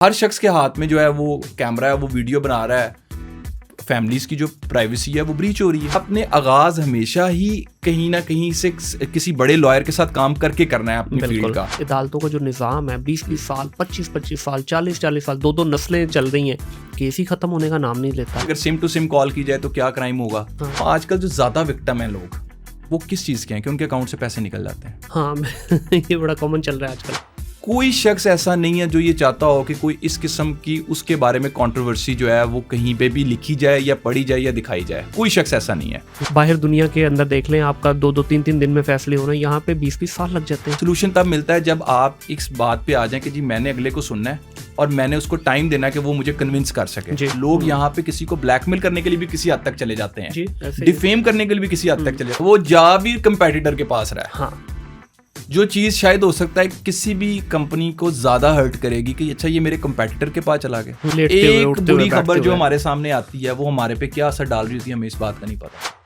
हर शख्स के हाथ में जो है वो कैमरा है, वो वीडियो बना रहा है, फैमिलीज की जो प्राइवेसी है वो ब्रीच हो रही है। अपने आगाज हमेशा ही कहीं ना कहीं से किसी बड़े लॉयर के साथ काम करके करना है अपनी फील्ड का। अदालतों का जो निज़ाम है 20-20 साल, 25-25 साल, 40-40 साल, 2-2 नस्लें चल रही हैं, केस ही खत्म होने का नाम नहीं लेता। अगर सिम टू सिम कॉल की जाए तो क्या क्राइम होगा। आजकल जो ज्यादा विक्टिम है लोग, वो किस चीज के हैं कि उनके अकाउंट से पैसे निकल जाते हैं। हाँ ये बड़ा कॉमन चल रहा है आजकल। कोई शख्स ऐसा नहीं है जो ये चाहता हो कि कोई इस किस्म की उसके बारे में कंट्रोवर्सी जो है वो कहीं पे भी लिखी जाए या पढ़ी जाए या दिखाई जाए। कोई शख्स ऐसा नहीं है। बाहर दुनिया के अंदर देख लें, आपका 2-2, 3-3 दिन में फैसले हो रहे हैं, यहाँ पे 20-20 साल लग जाते हैं। सोल्यूशन तब मिलता है जब आप इस बात पे आ जाएं कि जी मैंने अगले को सुनना है और मैंने उसको टाइम देना है कि वो मुझे कन्विंस कर सके। लोग यहाँ पे किसी को ब्लैकमेल करने के लिए भी किसी हद तक चले जाते हैं, डिफेम करने के लिए भी किसी हद तक चले जाते हैं, वो जा भी कंपेटिटर के पास रहा है। हाँ। जो चीज़ शायद हो सकता है किसी भी कंपनी को ज़्यादा हर्ट करेगी कि अच्छा ये मेरे कंपेटिटर के पास चला गया। एक बुरी खबर जो हमारे सामने आती है वो हमारे पे क्या असर डाल रही होती है हमें इस बात का नहीं पता।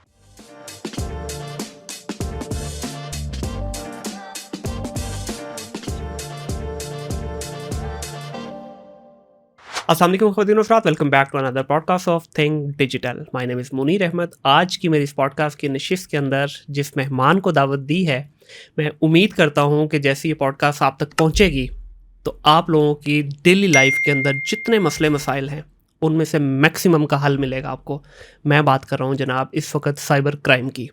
अस्सलाम वालेकुम ख़वातीन और हज़रात, welcome back to another podcast of think digital. My name is Munir Ahmed. आज की मेरी इस पॉडकास्ट की नशिस्त के अंदर जिस मेहमान को दावत दी है, मैं उम्मीद करता हूँ कि जैसे ये पॉडकास्ट आप तक पहुँचेगी तो आप लोगों की डेली लाइफ के अंदर जितने मसले मसाइल हैं उनमें से मैक्सिमम का हल मिलेगा आपको। मैं बात कर रहा हूँ जनाब इस वक्त साइबर क्राइम की।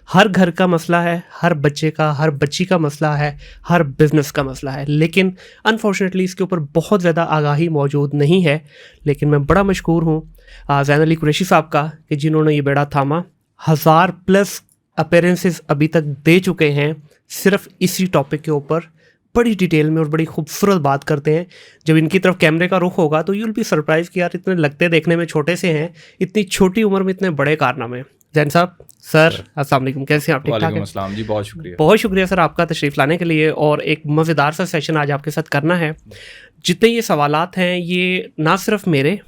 हर घर का मसला है, हर बच्चे का, हर बच्ची का मसला है, हर बिज़नेस का मसला है, लेकिन अनफॉर्चुनेटली इसके ऊपर बहुत ज़्यादा आगाही मौजूद नहीं है। लेकिन मैं बड़ा मशकूर हूँ ज़ैन अली कुरैशी साहब का कि जिन्होंने ये बेड़ा थामा। 1000+ अपीयरेंसेस अभी तक दे चुके हैं सिर्फ इसी टॉपिक के ऊपर, बड़ी डिटेल में और बड़ी खूबसूरत बात करते हैं। जब इनकी तरफ कैमरे का रुख होगा तो यू विल बी सरप्राइज कि यार इतने लगते देखने में छोटे से हैं, इतनी छोटी उम्र में इतने बड़े कारनामे। जैन साहब, सर अस्सलाम वालेकुम, कैसे हैं आप? ठीक ठाक हैं? अस्सलाम जी, बहुत शुक्रिया। बहुत शुक्रिया सर आपका तशरीफ़ लाने के लिए, और एक मज़ेदार सा सेशन आज आपके साथ करना है। जितने ये सवालात हैं ये ना सिर्फ मेरे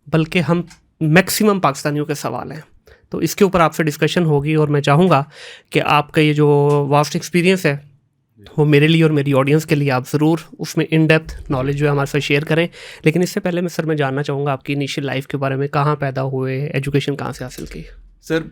बल्कि हम मैक्सिमम पाकिस्तानियों के सवाल हैं, तो इसके ऊपर आपसे डिस्कशन होगी। और मैं चाहूँगा कि आपका ये जो वास्ट एक्सपीरियंस है वो मेरे लिए और मेरी ऑडियंस के लिए आप ज़रूर उसमें इन डेप्थ नॉलेज जो है हमारे साथ शेयर करें। लेकिन इससे पहले मैं जानना चाहूँगा आपकी इनिशियल लाइफ के बारे में। कहाँ पैदा हुए, एजुकेशन कहाँ से हासिल की? सर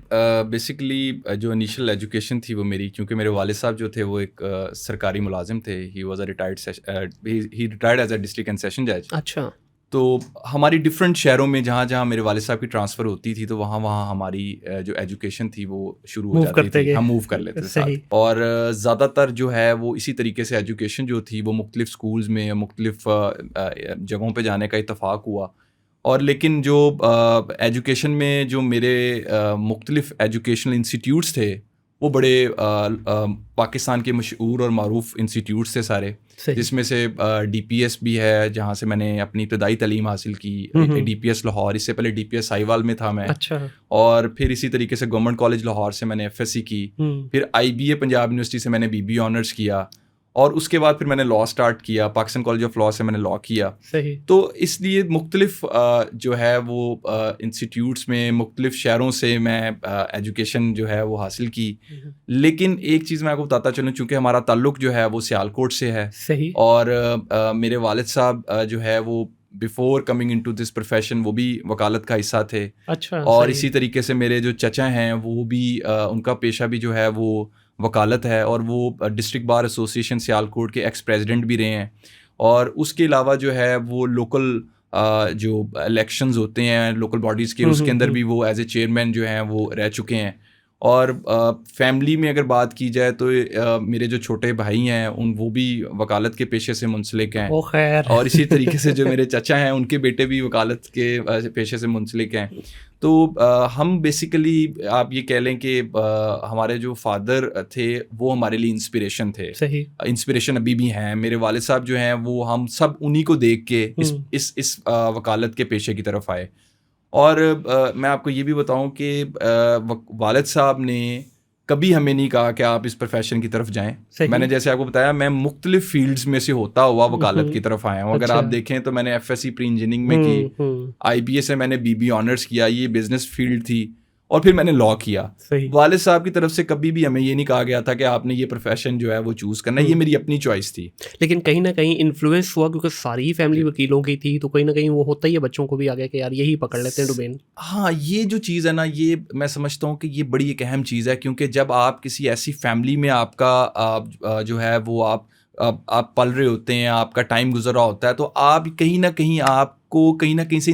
बेसिकली जो इनिशियल एजुकेशन थी वो मेरी, क्योंकि मेरे वालिद साहब जो थे वो एक सरकारी मुलाजिम थे। He was a retired as a district and session जज। अच्छा। तो हमारी डिफरेंट शहरों में जहाँ जहाँ मेरे वालिद साहब की ट्रांसफ़र होती थी तो वहाँ वहाँ हमारी जो एजुकेशन थी वो शुरू हो जाती थी, हम मूव कर लेते थे साथ। और ज़्यादातर जो है वो इसी तरीके से एजुकेशन जो थी वो मुख्तलिफ स्कूल्स में या मुख्तलिफ जगहों पे जाने का इत्तफाक हुआ। और लेकिन जो एजुकेशन में जो मेरे मुख्तलिफ एजुकेशनल इंस्टीट्यूट्स थे वो बड़े पाकिस्तान के मशहूर और मारूफ इंस्टीट्यूट्स थे सारे, जिसमें से DPS भी है जहाँ से मैंने अपनी इब्तदाई तालीम हासिल की। DPS लाहौर, इससे पहले DPS साहिवाल में था मैं। अच्छा। और फिर इसी तरीके से गवर्नमेंट कॉलेज लाहौर से मैंने FSC की। फिर IBA पंजाब यूनिवर्सिटी से मैंने BBA ऑनर्स किया। और उसके बाद फिर मैंने लॉ स्टार्ट किया, पाकिस्तान कॉलेज ऑफ लॉ से मैंने लॉ किया। सही। तो इसलिए मुख्तलिफ जो है वो इंस्टीट्यूट्स में मुख्तलिफ शहरों से मैं एजुकेशन जो है वो हासिल की। लेकिन एक चीज़ मैं आपको बताता चलूँ, चूँकि हमारा ताल्लुक़ जो है वो सियालकोट से है। सही। और मेरे वालिद साहब जो है वो before coming into this profession वो भी वकालत का हिस्सा थे। अच्छा। और इसी तरीके से मेरे जो चचा हैं वो भी उनका पेशा भी जो है वो वकालत है, और वो डिस्ट्रिक्ट बार एसोसिएशन सियालकोट के एक्स प्रेसिडेंट भी रहे हैं। और उसके अलावा जो है वो लोकल जो इलेक्शंस होते हैं लोकल बॉडीज़ के, उसके अंदर भी वो एज ए चेयरमैन जो हैं वो रह चुके हैं। और फैमिली में अगर बात की जाए तो मेरे जो छोटे भाई हैं वो भी वकालत के पेशे से मुंसलिक हैं। और इसी तरीके से जो मेरे चचा हैं उनके बेटे भी वकालत के पेशे से मुंसलिक हैं। तो हम बेसिकली आप ये कह लें कि हमारे जो फादर थे वो हमारे लिए इंस्पिरेशन थे। सही। इंस्पिरेशन अभी भी हैं। मेरे वालिद साहब जो हैं वो हम सब उन्हीं को देख के इस वकालत के पेशे की तरफ आए। और मैं आपको ये भी बताऊं कि वालिद साहब ने कभी हमें नहीं कहा कि आप इस प्रोफेशन की तरफ जाएं। मैंने जैसे आपको बताया मैं मुख्तलिफ फील्ड्स में से होता हुआ वकालत की तरफ आया हूँ। अगर आप देखें तो मैंने FSC प्री इंजीनियरिंग में की, IBA से मैंने BBA ऑनर्स किया, ये बिज़नेस फील्ड थी। और फिर मैंने लॉ किया। सही। वालिद साहब की तरफ से कभी भी हमें ये नहीं कहा गया था कि आपने ये प्रोफेशन जो है वो चूज़ करना है, ये मेरी अपनी चॉइस थी। लेकिन कहीं ना कहीं इन्फ्लुएंस हुआ क्योंकि सारी ही फैमिली वकीलों की थी, तो कहीं ना कहीं वो होता ही है बच्चों को भी आ गया कि यार यही पकड़ लेते हैं डोमेन। हाँ, ये जो चीज़ है ना, ये मैं समझता हूँ कि ये बड़ी एक अहम चीज़ है, क्योंकि जब आप किसी ऐसी फैमिली में आपका जो है वो आप पल रहे होते हैं, आपका टाइम गुजर रहा होता है, तो आप कहीं ना कहीं आपको कहीं ना कहीं से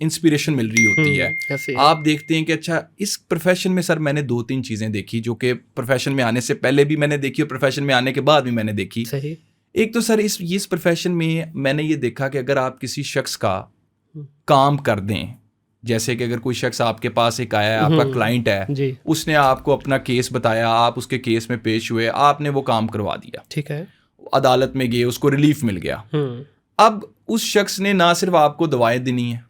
इंस्पिरेशन मिल रही होती है। ऐसे ही। आप देखते हैं कि अच्छा इस प्रोफेशन में सर मैंने 2-3 चीज़ें देखी जो कि प्रोफेशन में आने से पहले भी मैंने देखी और प्रोफेशन में आने के बाद भी मैंने देखी। सही। एक तो सर इस प्रोफेशन में मैंने ये देखा कि अगर आप किसी शख्स का काम कर दें, जैसे कि अगर कोई शख्स आपके पास एक आया है, आपका क्लाइंट है, जी। उसने आपको अपना केस बताया, आप उसके केस में पेश हुए, आपने वो काम करवा दिया, ठीक है। अदालत में गए, उसको रिलीफ मिल गया। अब उस शख्स ने ना सिर्फ आपको दवाएं देनी है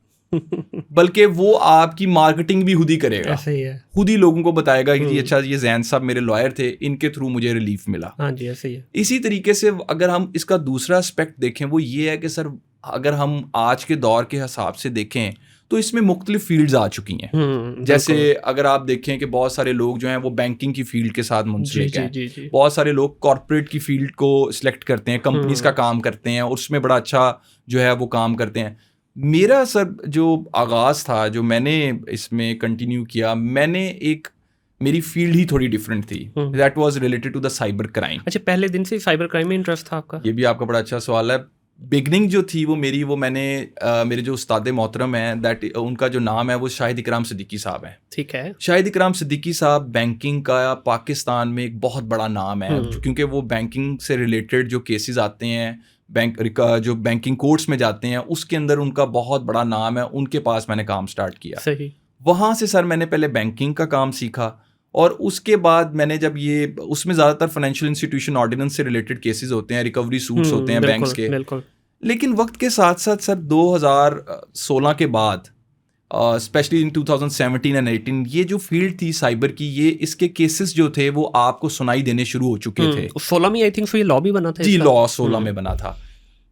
बल्कि वो आपकी मार्केटिंग भी खुद ही करेगा। ऐसे ही है। खुद ही लोगों को बताएगा कि जी अच्छा ये जैन साहब मेरे लॉयर थे, इनके थ्रू मुझे रिलीफ मिला। हाँ जी, ऐसे ही है। इसी तरीके से अगर हम इसका दूसरा एस्पेक्ट देखें, वो ये है कि सर अगर हम आज के दौर के हिसाब से देखें तो इसमें मुख्तलिफ फील्ड्स आ चुकी हैं। जैसे अगर आप देखें कि बहुत सारे लोग जो हैं वो बैंकिंग की फील्ड के साथ मुंसलिक हैं, बहुत सारे लोग कॉर्पोरेट की फील्ड को सिलेक्ट करते हैं, कंपनीज का काम करते हैं और उसमें बड़ा अच्छा जो है वो काम करते हैं। मेरा सर जो आगाज़ था, जो मैंने इसमें कंटिन्यू किया, मेरी फील्ड ही थोड़ी डिफरेंट थी। That was related to the cyber crime. अच्छा, पहले दिन से साइबर क्राइम में इंटरेस्ट था आपका? ये भी आपका बड़ा अच्छा सवाल है। बिगनिंग जो थी वो मैंने मेरे जो उस्ताद मोहतरम हैं, उनका जो नाम है वो शाहिद इकराम सिद्दीकी साहब हैं। ठीक है। शाहिद इकराम सिद्दीकी साहब बैंकिंग का पाकिस्तान में एक बहुत बड़ा नाम है, क्योंकि वो बैंकिंग से रिलेटेड जो केसेस आते हैं, जो बैंकिंग कोर्ट्स में जाते हैं, उसके अंदर उनका बहुत बड़ा नाम है। उनके पास मैंने काम स्टार्ट किया। सही। वहाँ से सर मैंने पहले बैंकिंग का काम सीखा और उसके बाद मैंने जब उसमें ज़्यादातर फाइनेंशियल इंस्टीट्यूशन ऑर्डिनेंस से रिलेटेड केसेस होते हैं, रिकवरी सूट्स होते हैं बैंक्स के। बिल्कुल। लेकिन वक्त के साथ साथ सर 2016 के बाद, स्पेशली इन 2017 एंड 18, ये जो फील्ड थी साइबर की, इसके केसेस जो थे वो आपको सुनाई देने शुरू हो चुके थे। 16 में आई थिंक ये लॉ भी बना था। जी, लॉ 16 में बना था।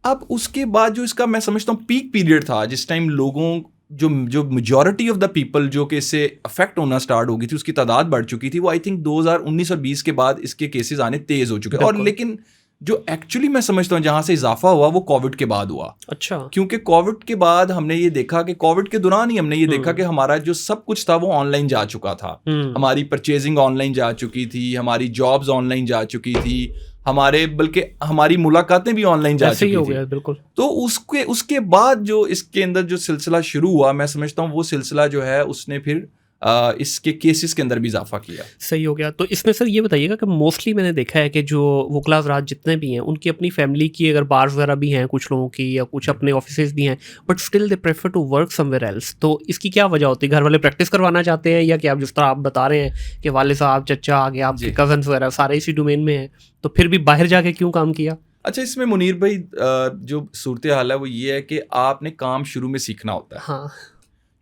अब उसके बाद जो इसका मैं समझता हूँ पीक पीरियड था, जिस टाइम लोगों जो मेजॉरिटी ऑफ द पीपल जो कि इससे अफेक्ट होना स्टार्ट हो गई थी, उसकी तादाद बढ़ चुकी थी। वो आई थिंक 2019 और 20 के बाद इसके केसेस आने तेज हो चुके। और लेकिन जो एक्चुअली मैं समझता हूँ जहाँ से इजाफा हुआ वो कोविड के बाद हुआ। अच्छा। क्योंकि कोविड के बाद हमने ये देखा कि कोविड के दौरान ही हमने ये देखा कि हमारा जो सब कुछ था वो ऑनलाइन जा चुका था। हमारी परचेजिंग ऑनलाइन जा चुकी थी, हमारी जॉब्स ऑनलाइन जा चुकी थी, बल्कि हमारी मुलाकातें भी ऑनलाइन जा चुकी थी। बिल्कुल। तो उसके बाद जो इसके अंदर जो सिलसिला शुरू हुआ, मैं समझता हूँ वो सिलसिला जो है उसने फिर इसके केसेस के अंदर भी इजाफा किया। सही हो गया। तो इसमें सर ये बताइएगा कि मोस्टली मैंने देखा है कि जो वकला हज़रात जितने भी हैं उनकी अपनी फैमिली की अगर बार्स वगैरह भी हैं कुछ लोगों की, या कुछ अपने ऑफिसेज भी हैं, but still they prefer to work somewhere else. तो इसकी क्या वजह होती है? घर वाले प्रैक्टिस करवाना चाहते हैं, या कि आप जिस तरह आप बता रहे हैं कि वाले साहब, चचा आगे, आपके कजन्स वगैरह सारे इसी डोमेन में हैं, तो फिर भी बाहर जाके क्यों काम किया? अच्छा, इसमें मुनीर भाई जो सूरत हाल है वो ये है कि आपने काम शुरू में सीखना होता है। हाँ।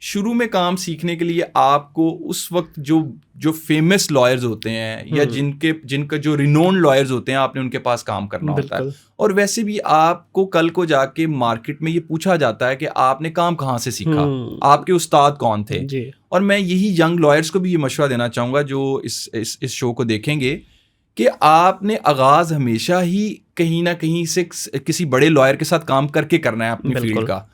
शुरू में काम सीखने के लिए आपको उस वक्त जो फेमस लॉयर्स होते हैं या जिनका जो रिनोन लॉयर्स होते हैं, आपने उनके पास काम करना होता है। और वैसे भी आपको कल को जाके मार्केट में ये पूछा जाता है कि आपने काम कहाँ से सीखा, आपके उस्ताद कौन थे जी। और मैं यही यंग लॉयर्स को भी ये मशवरा देना चाहूँगा जो इस शो को देखेंगे कि आपने आगाज़ हमेशा ही कहीं ना कहीं से किसी बड़े लॉयर के साथ काम करके करना है अपनी फील्ड का।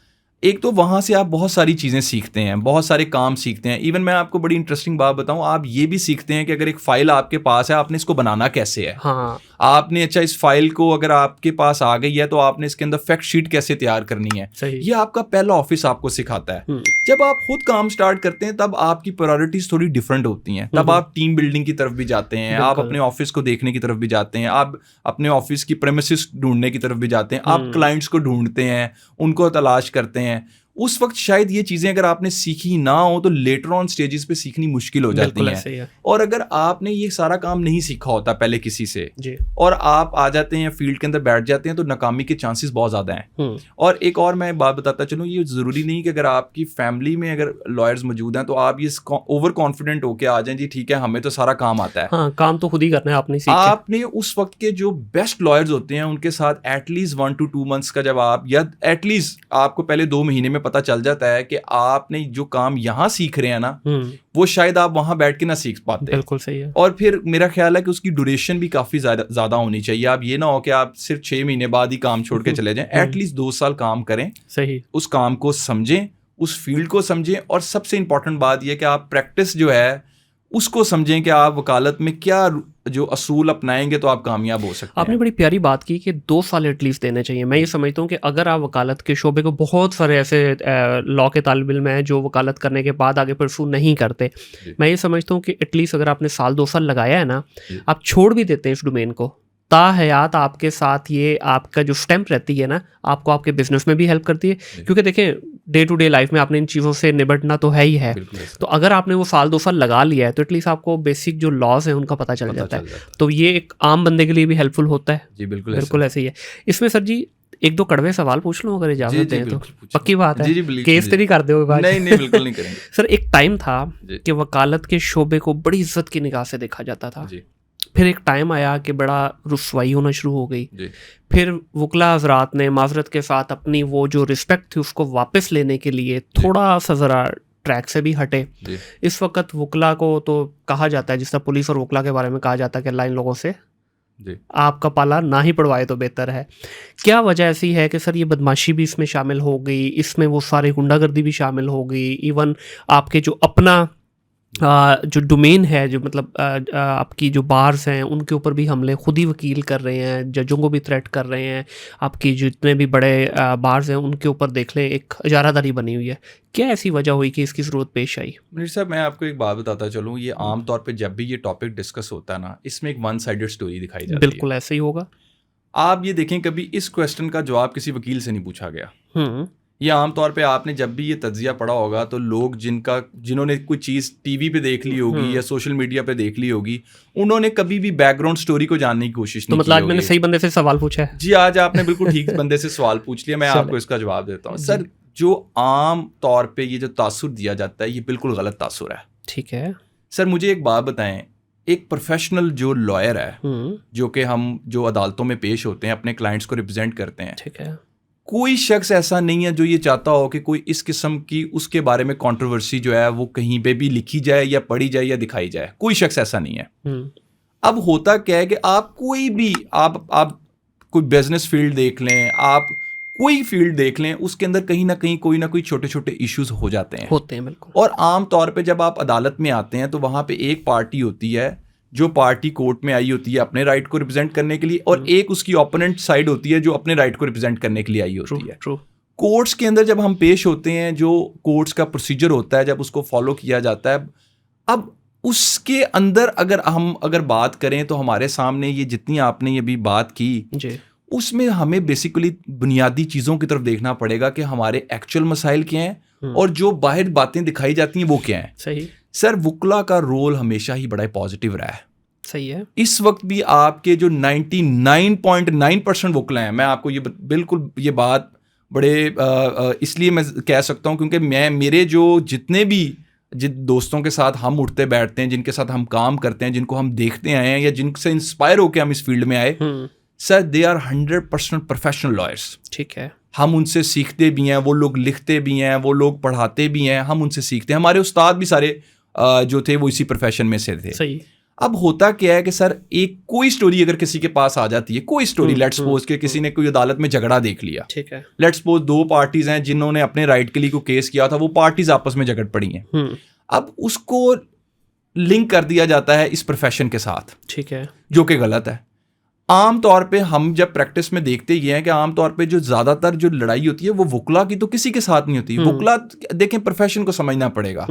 एक तो वहाँ से आप बहुत सारी चीज़ें सीखते हैं, बहुत सारे काम सीखते हैं। इवन मैं आपको बड़ी इंटरेस्टिंग बात बताऊँ, आप ये भी सीखते हैं कि अगर एक फ़ाइल आपके पास है, आपने इसको बनाना कैसे है। हाँ। आपने अच्छा इस फाइल को अगर आपके पास आ गई है तो आपने इसके अंदर फैक्ट शीट कैसे तैयार करनी है। ये आपका पहला ऑफिस आपको सिखाता है। जब आप खुद काम स्टार्ट करते हैं तब आपकी प्रायोरिटीज थोड़ी डिफरेंट होती हैं। तब आप टीम बिल्डिंग की तरफ भी जाते हैं, आप अपने ऑफिस को देखने की तरफ भी जाते हैं, आप अपने ऑफिस की प्रेमिसेस ढूंढने की तरफ भी जाते हैं, आप क्लाइंट्स को ढूंढते हैं, उनको तलाश करते हैं। उस वक्त शायद ये चीज़ें अगर आपने सीखी ना हो तो लेटर ऑन स्टेजेस पे सीखनी मुश्किल हो जाती हैं। और अगर आपने ये सारा काम नहीं सीखा होता पहले किसी से जी। और आप आ जाते हैं फील्ड के अंदर बैठ जाते हैं तो नाकामी के चांसेस बहुत ज़्यादा हैं। और एक और मैं बात बताता चलूँ, ये ज़रूरी नहीं कि अगर आपकी फैमिली में अगर लॉयर्स मौजूद हैं तो आप ये ओवर कॉन्फिडेंट होकर आ जाएं, जी ठीक है हमें तो सारा काम आता है। हाँ, काम तो खुद ही करना है आपने। आपने उस वक्त के जो बेस्ट लॉयर्स होते हैं उनके साथ एटलीस्ट 1 to 2 months का जब आप, या एटलीस्ट आपको पहले 2 महीने में पता चल जाता है कि आपने जो काम यहाँ सीख रहे हैं ना वो शायद आप वहाँ बैठ के ना सीख पाते। बिल्कुल सही है। और फिर मेरा ख्याल है कि उसकी ड्यूरेशन भी काफ़ी ज़्यादा होनी चाहिए। आप ये ना हो कि आप सिर्फ 6 महीने बाद ही काम छोड़ के चले जाएं, एटलीस्ट 2 साल काम करें, सही, उस काम को समझें, उस फील्ड को समझें, और सबसे इंपॉर्टेंट बात यह कि आप प्रैक्टिस जो है उसको समझें कि आप वकालत में क्या जो असूल अपनाएंगे तो आप कामयाब हो सकते हैं। आपने बड़ी प्यारी बात की कि 2 साल एटलीस्ट देने चाहिए। मैं ये समझता हूँ कि अगर आप वकालत के शोबे को, बहुत सारे ऐसे लॉ के तालिब इल्म हैं जो वकालत करने के बाद आगे परसू नहीं करते, मैं ये समझता हूँ कि एटलीस्ट अगर आपने साल 2 साल लगाया है ना, आप छोड़ भी देते हैं इस डोमेन को, ताहयात आपके साथ ये आपका जो स्टैम्प रहती है ना, आपको आपके बिजनेस में भी हेल्प करती है। क्योंकि देखें, डे टू डे लाइफ में आपने इन चीज़ों से निपटना तो है ही है। तो अगर आपने वो साल 2 साल लगा लिया है तो एटलीस्ट आपको बेसिक जो लॉज हैं उनका पता चल जाता है। तो ये एक आम बंदे के लिए भी हेल्पफुल होता है। जी बिल्कुल ऐसे ही है। इसमें सर जी 1-2 कड़वे सवाल पूछ लूँ अगर इजाजत दें तो? पक्की बात है, केस तो नहीं कर दो? नहीं, बिल्कुल नहीं करेंगे। सर, एक टाइम था कि वकालत के शोबे को बड़ी इज्जत की निगाह से देखा जाता था। फिर एक टाइम आया कि बड़ा रुसवाई होना शुरू हो गई। फिर वकला हजरात ने माजरत के साथ अपनी वो जो रिस्पेक्ट थी उसको वापस लेने के लिए थोड़ा सा ज़रा ट्रैक से भी हटे। इस वक्त वकला को तो कहा जाता है, जिस तरह पुलिस और वकला के बारे में कहा जाता है कि अल्लाह इन लोगों से आपका पाला ना ही पड़वाए तो बेहतर है। क्या वजह ऐसी है कि सर ये बदमाशी भी इसमें शामिल हो गई, इसमें वो सारी गुंडागर्दी भी शामिल हो गई, इवन आपके जो अपना जो डोमेन है, जो मतलब आपकी जो बार्स हैं उनके ऊपर भी हमले खुद ही वकील कर रहे हैं, जजों को भी थ्रेट कर रहे हैं, आपकी जितने भी बड़े बार्स हैं उनके ऊपर देख लें एक इजारादारी बनी हुई है। क्या ऐसी वजह हुई कि इसकी ज़रूरत पेश आई? मुनीर साहब, मैं आपको एक बात बताता चलूँ, ये आम तौर पे जब भी ये टॉपिक डिस्कस होता है ना, इसमें एक वन साइडेड स्टोरी दिखाई जाती है। बिल्कुल ऐसे ही होगा। आप ये देखें, कभी इस क्वेश्चन का जवाब किसी वकील से नहीं पूछा गया। ये आम तौर पे आपने जब भी ये तज्जिया पढ़ा होगा तो लोग जिन्होंने कोई चीज़ टीवी पे देख ली होगी या सोशल मीडिया पे देख ली होगी, उन्होंने कभी भी बैकग्राउंड स्टोरी को जानने की कोशिश नहीं की। मतलब आज मैंने सही बंदे से सवाल पूछा है। जी, आज आपने बिल्कुल ठीक बंदे से सवाल पूछ लिया। मैं आपको इसका जवाब देता हूँ। सर, जो आम तौर पे ये जो तासुर दिया जाता है ये बिल्कुल गलत तासुर है। ठीक है सर, मुझे एक बात बताएं, एक प्रोफेशनल जो लॉयर है, जो कि हम जो अदालतों में पेश होते हैं, अपने क्लाइंट्स को रिप्रेजेंट करते हैं, ठीक है, कोई शख्स ऐसा नहीं है जो ये चाहता हो कि कोई इस किस्म की उसके बारे में कंट्रोवर्सी जो है वो कहीं पे भी लिखी जाए या पढ़ी जाए या दिखाई जाए। कोई शख्स ऐसा नहीं है। अब होता क्या है कि आप कोई भी आप कोई बिजनेस फील्ड देख लें, आप कोई फील्ड देख लें, उसके अंदर कहीं ना कहीं कोई ना कोई छोटे छोटे इश्यूज हो जाते हैं। बिल्कुल। और आम तौर पे जब आप अदालत में आते हैं तो वहाँ पे एक पार्टी होती है जो पार्टी कोर्ट में आई होती है अपने राइट को रिप्रेजेंट करने के लिए, और एक उसकी ओपोनेंट साइड होती है जो अपने राइट को रिप्रेजेंट करने के लिए आई होती है। कोर्ट्स के अंदर जब हम पेश होते हैं, जो कोर्ट्स का प्रोसीजर होता है, जब उसको फॉलो किया जाता है, अब उसके अंदर अगर बात करें तो हमारे सामने ये जितनी आपने ये भी बात की, उसमें हमें बेसिकली बुनियादी चीज़ों की तरफ देखना पड़ेगा कि हमारे एक्चुअल मसाइल क्या हैं और जो बाहर बातें दिखाई जाती हैं वो क्या हैं। सही। सर, वकला का रोल हमेशा ही बड़ा पॉजिटिव रहा है। सही है। इस वक्त भी आपके जो 99.9% वकला हैं, मैं आपको ये बिल्कुल ये बात बड़े इसलिए मैं कह सकता हूँ क्योंकि मेरे जो जितने भी जिन दोस्तों के साथ हम उठते बैठते हैं, जिनके साथ हम काम करते हैं, जिनको हम देखते आए हैं या जिनसे इंस्पायर होकर हम इस फील्ड में आए, sir they are 100% professional lawyers. ठीक है। हम उनसे सीखते भी हैं, वो लोग लिखते भी हैं, वो लोग पढ़ाते भी हैं, हम उनसे सीखते हैं। हमारे उस्ताद भी सारे जो थे वो इसी प्रोफेशन में से थे। सही। अब होता क्या है कि सर एक कोई स्टोरी अगर किसी के पास आ जाती है, कोई स्टोरी, लेट्स सपोज के किसी ने कोई अदालत में झगड़ा देख लिया, ठीक है, लेट्स सपोज 2 पार्टीज हैं जिन्होंने अपने राइट के लिए कोई केस किया था, वो पार्टीज आपस में झगड़ पड़ी हैं। अब उसको लिंक कर दिया जाता है इस प्रोफेशन के साथ, ठीक है, जो कि गलत है। आम तौर पे हम जब प्रैक्टिस में देखते ये हैं कि आम तौर पे जो ज़्यादातर जो लड़ाई होती है वो वकला की तो किसी के साथ नहीं होती। वकला देखें, प्रोफेशन को समझना पड़ेगा।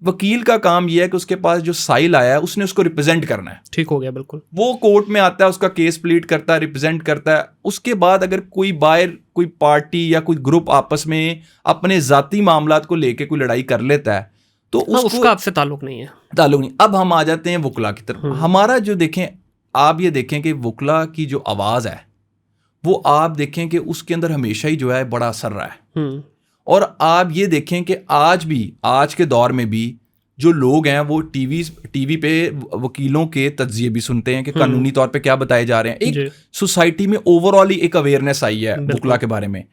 वकील का काम यह है कि उसके पास जो साइल आया है उसने उसको रिप्रेजेंट करना है। ठीक हो गया, बिल्कुल। वो कोर्ट में आता है, उसका केस प्लीड करता है, रिप्रेजेंट करता है। उसके बाद अगर कोई बाहर कोई पार्टी या कोई ग्रुप आपस में अपने ज़ाती मामलात को लेके कोई लड़ाई कर लेता है तो उसका आपसे ताल्लुक नहीं है। ताल्लुक नहीं। अब हम आ जाते हैं वकला की तरफ। हमारा जो देखें, आप ये देखें कि वकला की जो आवाज़ है वो आप देखें कि उसके अंदर हमेशा ही जो है बड़ा असर रहा है। और आप ये देखें कि आज के दौर में भी जो लोग हैं वो टीवी पे वकीलों के तज्जिए भी सुनते हैं कि कानूनी तौर पे क्या बताए जा रहे हैं। एक सोसाइटी में ओवरऑल ही एक अवेयरनेस आई है वकला के बारे में।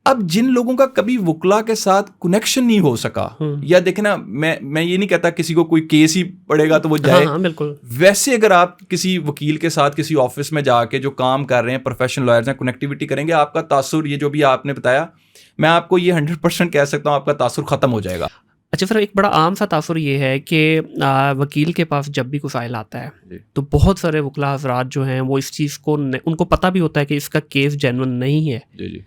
अब जिन लोगों का कभी वकला के साथ कनेक्शन नहीं हो सका, या देखे ना, मैं ये नहीं कहता किसी को कोई केस ही पड़ेगा तो वो जाए, हाँ, बिल्कुल। वैसे अगर आप किसी वकील के साथ किसी ऑफिस में जाके जो काम कर रहे हैं, प्रोफेशनल लॉयर्स हैं, कनेक्टिविटी करेंगे, आपका तासुर, ये जो भी आपने बताया, मैं आपको ये 100% कह सकता हूँ, आपका तासुर खत्म हो जाएगा। अच्छा सर, एक बड़ा आम सा तासुर ये है कि वकील के पास जब भी कोई फाइल आता है तो बहुत सारे वकला हजरात जो हैं वो इस चीज़ को उनको पता भी होता है कि इसका केस जेन्युइन नहीं है, जी,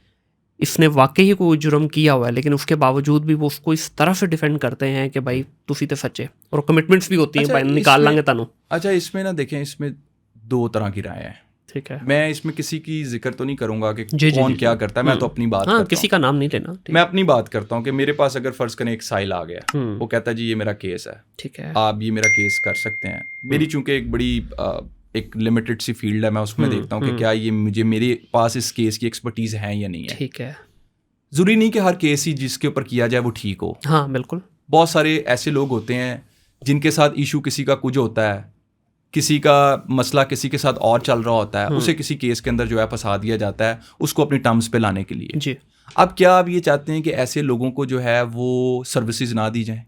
इसने वाकई ही कोई जुर्म किया हुआ है, लेकिन उसके बावजूद भी वो उसको इस तरह से डिफेंड करते हैं कि भाई तुसी तो सच्चे, और कमिटमेंट्स भी होती हैं, भाई निकाल लांगे तनु। अच्छा, इसमें ना देखें, इसमें 2 तरह की राय है। ठीक है, मैं इसमें किसी की जिक्र तो नहीं करूंगा कि जी, कौन जी, क्या करता है, मैं तो अपनी बात हाँ, करता किसी का नाम नहीं लेना, मैं अपनी बात करता हूँ कि मेरे पास अगर फर्ज करें एक साइल आ गया, वो कहता है जी ये मेरा केस है, ठीक है, आप ये मेरा केस कर सकते हैं। मेरी चूंकि एक बड़ी एक लिमिटेड सी फील्ड है, मैं उसमें देखता हूँ कि क्या ये मेरे पास इस केस की एक्सपर्टीज है या नहीं है। ठीक है, जरूरी नहीं कि हर केस ही जिसके ऊपर किया जाए वो ठीक हो। हाँ बिल्कुल, बहुत सारे ऐसे लोग होते हैं जिनके साथ इशू किसी का कुछ होता है, किसी का मसला किसी के साथ और चल रहा होता है, उसे किसी केस के अंदर जो है फंसा दिया जाता है उसको अपनी टर्म्स पे लाने के लिए जी। अब क्या आप ये चाहते हैं कि ऐसे लोगों को जो है वो सर्विसेज ना दी जाए?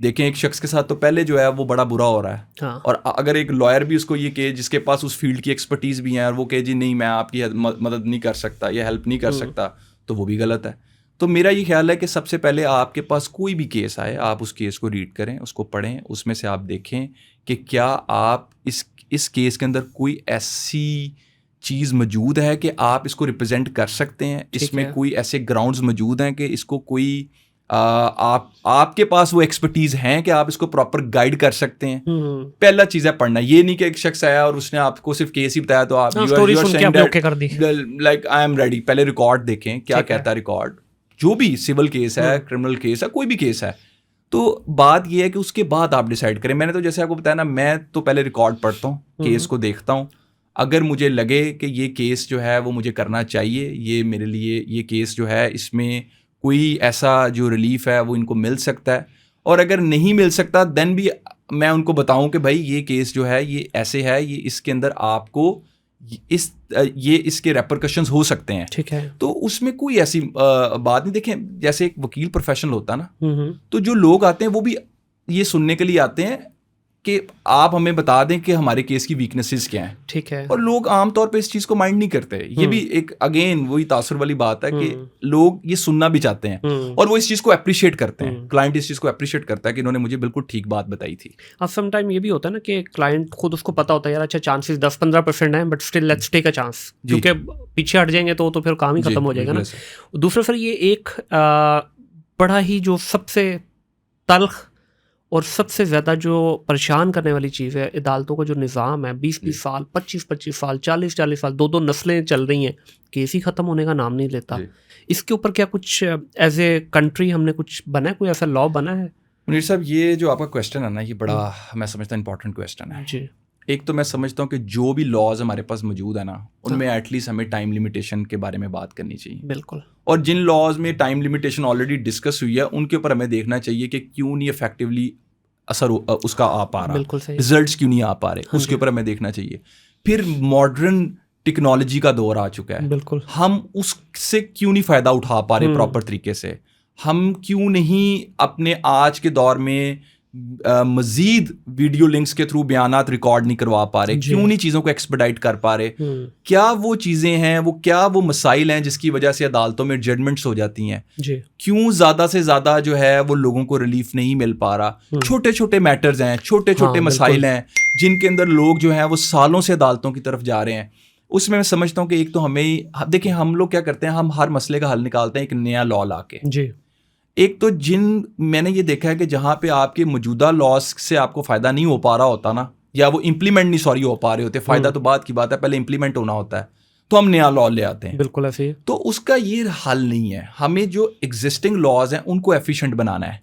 देखें, एक शख्स के साथ तो पहले जो है वो बड़ा बुरा हो रहा है, हाँ। और अगर एक लॉयर भी उसको ये कहे, जिसके पास उस फील्ड की एक्सपर्टीज भी है, और वो कहे जी नहीं मैं आपकी मदद नहीं कर सकता या हेल्प नहीं कर सकता, तो वो भी गलत है। तो मेरा ये ख्याल है कि सबसे पहले आपके पास कोई भी केस आए, आप उस केस को रीड करें, उसको पढ़ें, उसमें से आप देखें कि क्या आप इस केस के अंदर कोई ऐसी चीज़ मौजूद है कि आप इसको रिप्रेजेंट कर सकते हैं, इसमें कोई ऐसे ग्राउंड्स मौजूद हैं कि इसको कोई आपके पास वो एक्सपर्टीज हैं कि आप इसको प्रॉपर गाइड कर सकते हैं। पहला चीज़ है पढ़ना। ये नहीं कि एक शख्स आया और उसने आपको सिर्फ केस ही बताया तो आप लाइक आई एम रेडी। पहले रिकॉर्ड देखें, क्या कहता है रिकॉर्ड, जो भी सिविल केस है, क्रिमिनल केस है, कोई भी केस है, तो बात यह है कि उसके बाद आप डिसाइड करें। मैंने तो जैसे आपको बताया ना, मैं तो पहले रिकॉर्ड पढ़ता हूँ, केस को देखता हूँ, अगर मुझे लगे कि ये केस जो है वो मुझे करना चाहिए, ये मेरे लिए ये केस जो है इसमें कोई ऐसा जो रिलीफ है वो इनको मिल सकता है, और अगर नहीं मिल सकता देन भी मैं उनको बताऊं कि भाई ये केस जो है ये ऐसे है, ये इसके अंदर आपको ये इसके रेपरकशंस हो सकते हैं। ठीक है, तो उसमें कोई ऐसी बात नहीं। देखें, जैसे एक वकील प्रोफेशनल होता है ना, तो जो लोग आते हैं वो भी ये सुनने के लिए आते हैं कि आप हमें बता दें कि हमारे केस की वीकनेसेस क्या हैं। ठीक है, और लोग आमतौर पे इस चीज़ को माइंड नहीं करते। ये भी एक अगेन वही तासुर वाली बात है कि लोग ये सुनना भी चाहते हैं और वो इस चीज़ को अप्रिशिएट करते हैं। क्लाइंट इस चीज़ को अप्रिशिएट करता है कि इन्होंने मुझे बिल्कुल ठीक बात बताई थी। अब सम टाइम ये भी होता है ना कि क्लाइंट खुद उसको पता होता है, यार अच्छा चांसेस 10-15% हैं, but still let's take a chance, क्योंकि पीछे हट जाएंगे तो फिर काम ही खत्म हो जाएगा ना। दूसरा सर, ये एक बड़ा ही जो सबसे तल्ख और सबसे ज़्यादा जो परेशान करने वाली चीज़ है, अदालतों का जो निज़ाम है, 20-20 साल, 25-25 साल, 40-40 साल, 2-2 नस्लें चल रही हैं, केस ही ख़त्म होने का नाम नहीं लेता। इसके ऊपर क्या कुछ एज ए कंट्री हमने कुछ बना है, कोई ऐसा लॉ बना है? मुनीर साहब, ये जो आपका क्वेश्चन है ना, ये बड़ा मैं समझता हूँ इंपॉर्टेंट क्वेश्चन है जी। एक तो मैं समझता हूँ कि जो भी लॉज हमारे पास मौजूद है ना, उनमें एटलीस्ट हमें टाइम लिमिटेशन के बारे में बात करनी चाहिए। बिल्कुल। और जिन लॉज में टाइम लिमिटेशन ऑलरेडी डिस्कस हुई है, उनके ऊपर हमें देखना चाहिए कि क्यों नहीं इफेक्टिवली असर उसका आ पा रहा, रिजल्ट्स क्यों नहीं आ पा रहे, उसके ऊपर हमें देखना चाहिए। फिर मॉडर्न टेक्नोलॉजी का दौर आ चुका है, बिल्कुल, हम उससे क्यों नहीं फ़ायदा उठा पा रहे प्रॉपर तरीके से, हम क्यों नहीं अपने आज के दौर में मजीद वीडियो लिंक्स के थ्रू बयानात रिकॉर्ड नहीं करवा पा रहे, क्यों नहीं चीज़ों को एक्सपेडाइट कर पा रहे। क्या वो चीज़ें हैं, क्या वो मसाइल हैं जिसकी वजह से अदालतों में जजमेंट्स हो जाती हैं? क्यों ज़्यादा से ज़्यादा जो है वो लोगों को रिलीफ नहीं मिल पा रहा? छोटे छोटे मैटर्स हैं, छोटे छोटे मसाइल हैं जिनके अंदर लोग जो हैं वो सालों से अदालतों की तरफ जा रहे हैं। उसमें मैं समझता हूँ कि एक तो हमें, देखिए हम लोग क्या करते हैं, हम हर मसले का हल निकालते हैं एक नया लॉ ला के। एक तो मैंने ये देखा है कि जहाँ पे आपके मौजूदा लॉस से आपको फ़ायदा नहीं हो पा रहा होता ना, या वो इम्प्लीमेंट नहीं हो पा रहे होते, फ़ायदा तो बात की बात है, पहले इम्प्लीमेंट होना होता है, तो हम नया लॉ ले आते हैं। बिल्कुल ऐसे ही। तो उसका ये हल नहीं है, हमें जो एग्जिस्टिंग लॉज हैं उनको एफिशिएंट बनाना है।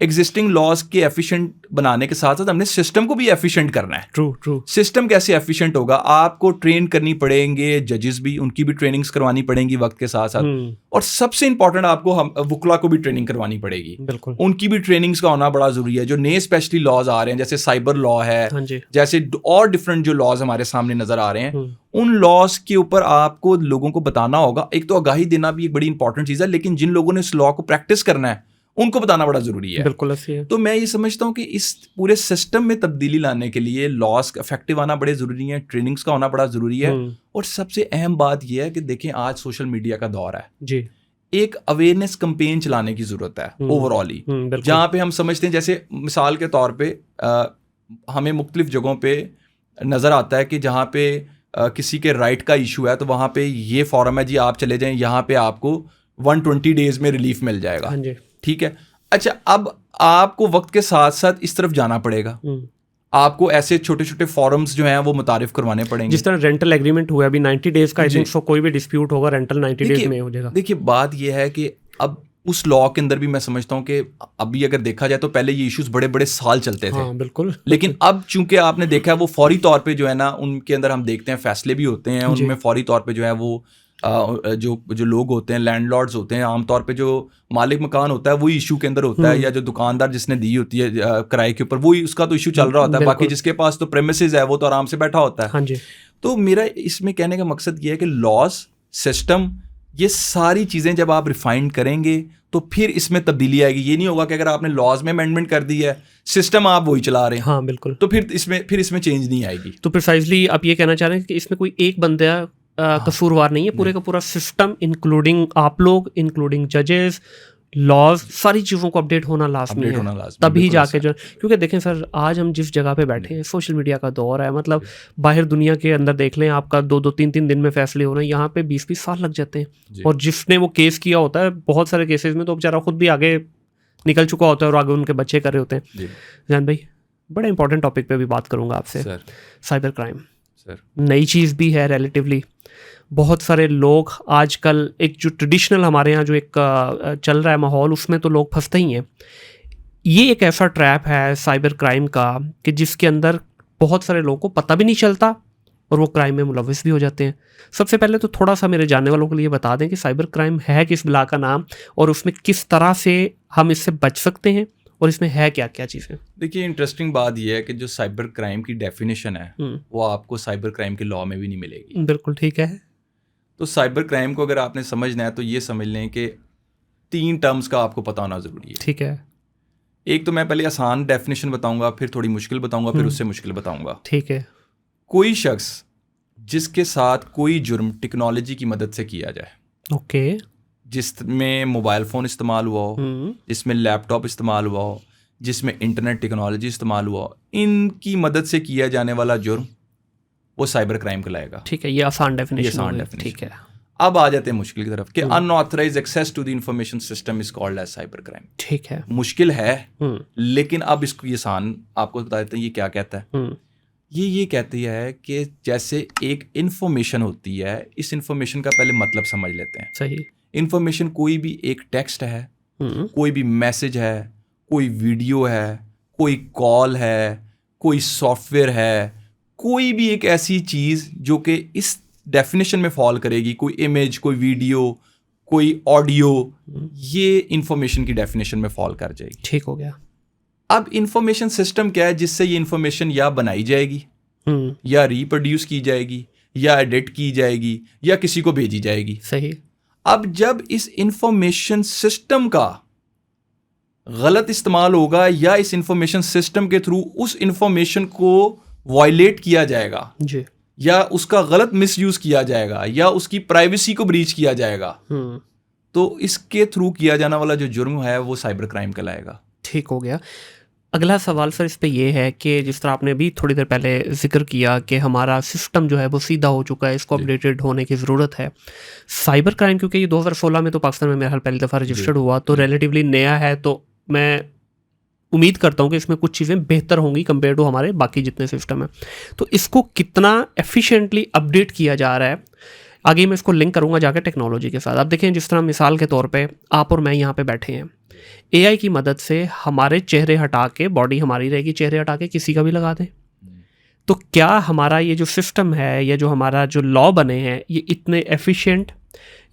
एग्जिस्टिंग लॉज के एफिशिएंट बनाने के साथ साथ हमने सिस्टम को भी एफिशिएंट करना है। ट्रू। सिस्टम कैसे एफिशिएंट होगा? आपको ट्रेन करनी पड़ेंगे जजेस भी, उनकी भी ट्रेनिंग्स करवानी पड़ेंगी वक्त के साथ साथ, और सबसे इंपॉर्टेंट आपको वुकला को भी ट्रेनिंग करवानी पड़ेगी। बिल्कुल, उनकी भी ट्रेनिंग्स का होना बड़ा जरूरी है। जो नए स्पेशली लॉज आ रहे हैं जैसे साइबर लॉ है, हाँ जी, जैसे और डिफरेंट जो लॉज हमारे सामने नजर आ रहे हैं, उन लॉज के ऊपर आपको लोगों को बताना होगा। एक तो आगाही देना भी एक बड़ी इंपॉर्टेंट चीज है, लेकिन जिन लोगों ने इस लॉ को प्रैक्टिस करना है उनको बताना बड़ा जरूरी है। बिल्कुल ऐसी है। तो मैं ये समझता हूँ कि इस पूरे सिस्टम में तब्दीली लाने के लिए लॉस इफेक्टिव आना बड़े जरूरी है, ट्रेनिंग्स का होना बड़ा जरूरी है। और सबसे अहम बात यह है कि देखें आज सोशल मीडिया का दौर है जी, एक अवेयरनेस कैंपेन चलाने की जरूरत है ओवरऑली, जहाँ पे हम समझते हैं जैसे मिसाल के तौर पे हमें मुख्तलिफ जगहों पे नज़र आता है कि जहाँ पे किसी के राइट का इशू है तो वहाँ पे ये फॉरम है जी, आप चले जाएं, यहाँ पे आपको 120 डेज में रिलीफ मिल जाएगा। हाँ जी, ठीक है। अच्छा, अब आपको वक्त के साथ साथ इस तरफ जाना पड़ेगा, आपको ऐसे छोटे छोटे फॉरम्स जो हैं वो मुतारिफ करवाने पड़ेंगे। जिस तरह रेंटल एग्रीमेंट हुआ अभी 90 डेज का, आई थिंक सो कोई भी डिस्प्यूट होगा रेंटल 90 डेज में हो जाएगा। देखिए बात ये है कि अब उस लॉ के अंदर भी मैं समझता हूँ कि अभी अगर देखा जाए तो पहले ये इश्यूज बड़े बड़े साल चलते थे। हाँ, बिल्कुल। लेकिन अब चूंकि आपने देखा है वो फौरी तौर पे जो है ना उनके अंदर हम देखते हैं फैसले भी होते हैं, उनमें फौरी तौर पे जो है वो जो लोग होते हैं, लैंडलॉर्ड्स होते हैं, आमतौर पे जो मालिक मकान होता है वही इशू के अंदर होता है, या जो दुकानदार जिसने दी होती है किराए के ऊपर वही उसका तो इशू चल रहा होता है, बाकी जिसके पास तो प्रेमिसेस है वो तो आराम से बैठा होता है। हाँ जी। तो मेरा इसमें कहने का मकसद ये है कि लॉज, सिस्टम, ये सारी चीज़ें जब आप रिफाइंड करेंगे तो फिर इसमें तब्दीली आएगी। ये नहीं होगा कि अगर आपने लॉज में अमेंडमेंट कर दी है, सिस्टम आप वही चला रहे हैं, हाँ बिल्कुल, तो फिर इसमें चेंज नहीं आएगी। तो प्रिसाइजली आप ये कहना चाह रहे हैं कि इसमें कोई एक बंदा कसूरवार नहीं है, पूरे का पूरा सिस्टम इंक्लूडिंग आप लोग, इंक्लूडिंग जजेस, लॉज, सारी चीज़ों को अपडेट होना लाजमी है, तभी जाके जो, क्योंकि देखें सर आज हम जिस जगह पे बैठे हैं सोशल मीडिया का दौर है, मतलब बाहर दुनिया के अंदर देख लें आपका 2-3 दिन में फैसले हो रहे हैं, यहाँ पे 20-20 साल लग जाते हैं। और जिसने वो केस किया होता है बहुत सारे केसेस में तो बेचारा खुद भी आगे निकल चुका होता है और आगे उनके बच्चे कर रहे होते हैं। जान भाई बड़ा इंपॉर्टेंट टॉपिक पे भी बात करूँगा आपसे, साइबर क्राइम। नई चीज़ भी है रिलेटिवली, बहुत सारे लोग आजकल एक जो ट्रेडिशनल हमारे यहाँ जो एक चल रहा है माहौल उसमें तो लोग फंसते ही हैं। ये एक ऐसा ट्रैप है साइबर क्राइम का कि जिसके अंदर बहुत सारे लोगों को पता भी नहीं चलता और वो क्राइम में मुलविस भी हो जाते हैं। सबसे पहले तो थोड़ा सा मेरे जानने वालों के लिए बता दें कि साइबर क्राइम है किस बला का नाम और उसमें किस तरह से हम इससे बच सकते हैं और इसमें है क्या क्या चीज़ें। देखिए इंटरेस्टिंग बात यह है कि जो साइबर क्राइम की डेफिनेशन है वो आपको साइबर क्राइम के लॉ में भी नहीं मिलेगी। बिल्कुल ठीक है। तो साइबर क्राइम को अगर आपने समझना है तो ये समझ लें कि 3 टर्म्स का आपको पता होना ज़रूरी है। ठीक है। एक तो मैं पहले आसान डेफिनेशन बताऊंगा, फिर थोड़ी मुश्किल बताऊंगा, फिर उससे मुश्किल बताऊंगा। ठीक है। कोई शख्स जिसके साथ कोई जुर्म टेक्नोलॉजी की मदद से किया जाए, ओके, जिसमें मोबाइल फ़ोन इस्तेमाल हुआ हो, जिसमें लैपटॉप इस्तेमाल हुआ हो, जिसमें इंटरनेट टेक्नोलॉजी इस्तेमाल हुआ हो, इनकी मदद से किया जाने वाला जुर्म वो साइबर क्राइम कहलाएगा। ठीक है, ये आसान डेफिनेशन। ठीक है। अब आ जाते हैं मुश्किल की तरफ कि unauthorised access to the information system is called as cyber crime. ठीक है। मुश्किल है लेकिन अब इसको ये आसान आपको बता देते हैं ये क्या कहता है। ये कहती है कि जैसे एक इंफॉर्मेशन होती है, इस इंफॉर्मेशन का पहले मतलब समझ लेते हैं। सही। इंफॉर्मेशन कोई भी एक टेक्स्ट है, कोई भी मैसेज है, कोई वीडियो है, कोई कॉल है, कोई सॉफ्टवेयर है, कोई भी एक ऐसी चीज़ जो कि इस डेफिनेशन में फॉल करेगी, कोई इमेज, कोई वीडियो, कोई ऑडियो, ये इंफॉर्मेशन की डेफिनेशन में फॉल कर जाएगी। ठीक हो गया। अब इंफॉर्मेशन सिस्टम क्या है जिससे ये इंफॉर्मेशन या बनाई जाएगी या रिप्रोड्यूस की जाएगी या एडिट की जाएगी या किसी को भेजी जाएगी। सही। अब जब इस इंफॉर्मेशन सिस्टम का गलत इस्तेमाल होगा या इस इंफॉर्मेशन सिस्टम के थ्रू उस इंफॉर्मेशन को वायलेट किया जाएगा जी, या उसका गलत मिसयूज किया जाएगा या उसकी प्राइवेसी को ब्रीच किया जाएगा, तो इसके थ्रू किया जाने वाला जो जुर्म है वो साइबर क्राइम कहलाएगा। ठीक हो गया। अगला सवाल सर इस पे ये है कि जिस तरह आपने भी थोड़ी देर पहले जिक्र किया कि हमारा सिस्टम जो है वो सीधा हो चुका है, इसको अपडेटेड होने की ज़रूरत है। साइबर क्राइम क्योंकि ये 2016 में तो पाकिस्तान में मेरा ख्याल पहली दफ़ा रजिस्टर्ड हुआ, तो रिलेटिवली नया है, तो मैं उम्मीद करता हूँ कि इसमें कुछ चीज़ें बेहतर होंगी कंपेयर टू हमारे बाकी जितने सिस्टम हैं। तो इसको कितना एफिशिएंटली अपडेट किया जा रहा है, आगे मैं इसको लिंक करूँगा जाकर टेक्नोलॉजी के साथ। आप देखें जिस तरह मिसाल के तौर पे आप और मैं यहाँ पे बैठे हैं, एआई की मदद से हमारे चेहरे हटा के, बॉडी हमारी रहेगी, चेहरे हटा के किसी का भी लगा दें, तो क्या हमारा ये जो सिस्टम है या जो हमारा जो लॉ बने हैं ये इतने एफिशिएंट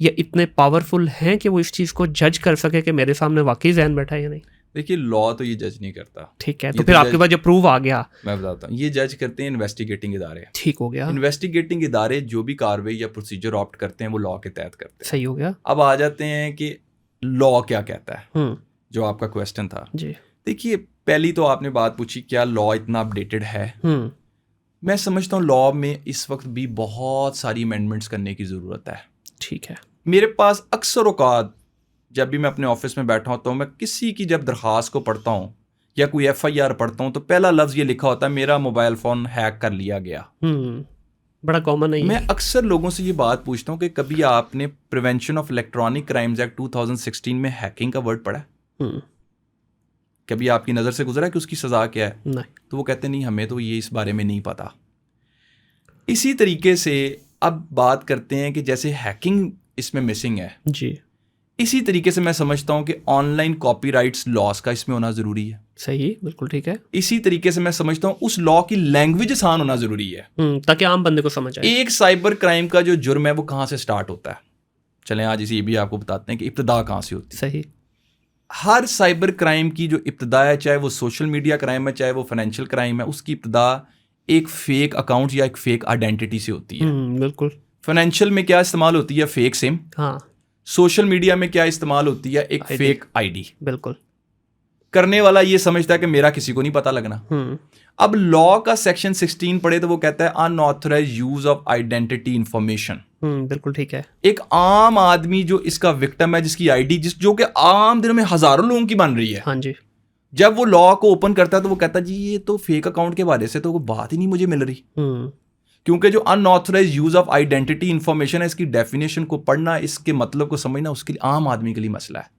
या इतने पावरफुल हैं कि वो इस चीज़ को जज कर सके कि मेरे सामने वाकई जहन बैठा है या नहीं? देखिए, लॉ तो ये जज नहीं करता। ठीक है, तो फिर आपके पास जब प्रूव आ गया, मैं बताता हूँ, ये जज करते हैं इन्वेस्टिगेटिंग इदारे। ठीक हो गया, इन्वेस्टिगेटिंग इदारे जो भी कार्रवाई या प्रोसीजर ऑप्ट करते हैं वो लॉ के तहत करते हैं। सही हो गया। अब आ जाते हैं कि लॉ क्या कहता है, जो आपका क्वेश्चन था जी। देखिए, पहली तो आपने बात पूछी क्या लॉ इतना अपडेटेड है। मैं समझता हूँ लॉ में इस वक्त भी बहुत सारी अमेंडमेंट्स करने की ज़रूरत है। ठीक है। मेरे पास अक्सर औकात जब भी मैं अपने ऑफिस में बैठा होता हूँ, मैं किसी की जब दरख्वास्त को पढ़ता हूँ या कोई FIR पढ़ता हूँ तो पहला लफ्ज़ ये लिखा होता है मेरा मोबाइल फ़ोन हैक कर लिया गया। बड़ा कॉमन है। मैं अक्सर लोगों से ये बात पूछता हूँ कि कभी आपने prevention of electronic crimes act 2016 में हैकिंग का वर्ड पढ़ा है? कभी आपकी नज़र से गुजरा कि उसकी सज़ा क्या है? नहीं। तो वो कहते नहीं, हमें तो ये इस बारे में नहीं पता। इसी तरीके से अब बात करते हैं कि जैसे हैकिंग इसमें मिसिंग है जी, इसी तरीके से मैं समझता हूं कि ऑनलाइन कॉपीराइट्स लॉस का इसमें होना ज़रूरी है। सही, बिल्कुल ठीक है। इसी तरीके से मैं समझता हूं उस लॉ की लैंग्वेज आसान होना ज़रूरी है ताकि आम बंदे को समझ आए। एक साइबर क्राइम का जो जुर्म है वो कहाँ से स्टार्ट होता है, चलें आज इसे ये भी आपको बताते हैं कि इब्तदा कहाँ से होती है। सही। हर साइबर क्राइम की जो इब्तदा है, चाहे वो सोशल मीडिया क्राइम है, चाहे वो फाइनेंशियल क्राइम है, उसकी इब्तदा एक फेक अकाउंट या एक फेक आइडेंटिटी से होती है। बिल्कुल। फाइनेंशियल में क्या इस्तेमाल होती है? Fake SIM. हाँ। सोशल मीडिया में क्या इस्तेमाल होती है? एक फेक आईडी। बिल्कुल। करने वाला ये समझता है कि मेरा किसी को नहीं पता लगना। अब लॉ का सेक्शन 16 पढ़े तो वो कहता है unauthorised use of identity information. बिल्कुल ठीक है। एक आम आदमी जो इसका विक्टिम है, जिसकी आईडी जो कि आम दिनों में हजारों लोगों की बन रही है, हाँ जी, जब वो लॉ को ओपन करता है तो वो कहता है जी ये तो फेक अकाउंट के बारे से तो कोई बात ही नहीं मुझे मिल रही। क्योंकि जो unauthorised use of identity information है, इसकी डेफिनेशन को पढ़ना, इसके मतलब को समझना उसके लिए आम आदमी के लिए मसला है।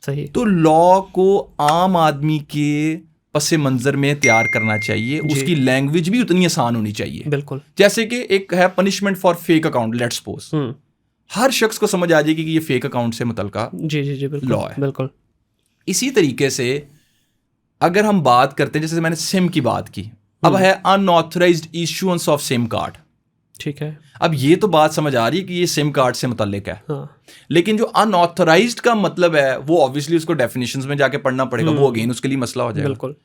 सही। तो लॉ को आम आदमी के पसे मंजर में तैयार करना चाहिए, उसकी लैंग्वेज भी उतनी आसान होनी चाहिए। बिल्कुल। जैसे कि एक है punishment for fake account, let's suppose हर शख्स को समझ आ जाएगी कि ये फेक अकाउंट से मुतल्लिका लॉ है। बिल्कुल। इसी तरीके से अगर हम बात करते हैं, जैसे मैंने सिम की बात की, अब है unauthorised issuance of SIM card. ठीक है। अब ये तो बात समझ आ रही है कि ये सिम कार्ड से मुतल्लिक है। हाँ। लेकिन जो अनऑथराइज्ड का मतलब है वो ऑब्वियसली उसको डेफिनेशंस में जाके पढ़ना पड़ेगा, वो अगेन उसके लिए मसला हो जाएगा। बिल्कुल।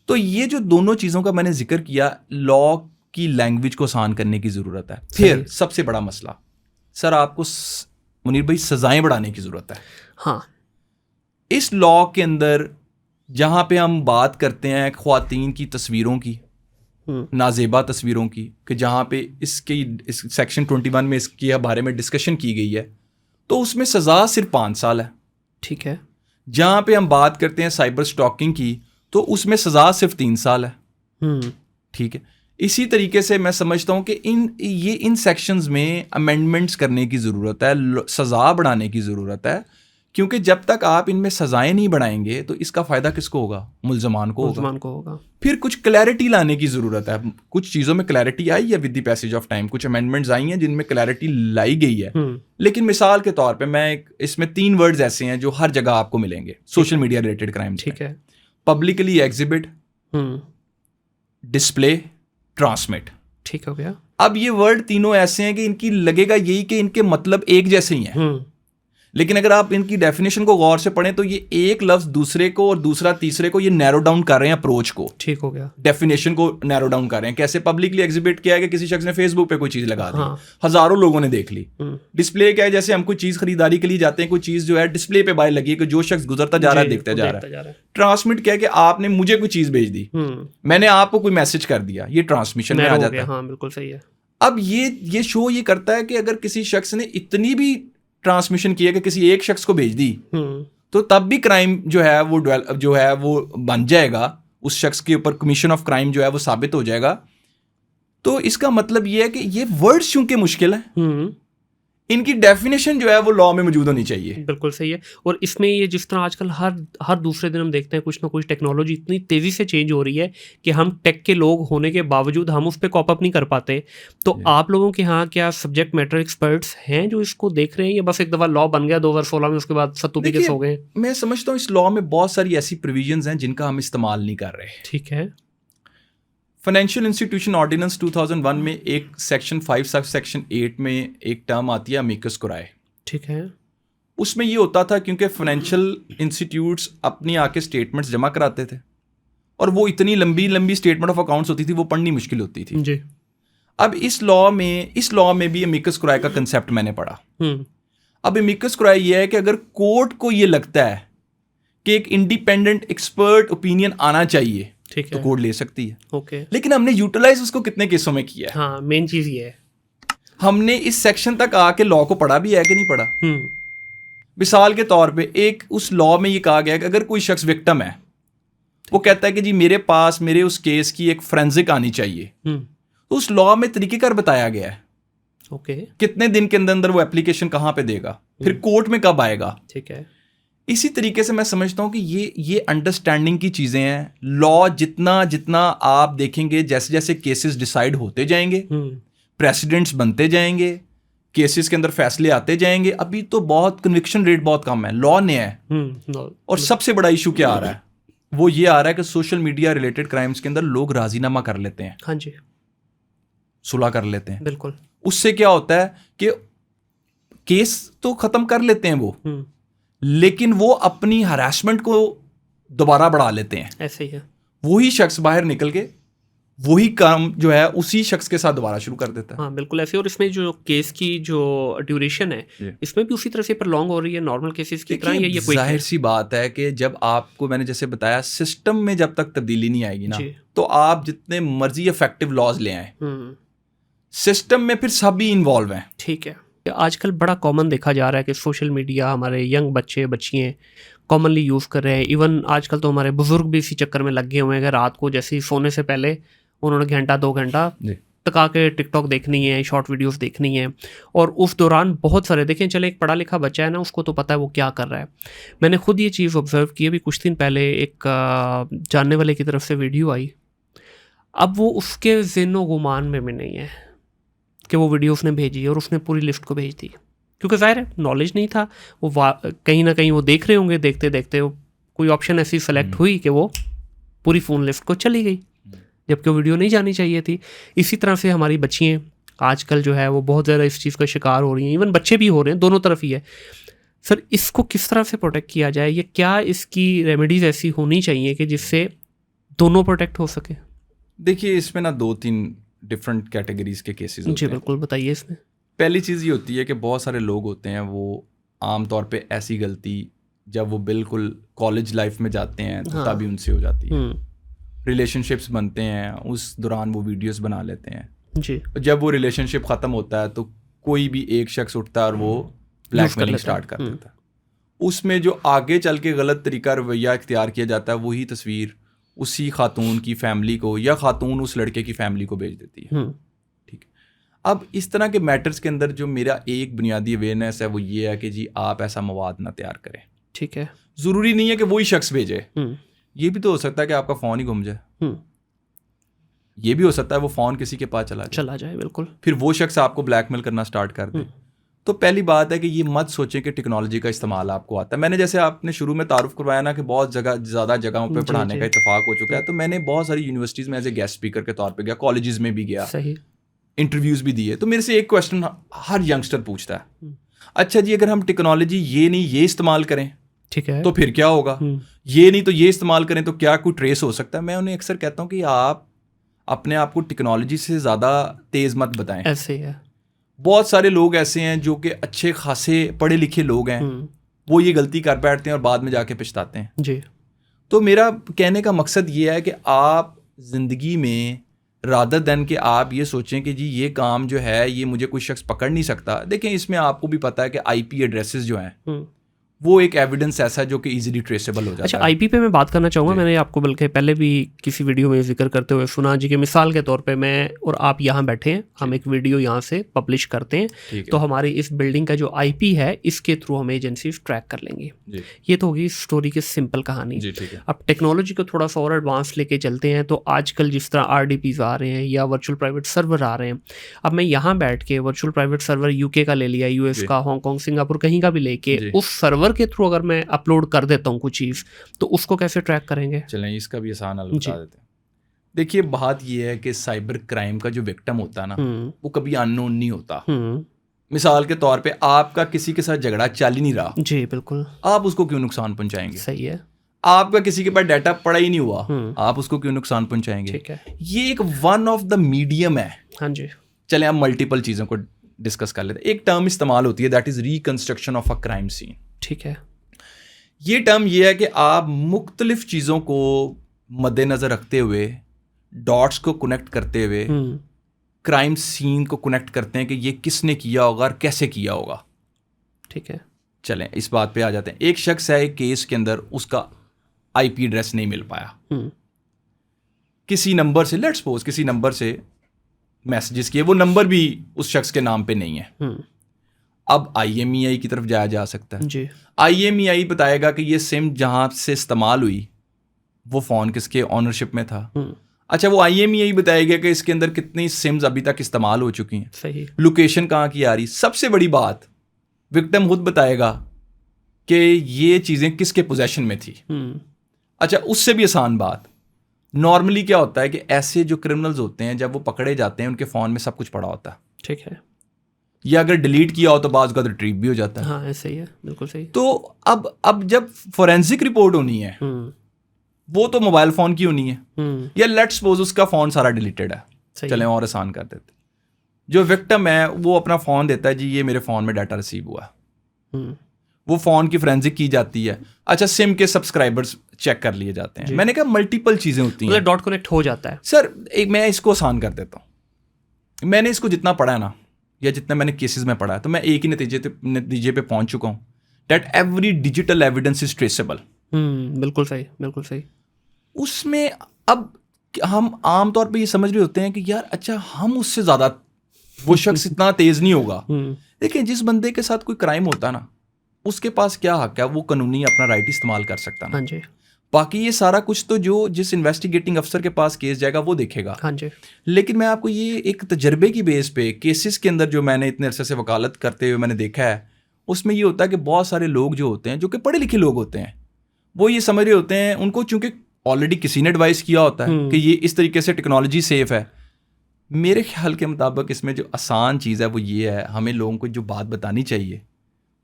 तो ये जो दोनों चीज़ों का मैंने जिक्र किया, लॉ की लैंग्वेज को आसान करने की ज़रूरत है। फिर सबसे बड़ा मसला सर, आपको मुनीर भाई सजाएं बढ़ाने की ज़रूरत है। हाँ। इस लॉ के अंदर जहाँ पे हम बात करते हैं ख्वातीन की तस्वीरों की, नाजेबा तस्वीरों की, कि जहाँ पे इस सेक्शन 21 में इसके बारे में डिस्कशन की गई है, तो उसमें सज़ा सिर्फ 5 साल है। ठीक है। जहाँ पे हम बात करते हैं साइबर स्टॉकिंग की, तो उसमें सज़ा सिर्फ 3 साल है। ठीक है। इसी तरीके से मैं समझता हूँ कि इन सेक्शंस में अमेंडमेंट्स करने की ज़रूरत है, सज़ा बढ़ाने की ज़रूरत है, क्योंकि जब तक आप इनमें सजाएं नहीं बढ़ाएंगे तो इसका फ़ायदा किसको होगा? मुल्ज़मान को होगा। फिर कुछ क्लैरिटी लाने की ज़रूरत है। कुछ चीज़ों में क्लैरिटी आई है with the passage of time, कुछ अमेंडमेंट्स आई हैं जिनमें क्लैरिटी लाई गई है। लेकिन मिसाल के तौर पे इसमें 3 वर्ड्स ऐसे हैं जो हर जगह आपको मिलेंगे सोशल मीडिया रिलेटेड क्राइम्स। ठीक है। Publicly exhibit, display, transmit. ठीक हो गया। अब ये वर्ड तीनों ऐसे हैं कि इनकी लगेगा यही कि इनके मतलब एक जैसे ही हैं, लेकिन अगर आप इनकी डेफिनेशन को गौर से पढ़ें तो ये एक लफ्ज दूसरे को और दूसरा तीसरे को ये नैरो डाउन कर रहे हैं अप्रोच को। ठीक हो गया। डेफिनेशन को नैरो डाउन कर रहे हैं। कैसे? पब्लिकली एग्जिबिट किया है कि किसी शख्स ने फेसबुक पे कोई चीज लगा दी, हजारों लोगों ने देख ली। डिस्प्ले क्या है? जैसे हम कोई चीज खरीदारी के लिए जाते हैं, कोई चीज जो है डिस्प्ले पे बाय लगी है कि जो शख्स गुजरता जा रहा है देखता जा रहा है। ट्रांसमिट क्या है कि आपने मुझे कोई चीज भेज दी, मैंने आपको कोई मैसेज कर दिया, ये ट्रांसमिशन में आ जाता है। हाँ, बिल्कुल सही है। अब ये शो ये करता है कि अगर किसी शख्स ने इतनी भी ट्रांसमिशन किया कि किसी एक शख्स को भेज दी, तो तब भी क्राइम जो है वो बन जाएगा, उस शख्स के ऊपर कमीशन ऑफ क्राइम जो है वो साबित हो जाएगा। तो इसका मतलब ये है कि ये वर्ड्स चूंकि मुश्किल है, इनकी डेफिनेशन जो है वो लॉ में मौजूद होनी चाहिए। बिल्कुल सही है। और इसमें ये जिस तरह आजकल हर दूसरे दिन हम देखते हैं कुछ ना कुछ टेक्नोलॉजी इतनी तेज़ी से चेंज हो रही है कि हम टेक के लोग होने के बावजूद हम उस पर कॉप अप नहीं कर पाते। तो आप लोगों के यहाँ क्या सब्जेक्ट मैटर एक्सपर्ट्स हैं जो इसको देख रहे हैं, या बस एक दफ़ा लॉ बन गया 2016 में, उसके बाद सत्तू पी के सो गए? मैं समझता हूँ इस लॉ में बहुत सारी ऐसी प्रोविजंस हैं जिनका हम इस्तेमाल नहीं कर रहे। ठीक है। फाइनेंशियल इंस्टीट्यूशन ऑर्डिनेंस 2001 में एक सेक्शन 5 सब सेक्शन 8 में एक टर्म आती है अमिकस कुराए। ठीक है। उसमें ये होता था क्योंकि फाइनेंशियल इंस्टीट्यूट्स अपनी आके स्टेटमेंट्स जमा कराते थे और वो इतनी लंबी स्टेटमेंट ऑफ अकाउंट्स होती थी, वो पढ़नी मुश्किल होती थी जी। अब इस लॉ में भी अमिकस कुराए का कंसेप्ट मैंने पढ़ा। अब अमिकस कुराए ये है कि अगर कोर्ट को ये लगता है कि एक इंडिपेंडेंट एक्सपर्ट ओपिनियन आना चाहिए तो कोर्ट ले सकती है। ओके। लेकिन हमने यूटिलाइज उसको कितने केसों में किया है? हाँ, मेन चीज़ ये है। हमने इस सेक्शन तक आके लॉ को पढ़ा भी है कि नहीं पढ़ा? मिसाल के तौर पे एक उस लॉ में ये कहा गया कि अगर कोई शख्स विक्टिम है, वो कहता है कि जी मेरे पास मेरे उस केस की एक फोरेंसिक आनी चाहिए, तो उस लॉ में तरीकेकार बताया गया है। ओके। कितने दिन के अंदर अंदर वो एप्लीकेशन कहाँ पे देगा, फिर कोर्ट में कब आएगा। ठीक है। इसी तरीके से मैं समझता हूँ कि ये अंडरस्टैंडिंग की चीज़ें हैं। लॉ जितना आप देखेंगे, जैसे जैसे केसेस डिसाइड होते जाएंगे, प्रेसिडेंट्स बनते जाएंगे, केसेस के अंदर फैसले आते जाएंगे। अभी तो बहुत कन्विक्शन रेट बहुत कम है, लॉ नया है। और सबसे बड़ा इशू क्या आ रहा है? वो ये आ रहा है कि सोशल मीडिया रिलेटेड क्राइम्स के अंदर लोग राजीनामा कर लेते हैं। हाँ जी, सुलह कर लेते हैं। बिल्कुल। उससे क्या होता है कि केस तो खत्म कर लेते हैं वो, लेकिन वो अपनी हरासमेंट को दोबारा बढ़ा लेते हैं। ऐसे ही है। वही शख्स बाहर निकल के वही काम जो है उसी शख्स के साथ दोबारा शुरू कर देता है। हाँ बिल्कुल ऐसे। और इसमें जो केस की जो ड्यूरेशन है इसमें भी उसी तरह से प्रलॉन्ग हो रही है नॉर्मल केसेस की तरह। ये कोई जाहिर सी बात है कि जब आपको, मैंने जैसे बताया, सिस्टम में जब तक तब्दीली नहीं आएगी ना, तो आप जितने मर्जी इफेक्टिव लॉज ले आए, सिस्टम में फिर सभी इन्वॉल्व हैं। ठीक है। आजकल बड़ा कॉमन देखा जा रहा है कि सोशल मीडिया हमारे यंग बच्चे बच्चियाँ कॉमनली यूज़ कर रहे हैं। इवन आजकल तो हमारे बुजुर्ग भी इसी चक्कर में लग गए हुए हैं कि रात को जैसे ही सोने से पहले उन्होंने घंटा 2 घंटा टका के टिकटॉक देखनी है, शॉर्ट वीडियोस देखनी है। और उस दौरान बहुत सारे, देखें चले एक पढ़ा लिखा बच्चा है ना, उसको तो पता है वो क्या कर रहा है। मैंने खुद ये चीज़ ऑब्जर्व की। अभी कुछ दिन पहले एक जानने वाले की तरफ से वीडियो आई। अब वो उसके ज़िन्नो गुमान में भी नहीं है कि वो वीडियो उसने भेजी और उसने पूरी लिस्ट को भेज दी, क्योंकि ज़ाहिर है नॉलेज नहीं था। वो कहीं ना कहीं वो देख रहे होंगे, देखते देखते कोई ऑप्शन ऐसी सेलेक्ट हुई कि वो पूरी फ़ोन लिस्ट को चली गई, जबकि वो वीडियो नहीं जानी चाहिए थी। इसी तरह से हमारी बच्चियाँ आजकल जो है वो बहुत ज़्यादा इस चीज़ का शिकार हो रही हैं। इवन बच्चे भी हो रहे हैं, दोनों तरफ ही है। सर इसको किस तरह से प्रोटेक्ट किया जाए? ये क्या इसकी रेमेडीज़ ऐसी होनी चाहिए कि जिससे दोनों प्रोटेक्ट हो सके? देखिए इसमें ना 2-3 डिफरेंट कैटेगरीज के केसेस होते हैं। जी बिल्कुल, बताइए इसमें। पहली चीज़ ये होती है कि बहुत सारे लोग होते हैं वो आमतौर पे ऐसी गलती जब वो बिल्कुल कॉलेज लाइफ में जाते हैं तो तभी उनसे हो जाती है। रिलेशनशिप्स बनते हैं, उस दौरान वो वीडियोस बना लेते हैं जी। जब वो रिलेशनशिप ख़त्म होता है तो कोई भी एक शख्स उठता है और वो ब्लैकमेलिंग स्टार्ट कर देता है। उसमें जो आगे चल के गलत तरीका रवैया इख्तियार किया जाता है, वही तस्वीर उसी खातून की फैमिली को या खातून उस लड़के की फैमिली को भेज देती है। ठीक है। अब इस तरह के मैटर्स के अंदर जो मेरा एक बुनियादी अवेयरनेस है वो ये है कि जी आप ऐसा मवाद ना तैयार करें। ठीक है। ज़रूरी नहीं है कि वही शख्स भेजे, ये भी तो हो सकता है कि आपका फ़ोन ही घूम जाए। ये भी हो सकता है वो फ़ोन किसी के पास चला जाए। बिल्कुल। फिर वो शख्स आपको ब्लैकमेल करना स्टार्ट कर दे। तो पहली बात है कि ये मत सोचें कि टेक्नोलॉजी का इस्तेमाल आपको आता है। मैंने जैसे आपने शुरू में तारुफ करवाया ना कि बहुत ज़्यादा जगहों पे पढ़ाने का इत्तेफाक हो चुका है, तो मैंने बहुत सारी यूनिवर्सिटीज़ में एज ए गेस्ट स्पीकर के तौर पे गया, कॉलेजेस में भी गया, इंटरव्यूज़ भी दिए। तो मेरे से एक क्वेश्चन हर यंगस्टर पूछता है, अच्छा जी अगर हम टेक्नोलॉजी ये नहीं ये इस्तेमाल करें ठीक है तो फिर क्या होगा, ये नहीं तो ये इस्तेमाल करें तो क्या कोई ट्रेस हो सकता है? मैं उन्हें अक्सर कहता हूँ कि आप अपने आप को टेक्नोलॉजी से ज़्यादा तेज़ मत बताएं। ऐसे ही है। बहुत सारे लोग ऐसे हैं जो कि अच्छे खासे पढ़े लिखे लोग हैं, वो ये गलती कर बैठते हैं और बाद में जाके पछताते हैं जी। तो मेरा कहने का मकसद ये है कि आप ज़िंदगी में रादर दैन कि आप ये सोचें कि जी ये काम जो है ये मुझे कोई शख्स पकड़ नहीं सकता। देखें इसमें आपको भी पता है कि IP एड्रेसेस जो हैं वो एक एविडेंस ऐसा है जो कि इजीली ट्रेसेबल हो जाता अच्छा, है। आईपी पे मैं बात करना चाहूँगा। जी। मैंने आपको बल्कि पहले भी किसी वीडियो में जिक्र करते हुए सुना जी कि मिसाल के तौर पे मैं और आप यहाँ बैठे हैं, हम एक वीडियो यहाँ से पब्लिश करते हैं, ठीक तो है। हमारी इस बिल्डिंग का जो आईपी है इसके थ्रू हम एजेंसीज ट्रैक कर लेंगे। जी ये तो होगी स्टोरी की सिंपल कहानी। जी ठीक है। अब टेक्नोलॉजी को थोड़ा सा और एडवांस लेके चलते हैं, तो आजकल जिस तरह आरडीपीज आ रहे हैं या वर्चुअल प्राइवेट सर्वर आ रहे हैं, अब मैं यहाँ बैठ के वर्चुअल प्राइवेट सर्वर यूके का ले लिया, यूएस जी। का, हांगकांग, सिंगापुर, कहीं का भी लेके जी। उस सर्वर के थ्रू अगर मैं अपलोड कर देता हूँ कुछ चीज़, तो उसको कैसे ट्रैक करेंगे? चलें इसका भी आसान हल जी। बता देते हैं। देखिए बात ये है कि साइबर क्राइम का जो विक्टिम होता है ना, वो कभी अननोन नहीं होता। मिसाल के तौर पे आपका किसी के साथ झगड़ा चल ही नहीं रहा, जी बिल्कुल आप उसको क्यों नुकसान पहुंचाएंगे? सही है। आपका किसी के पास डाटा पड़ा ही नहीं हुआ, आप उसको क्यों नुकसान पहुंचाएंगे? ठीक है। ये एक वन ऑफ द मीडियम है। हाँ जी। चले हम मल्टीपल चीज़ों को डिस्कस कर लेते हैं। एक टर्म इस्तेमाल होती है that is reconstruction of a crime scene. ठीक है। ये टर्म ये है कि आप मुख्तलिफ चीज़ों को मद्देनज़र रखते हुए, डॉट्स को कनेक्ट करते हुए क्राइम सीन को कनेक्ट करते हैं कि ये किसने किया होगा और कैसे किया होगा। ठीक है। चलें इस बात पे आ जाते हैं। एक शख्स है, एक केस के अंदर उसका आईपी एड्रेस नहीं मिल पाया, किसी नंबर से, लेट्स सपोज किसी नंबर से मैसेजेस किए, वो नंबर भी उस शख्स के नाम पे नहीं है। अब IMEI की तरफ जाया जा सकता है जी। IMEI बताएगा कि ये सिम जहाँ से इस्तेमाल हुई वो फ़ोन किसके ऑनरशिप में था। अच्छा, वो IMEI बताएगा कि इसके अंदर कितनी सिम्स अभी तक इस्तेमाल हो चुकी हैं, सही। लोकेशन कहाँ की आ रही। सबसे बड़ी बात, विक्टिम खुद बताएगा कि ये चीज़ें किसके पोजेशन में थी। अच्छा, उससे भी आसान बात, नॉर्मली क्या होता है कि ऐसे जो क्रिमिनल्स होते हैं जब वो पकड़े जाते हैं उनके फ़ोन में सब कुछ पड़ा होता है। ठीक है। या अगर डिलीट किया हो तो बाज़ का रिट्रीव भी हो जाता है। हाँ ऐसे ही है, बिल्कुल सही। तो अब जब फोरेंसिक रिपोर्ट होनी है वो तो मोबाइल फ़ोन की होनी है, या लेट्स सपोज उसका फ़ोन सारा डिलीटेड है, चलें और आसान कर देते। जो विक्टिम है वो अपना फ़ोन देता है, जी ये मेरे फ़ोन में डाटा रिसीव हुआ है, वो फ़ोन की फोरेंसिक की जाती है। अच्छा, सिम के सब्सक्राइबर्स चेक कर लिए जाते हैं। मैंने कहा मल्टीपल चीज़ें होती हैं, डॉट कनेक्ट हो जाता है। सर एक मैं इसको आसान कर देता हूँ। मैंने इसको जितना पढ़ा है ना, या जितना मैंने केसेस में पढ़ा है, तो मैं एक ही नतीजे पे पहुंच चुका हूँ, that every digital evidence is traceable. बिल्कुल सही, बिल्कुल सही। उसमें अब हम आम तौर पे ये समझ रहे होते हैं कि यार अच्छा हम उससे ज़्यादा, वो शख्स इतना तेज़ नहीं होगा। देखिए जिस बंदे के साथ कोई क्राइम होता ना, उसके पास क्या हक है, वो कानूनी अपना राइट इस्तेमाल कर सकता ना। हाँ जी। बाकी ये सारा कुछ तो जो जिस इन्वेस्टिगेटिंग अफसर के पास केस जाएगा वो देखेगा। हाँ जी। लेकिन मैं आपको ये एक तजर्बे की बेस पे केसेस के अंदर जो मैंने इतने अरसे से वकालत करते हुए मैंने देखा है, उसमें ये होता है कि बहुत सारे लोग जो होते हैं, जो कि पढ़े लिखे लोग होते हैं, वो ये समझ रहे होते हैं, उनको चूंकि ऑलरेडी किसी ने एडवाइस किया होता है कि ये इस तरीके से टेक्नोलॉजी सेफ है। मेरे ख्याल के मुताबिक इसमें जो आसान चीज़ है वो ये है, हमें लोगों को जो बात बतानी चाहिए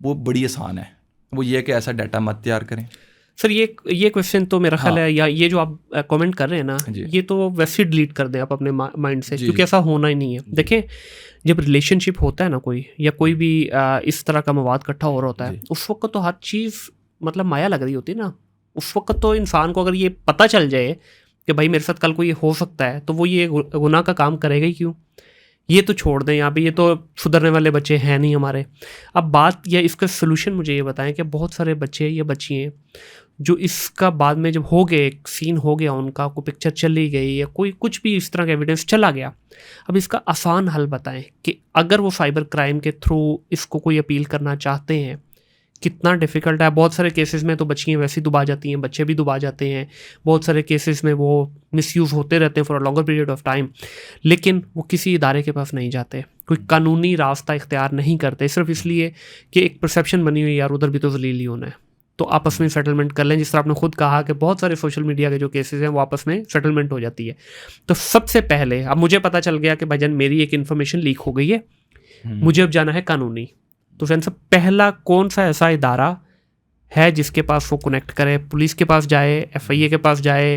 वो बड़ी आसान है, वो ये है कि ऐसा डाटा मत तैयार करें। सर ये क्वेश्चन तो मेरा ख्याल है, या ये जो आप कमेंट कर रहे हैं ना, ये तो वैसे ही डिलीट कर दें आप अपने माइंड से, क्योंकि ऐसा होना ही नहीं है। देखें, जब रिलेशनशिप होता है ना कोई, या कोई भी इस तरह का मवाद इकट्ठा हो रहा होता है, उस वक्त तो हर चीज़ मतलब माया लग रही होती है ना। उस वक्त तो इंसान को अगर ये पता चल जाए कि भाई मेरे साथ कल को ये हो सकता है, तो वो ये गुनाह का काम करेगा ही क्यों। ये तो छोड़ दें यहाँ पे, ये तो सुधरने वाले बच्चे हैं नहीं हमारे। अब बात या इसका सलूशन मुझे ये बताएं कि बहुत सारे बच्चे या बच्चियाँ जो इसका बाद में जब हो गए, सीन हो गया उनका, कोई पिक्चर चली गई या कोई कुछ भी इस तरह का एविडेंस चला गया, अब इसका आसान हल बताएं कि अगर वो साइबर क्राइम के थ्रू इसको कोई अपील करना चाहते हैं, कितना डिफ़िकल्ट है। बहुत सारे केसेस में तो बच्चियाँ वैसे ही दुबा जाती हैं, बच्चे भी दुबा जाते हैं, बहुत सारे केसेस में वो मिसयूज़ होते रहते हैं for a longer period of time, लेकिन वो किसी इदारे के पास नहीं जाते, कोई कानूनी रास्ता इख्तियार नहीं करते, सिर्फ इसलिए कि एक परसेप्शन बनी हुई यार उधर भी तो जलील ही होना है, तो आपस में सेटलमेंट कर लें। जिस तरह आपने खुद कहा कि बहुत सारे सोशल मीडिया के जो केसेस हैं वो आपस में सेटलमेंट हो जाती है। तो सबसे पहले अब मुझे पता चल गया कि भाईजान मेरी एक इन्फॉर्मेशन लीक हो गई है, मुझे अब जाना है कानूनी, तो फ्रेंड्स पहला कौन सा ऐसा इदारा है जिसके पास वो कनेक्ट करे? पुलिस के पास जाए, FIA के पास जाए,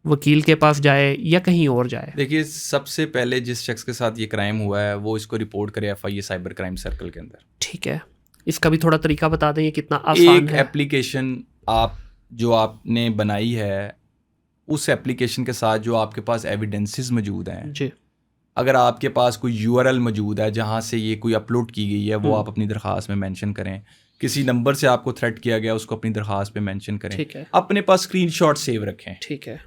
वकील के पास जाए, या कहीं और जाए? देखिए सबसे पहले जिस शख्स के साथ ये क्राइम हुआ है वो इसको रिपोर्ट करे FIA साइबर क्राइम सर्कल के अंदर। ठीक है, इसका भी थोड़ा तरीका बता दें, ये कितना आसान है। एप्लीकेशन आप जो आपने बनाई है, उस एप्लीकेशन के साथ जो आपके पास एविडेंसेस मौजूद हैं जी, अगर आपके पास कोई URL मौजूद है जहाँ से ये कोई अपलोड की गई है, वो आप अपनी दरख्वास्त में मेंशन करें किसी नंबर से आपको थ्रेट किया गया उसको अपनी दरखास्त पे मेंशन करें। ठीक है, अपने पास स्क्रीनशॉट सेव रखें। ठीक है,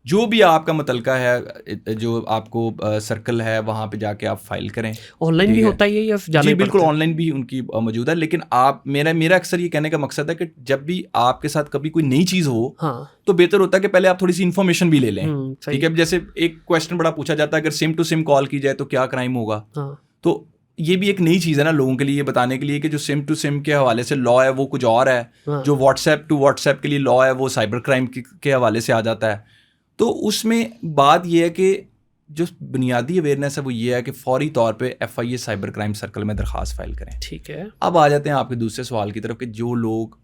जो भी आपका मुतलका है, जो आपको सर्कल है, वहाँ पे जाके आप फाइल करें। ऑनलाइन भी होता है ये या जाना जी ही बिल्कुल, पड़ता है? ऑनलाइन भी उनकी मौजूद है। लेकिन आप मेरा अक्सर ये कहने का मकसद है कि जब भी आपके साथ कभी कोई नई चीज़ हो, हाँ, तो बेहतर होता है कि पहले आप थोड़ी सी इन्फॉर्मेशन भी ले लें। सही, ठीक है, जैसे एक क्वेश्चन बड़ा पूछा जाता है, अगर सिम टू सिम कॉल की जाए तो क्या क्राइम होगा। हाँ, तो ये भी एक नई चीज़ है ना लोगों के लिए, ये बताने के लिए कि जो सिम टू सिम के हवाले से लॉ है वो कुछ और है, हाँ, जो व्हाट्सएप टू व्हाट्सएप के लिए लॉ है वो साइबर क्राइम के हवाले से आ जाता है। तो उसमें बात यह है कि जो बुनियादी अवेयरनेस है वो ये है कि फौरी तौर पे FIA साइबर क्राइम सर्कल में दरख्वास्त फाइल करें। ठीक है। अब आ जाते हैं आपके दूसरे सवाल की तरफ कि जो लोग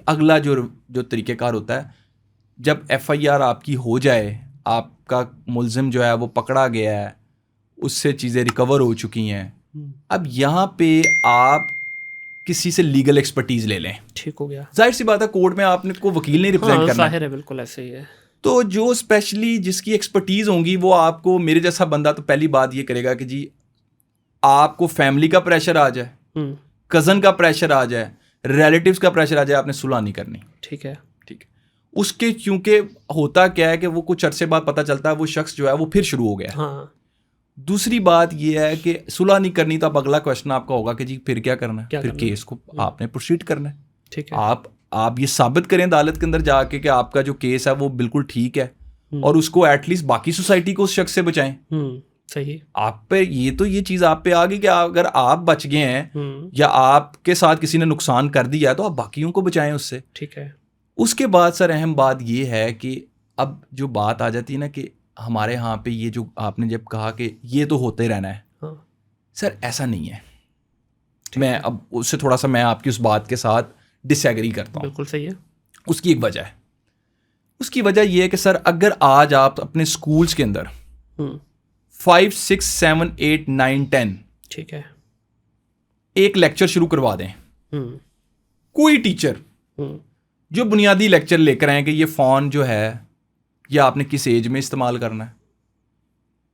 अगला जो तरीक़ेकार होता है, जब FIR आपकी हो जाए, आपका मुलजिम जो है वो पकड़ा गया है, उससे चीज़ें रिकवर हो चुकी हैं, अब यहाँ पे आप किसी से लीगल एक्सपर्टीज़ ले लें। ठीक हो गया। जाहिर सी बात है, कोर्ट में आपने को वकील नहीं रिप्रेजेंट करना, जाहिर है, बिल्कुल ऐसे ही है। तो जो स्पेशली जिसकी एक्सपर्टीज़ होंगी वो आपको, मेरे जैसा बंदा तो पहली बात ये करेगा कि जी आपको फैमिली का प्रेशर आ जाए, कज़न का प्रेशर आ जाए, रिलेटिव्स का प्रेशर आ जाए, आपने सुलह नहीं करनी। ठीक है, ठीक है। उसके क्योंकि होता क्या है कि वो कुछ अरसे बाद पता चलता है वो शख्स जो है वो फिर शुरू हो गया। हाँ, दूसरी बात ये है कि सुलह नहीं करनी, तो अब अगला क्वेश्चन आपका होगा कि जी फिर क्या करना है, फिर केस को आपने प्रोसीड करना है। ठीक है। आप ये साबित करें अदालत के अंदर जाके कि आपका जो केस है वो बिल्कुल ठीक है, और उसको एटलीस्ट बाकी सोसाइटी को उस शख्स से बचाएं। सही। आप पे ये चीज़ आप पे आ गई कि अगर आप बच गए हैं या आपके साथ किसी ने नुकसान कर दिया है तो आप बाकियों को बचाएं उससे। ठीक है। उसके बाद सर अहम बात ये है कि अब जो बात आ जाती है ना कि हमारे यहाँ पे ये जो आपने जब कहा कि ये तो होते रहना है, हाँ, सर ऐसा नहीं है। मैं अब उससे थोड़ा सा मैं आपकी उस बात के साथ डिसएग्री करता हूँ। बिल्कुल सही है। उसकी एक वजह है, उसकी वजह यह है कि सर अगर आज आप अपने स्कूल्स के अंदर 5, 6, 7, 8, 9, 10 ठीक है, एक लेक्चर शुरू करवा दें, कोई टीचर जो बुनियादी लेक्चर लेकर आए कि ये फ़ोन जो है ये आपने किस एज में इस्तेमाल करना है,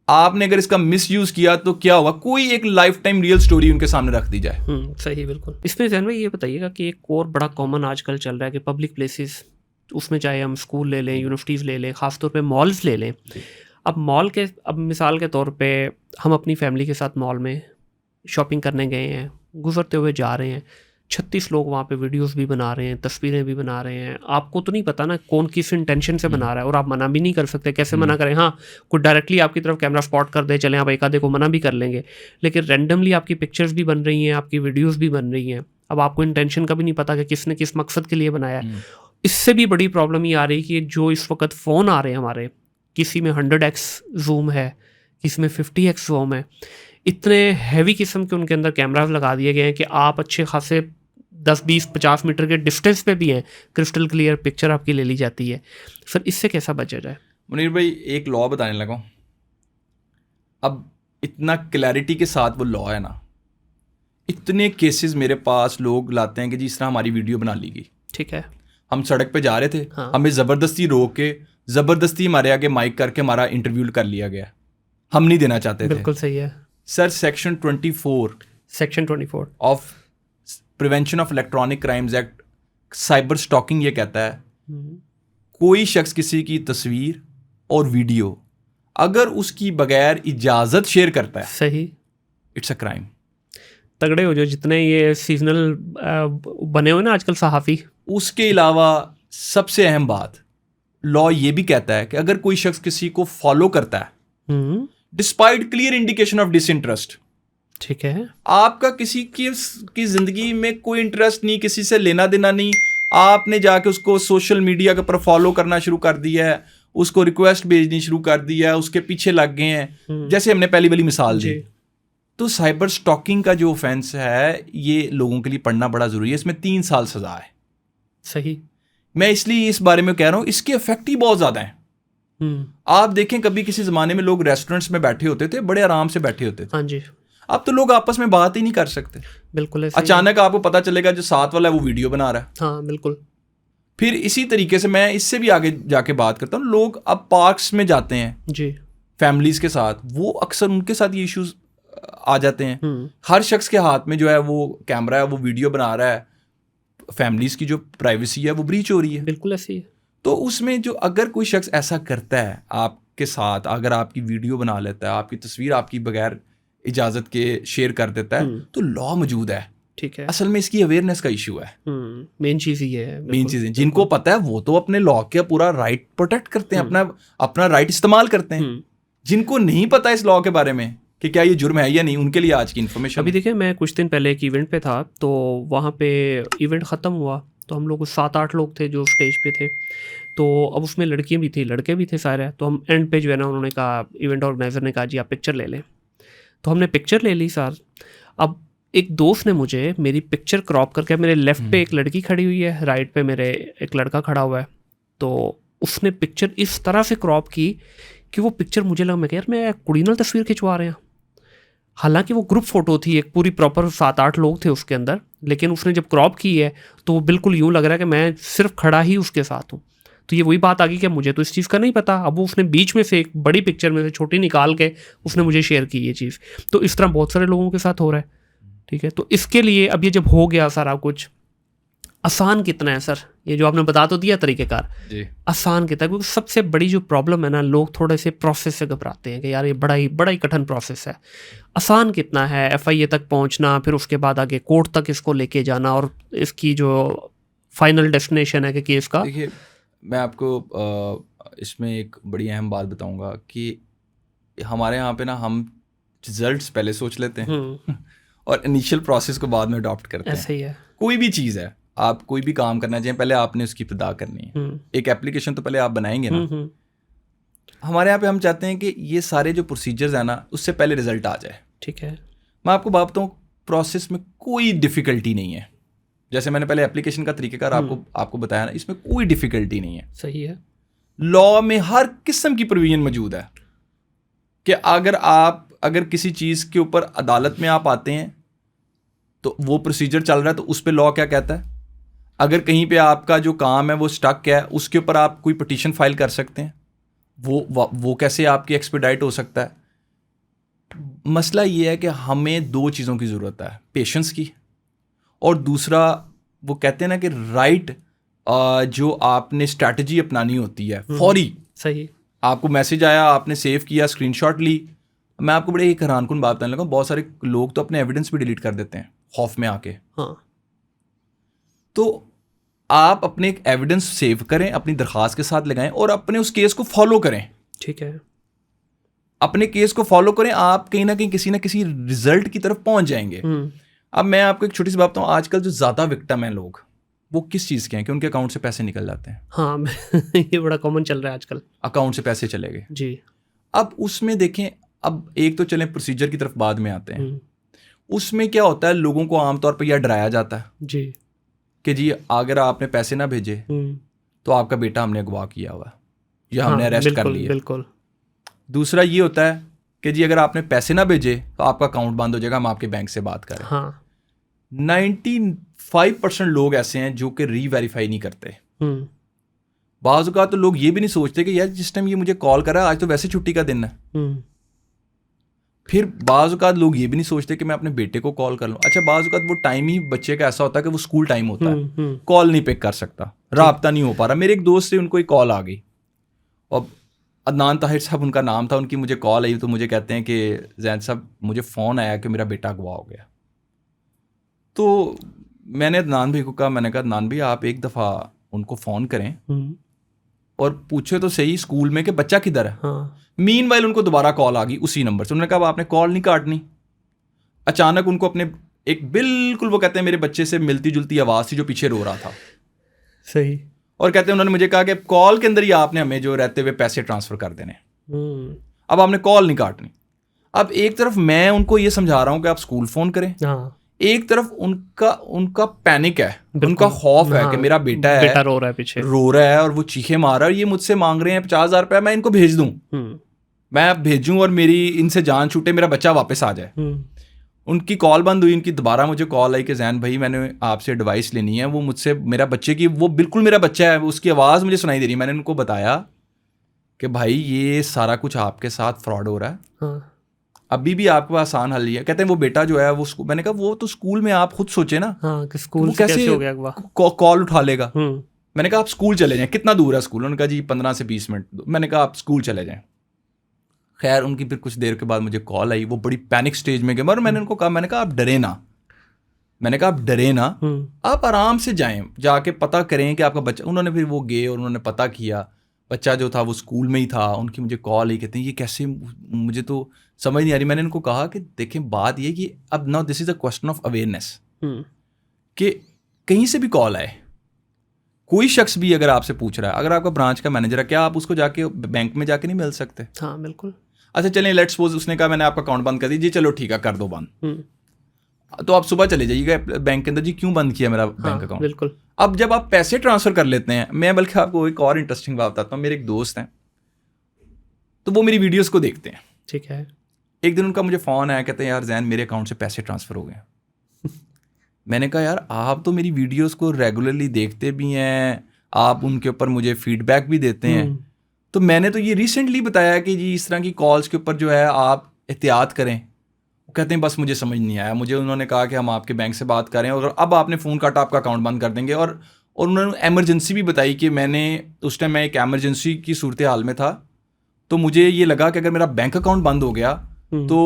आपने अगर इसका मिसयूज़ किया तो क्या होगा, कोई एक लाइफ टाइम रियल स्टोरी उनके सामने रख दी जाए। सही, बिल्कुल। इसमें जहन में ये बताइएगा कि एक और बड़ा कॉमन आजकल चल रहा है कि पब्लिक प्लेसेस, उसमें चाहे हम स्कूल ले लें, यूनिवर्सिटीज़ ले लें, ख़ासतौर पे मॉल्स ले लें। अब मिसाल के तौर पे हम अपनी फैमिली के साथ मॉल में शॉपिंग करने गए हैं, गुजरते हुए जा रहे हैं, 36 लोग वहाँ पे वीडियोस भी बना रहे हैं, तस्वीरें भी बना रहे हैं। आपको तो नहीं पता ना कौन किस इंटेंशन से बना रहा है, और आप मना भी नहीं कर सकते। कैसे मना करें? हाँ, कोई डायरेक्टली आपकी तरफ कैमरा स्पॉट कर दे, चलें आप एक आधे को मना भी कर लेंगे, लेकिन रैंडमली आपकी पिक्चर्स भी बन रही हैं, आपकी वीडियोस भी बन रही हैं। अब आपको इंटेंशन का भी नहीं पता कि किसने किस मकसद के लिए बनाया है। इससे भी बड़ी प्रॉब्लम ये आ रही कि जो इस वक्त फ़ोन आ रहे हैं हमारे, किसी में 100x जूम है, किसी में 50x जूम है, इतने हैवी किस्म के उनके अंदर कैमराज लगा दिए गए हैं कि आप अच्छे खासे 10, 20, 50 मीटर के डिस्टेंस पे भी हैं, क्रिस्टल क्लियर पिक्चर आपकी ले ली जाती है। सर इससे कैसा बचा जाए? मुनीर भाई, एक लॉ बताने लगा हूँ। अब इतना क्लैरिटी के साथ वो लॉ है ना, इतने केसेस मेरे पास लोग लाते हैं कि जी इस तरह हमारी वीडियो बना ली गई। ठीक है, हम सड़क पे जा रहे थे, हाँ, हमें ज़बरदस्ती रोक के ज़बरदस्ती हमारे आगे माइक करके हमारा इंटरव्यू कर लिया गया। हम नहीं देना चाहते थे। बिल्कुल सही है sir, section 24 of prevention of electronic crimes act cyber stalking ये कहता है कोई शख्स किसी की तस्वीर और वीडियो अगर उसकी बगैर इजाज़त शेयर करता है, सही, इट्स अ क्राइम। तगड़े हो जो जितने ये सीजनल बने हुए ना आजकल सहाफ़ी। उसके अलावा सबसे अहम बात, लॉ ये भी कहता है कि अगर कोई शख्स किसी को फॉलो करता है despite clear indication of disinterest, ठीक है, आपका किसी की जिंदगी में कोई इंटरेस्ट नहीं, किसी से लेना देना नहीं, आपने जाके उसको सोशल मीडिया के ऊपर फॉलो करना शुरू कर दिया है, उसको रिक्वेस्ट भेजनी शुरू कर दिया है, उसके पीछे लग गए हैं, जैसे हमने पहली वाली मिसाल दी। तो साइबर स्टॉकिंग का जो ऑफेंस है ये लोगों के लिए पढ़ना बड़ा ज़रूरी है। इसमें 3 साल सज़ा है। सही, मैं इसलिए इस बारे में कह रहा हूँ, इसके इफेक्ट ही बहुत ज़्यादा हैं। आप देखें कभी किसी ज़माने में लोग रेस्टोरेंट्स में बैठे होते थे, बड़े आराम से बैठे होते थे। हाँ जी, अब तो लोग आपस में बात ही नहीं कर सकते। बिल्कुल, अचानक आपको पता चलेगा जो साथ वाला है वो वीडियो बना रहा है। हाँ, बिल्कुल। फिर इसी तरीके से मैं इससे भी आगे जाके बात करता हूँ, लोग अब पार्क्स में जाते हैं जी, फैमिलीज़ के साथ, वो अक्सर उनके साथ ये इश्यूज आ जाते हैं। हर शख्स के हाथ में जो है वो कैमरा है, वो वीडियो बना रहा है, फैमिलीज की जो प्राइवेसी है वो ब्रीच हो रही है। बिल्कुल ऐसी है। तो उसमें जो अगर कोई शख्स ऐसा करता है आपके साथ, अगर आपकी वीडियो बना लेता है, आपकी तस्वीर आपकी बगैर इजाज़त के शेयर कर देता है, तो लॉ मौजूद है। ठीक है। असल में इसकी अवेयरनेस का इशू है। मेन चीज़ ये है। मेन चीज़ें जिनको पता है वो तो अपने लॉ का पूरा राइट प्रोटेक्ट करते हैं, अपना राइट इस्तेमाल करते हैं। जिनको नहीं पता इस लॉ के बारे में कि क्या ये जुर्म है या नहीं, उनके लिए आज की इन्फॉर्मेशन। अभी देखिए, मैं कुछ दिन पहले एक इवेंट पे था, तो वहाँ पे इवेंट ख़त्म हुआ तो हम लोग 7-8 लोग थे जो स्टेज पे थे। तो अब उसमें लड़कियाँ भी थी, लड़के भी थे सारे। तो हम एंड पे जो है ना, उन्होंने कहा, इवेंट ऑर्गेनाइज़र ने कहा जी आप पिक्चर ले लें। तो हमने पिक्चर ले ली सर। अब एक दोस्त ने मुझे मेरी पिक्चर क्रॉप करके, मेरे लेफ़्ट पे एक लड़की खड़ी हुई है, राइट पे मेरे एक लड़का खड़ा हुआ है, तो उसने पिक्चर इस तरह से क्रॉप की कि वो पिक्चर मुझे लगा, मैं यार मैं कुड़ी नाल तस्वीर खिंचवा रहे हैं। हालांकि वो ग्रुप फ़ोटो थी, एक पूरी प्रॉपर 7-8 लोग थे उसके अंदर, लेकिन उसने जब क्रॉप की है तो वो बिल्कुल यूँ लग रहा है कि मैं सिर्फ खड़ा ही उसके साथ हूँ। तो ये वही बात आ गई कि मुझे तो इस चीज़ का नहीं पता। अब वो उसने बीच में से एक बड़ी पिक्चर में से छोटी निकाल के उसने मुझे शेयर की ये चीज़। तो इस तरह बहुत सारे लोगों के साथ हो रहा है। ठीक है, तो इसके लिए अब ये जब हो गया सारा कुछ, आसान कितना है सर, ये जो आपने बता तो दिया तरीक़ेकार, आसान कितना है? क्योंकि सबसे बड़ी जो प्रॉब्लम है ना, लोग थोड़े से प्रोसेस से घबराते हैं कि यार ये बड़ा ही कठिन प्रोसेस है। आसान कितना है FIA तक पहुंचना, फिर उसके बाद आगे कोर्ट तक इसको लेके जाना, और इसकी जो फाइनल डेस्टिनेशन है कि केस का। देखिए, मैं आपको इसमें एक बड़ी अहम बात बताऊंगा कि हमारे यहाँ पे ना हम रिजल्ट्स पहले सोच लेते हैं और इनिशियल प्रोसेस को बाद में अडॉप्ट करते हैं। ऐसे ही है, कोई भी चीज़ है, आप कोई भी काम करना चाहिए, पहले आपने उसकी इब्तिदा करनी है। एक एप्लीकेशन तो पहले आप बनाएंगे ना। हमारे यहाँ पे हम चाहते हैं कि ये सारे जो प्रोसीजर्स है ना, उससे पहले रिजल्ट आ जाए। ठीक है, मैं आपको बात बताऊँ, प्रोसेस में कोई डिफ़िकल्टी नहीं है। जैसे मैंने पहले एप्लीकेशन का तरीक़ेकार आपको बताया ना, इसमें कोई डिफ़िकल्टी नहीं है। सही है। लॉ में हर किस्म की प्रोविजन मौजूद है कि अगर किसी चीज़ के ऊपर अदालत में आप आते हैं तो वो प्रोसीजर चल रहा है, तो उस पर लॉ क्या कहता है। अगर कहीं पे आपका जो काम है वो स्टक है, उसके ऊपर आप कोई पिटीशन फाइल कर सकते हैं, वो कैसे आपकी एक्सपेडाइट हो सकता है। मसला ये है कि हमें 2 चीज़ों की ज़रूरत है, पेशेंस की, और दूसरा वो कहते हैं ना कि राइट जो आपने स्ट्रैटेजी अपनानी होती है फौरी। सही, आपको मैसेज आया, आपने सेव किया, स्क्रीनशॉट ली। मैं आपको बड़े एक हैरानकुन बात बताने लगा, बहुत सारे लोग तो अपने एविडेंस भी डिलीट कर देते हैं खौफ में आके। हाँ, तो आप अपने एक एविडेंस सेव करें, अपनी दरख्वास्त के साथ लगाएं और अपने उस केस को फॉलो करें। ठीक है, अपने केस को फॉलो करें, आप कहीं ना कहीं किसी ना किसी रिजल्ट की तरफ पहुंच जाएंगे। अब मैं आपको एक छोटी सी बात बताऊं, आजकल जो ज़्यादा विक्टिम हैं लोग, वो किस चीज़ के हैं कि उनके अकाउंट से पैसे निकल जाते हैं। हाँ ये बड़ा कॉमन चल रहा है आजकल, अकाउंट से पैसे चले गए जी। अब उसमें देखें, अब एक तो चलें प्रोसीजर की तरफ बाद में आते हैं। उसमें क्या होता है, लोगों को आमतौर पर यह डराया जाता है जी कि जी अगर आपने पैसे ना भेजे तो आपका बेटा हमने अगवा किया हुआ या हमने अरेस्ट कर लिया। बिल्कुल। दूसरा ये होता है कि जी अगर आपने पैसे ना भेजे तो आपका अकाउंट बंद हो जाएगा, हम आपके बैंक से बात करें। हाँ, 95% लोग ऐसे हैं जो कि री-वेरीफाई नहीं करते। बाज़ औक़ात तो लोग ये भी नहीं सोचते कि यार जिस टाइम ये मुझे कॉल कर रहा है आज तो वैसे छुट्टी का दिन है। फिर बाज़ औक़ात लोग ये भी नहीं सोचते कि मैं अपने बेटे को कॉल कर लूँ। अच्छा, बाज़ औक़ात वो टाइम ही बच्चे का ऐसा होता है कि वो स्कूल टाइम होता है, कॉल नहीं पिक कर सकता, राब्ता नहीं हो पा रहा। मेरे एक दोस्त से उनको एक कॉल आ गई, और अदनान ताहिर साहब उनका नाम था, उनकी मुझे कॉल आई तो मुझे कहते हैं कि जैन साहब मुझे फ़ोन आया कि मेरा बेटा अगवा हो गया। तो मैंने अदनान भाई को कहा, मैंने कहा अदनान भाई आप एक दफ़ा उनको फ़ोन करें और पूछे तो सही स्कूल में कि बच्चा किधर है। हाँ। मीनवाइल उनको दोबारा कॉल आ गई उसी नंबर से। उन्होंने कहा आपने कॉल नहीं काटनी। अचानक उनको अपने एक बिल्कुल वो कहते हैं मेरे बच्चे से मिलती जुलती आवाज़ थी जो पीछे रो रहा था। सही। और कहते हैं उन्होंने मुझे कहा कि कॉल के अंदर ही आपने हमें जो रहते हुए पैसे ट्रांसफ़र कर देने, अब आपने कॉल नहीं काटनी। अब एक तरफ मैं उनको ये समझा रहा हूँ कि आप स्कूल फ़ोन करें, एक तरफ उनका पैनिक है, उनका खौफ है कि मेरा बेटा रो रहा है, पीछे रो रहा है और वो चीखे मार रहा है और ये मुझसे मांग रहे हैं 50,000 रुपया, मैं इनको भेज दूं, मैं भेजूं और मेरी इनसे जान छूटे, मेरा बच्चा वापस आ जाए। उनकी कॉल बंद हुई, उनकी दोबारा मुझे कॉल आई कि जैन भाई मैंने आपसे एडवाइस लेनी है, वो मुझसे मेरा बच्चे की, वो बिल्कुल मेरा बच्चा है, उसकी आवाज़ मुझे सुनाई दे रही है। मैंने उनको बताया कि भाई ये सारा कुछ आपके साथ फ्रॉड हो रहा है, अभी भी आपके पास आसान हल है। कहते हैं वो बेटा जो है वो मैंने कहा वो तो स्कूल में आप खुद सोचे ना, हाँ कि स्कूल से कैसे हो गया कॉल उठा लेगा। मैंने कहा आप स्कूल चले जाएं, कितना दूर है स्कूल? उन्होंने कहा जी 15 से 20 मिनट। मैंने कहा आप स्कूल चले जाएं। खैर उनकी फिर कुछ देर के बाद मुझे कॉल आई, वो बड़ी पैनिक स्टेज में गए। और मैंने उनको कहा, मैंने कहा आप डरे ना, मैंने कहा आप डरे ना, आप आराम से जाएं, जाके पता करें कि आपका बच्चा। उन्होंने फिर वो गए और उन्होंने पता किया, बच्चा जो था वो स्कूल में ही था। उनकी मुझे कॉल आई, कहते हैं ये कैसे, मुझे तो समझ नहीं आ रही। मैंने उनको कहा कि देखें बात ये कि अब now this is a question of awareness, कि कहीं से भी कॉल आए, कोई शख्स भी अगर आपसे पूछ रहा है, अगर आपका ब्रांच का मैनेजर है, क्या आप उसको जाके बैंक में जाके नहीं मिल सकते? हाँ बिल्कुल। अच्छा चलें, लेट्स सपोज उसने कहा मैंने आपका अकाउंट बंद कर दिया, जी चलो ठीक है कर दो बंद। तो आप सुबह चले जाइएगा बैंक के अंदर, जी क्यों बंद किया मेरा बैंक अकाउंट? बिल्कुल। अब जब आप पैसे ट्रांसफर कर लेते हैं, मैं बल्कि आपको एक और इंटरेस्टिंग बात बताता हूँ। मेरे एक दोस्त हैं, तो वो मेरी वीडियोस को देखते हैं। ठीक है। एक दिन उनका मुझे फ़ोन आया, कहते हैं यार जैन मेरे अकाउंट से पैसे ट्रांसफ़र हो गए। मैंने कहा यार आप तो मेरी वीडियोस को रेगुलरली देखते भी हैं, आप उनके ऊपर मुझे फीडबैक भी देते हैं, तो मैंने तो ये रिसेंटली बताया कि जी इस तरह की कॉल्स के ऊपर जो है आप एहतियात करें। वो कहते हैं बस मुझे समझ नहीं आया, मुझे उन्होंने कहा कि हम आपके बैंक से बात करें और अब आपने फ़ोन काटा आपका अकाउंट बंद कर देंगे। और उन्होंने एमरजेंसी भी बताई कि मैंने उस टाइम मैं एक एमरजेंसी की सूरत हाल में था, तो मुझे ये लगा कि अगर मेरा बैंक अकाउंट बंद हो गया तो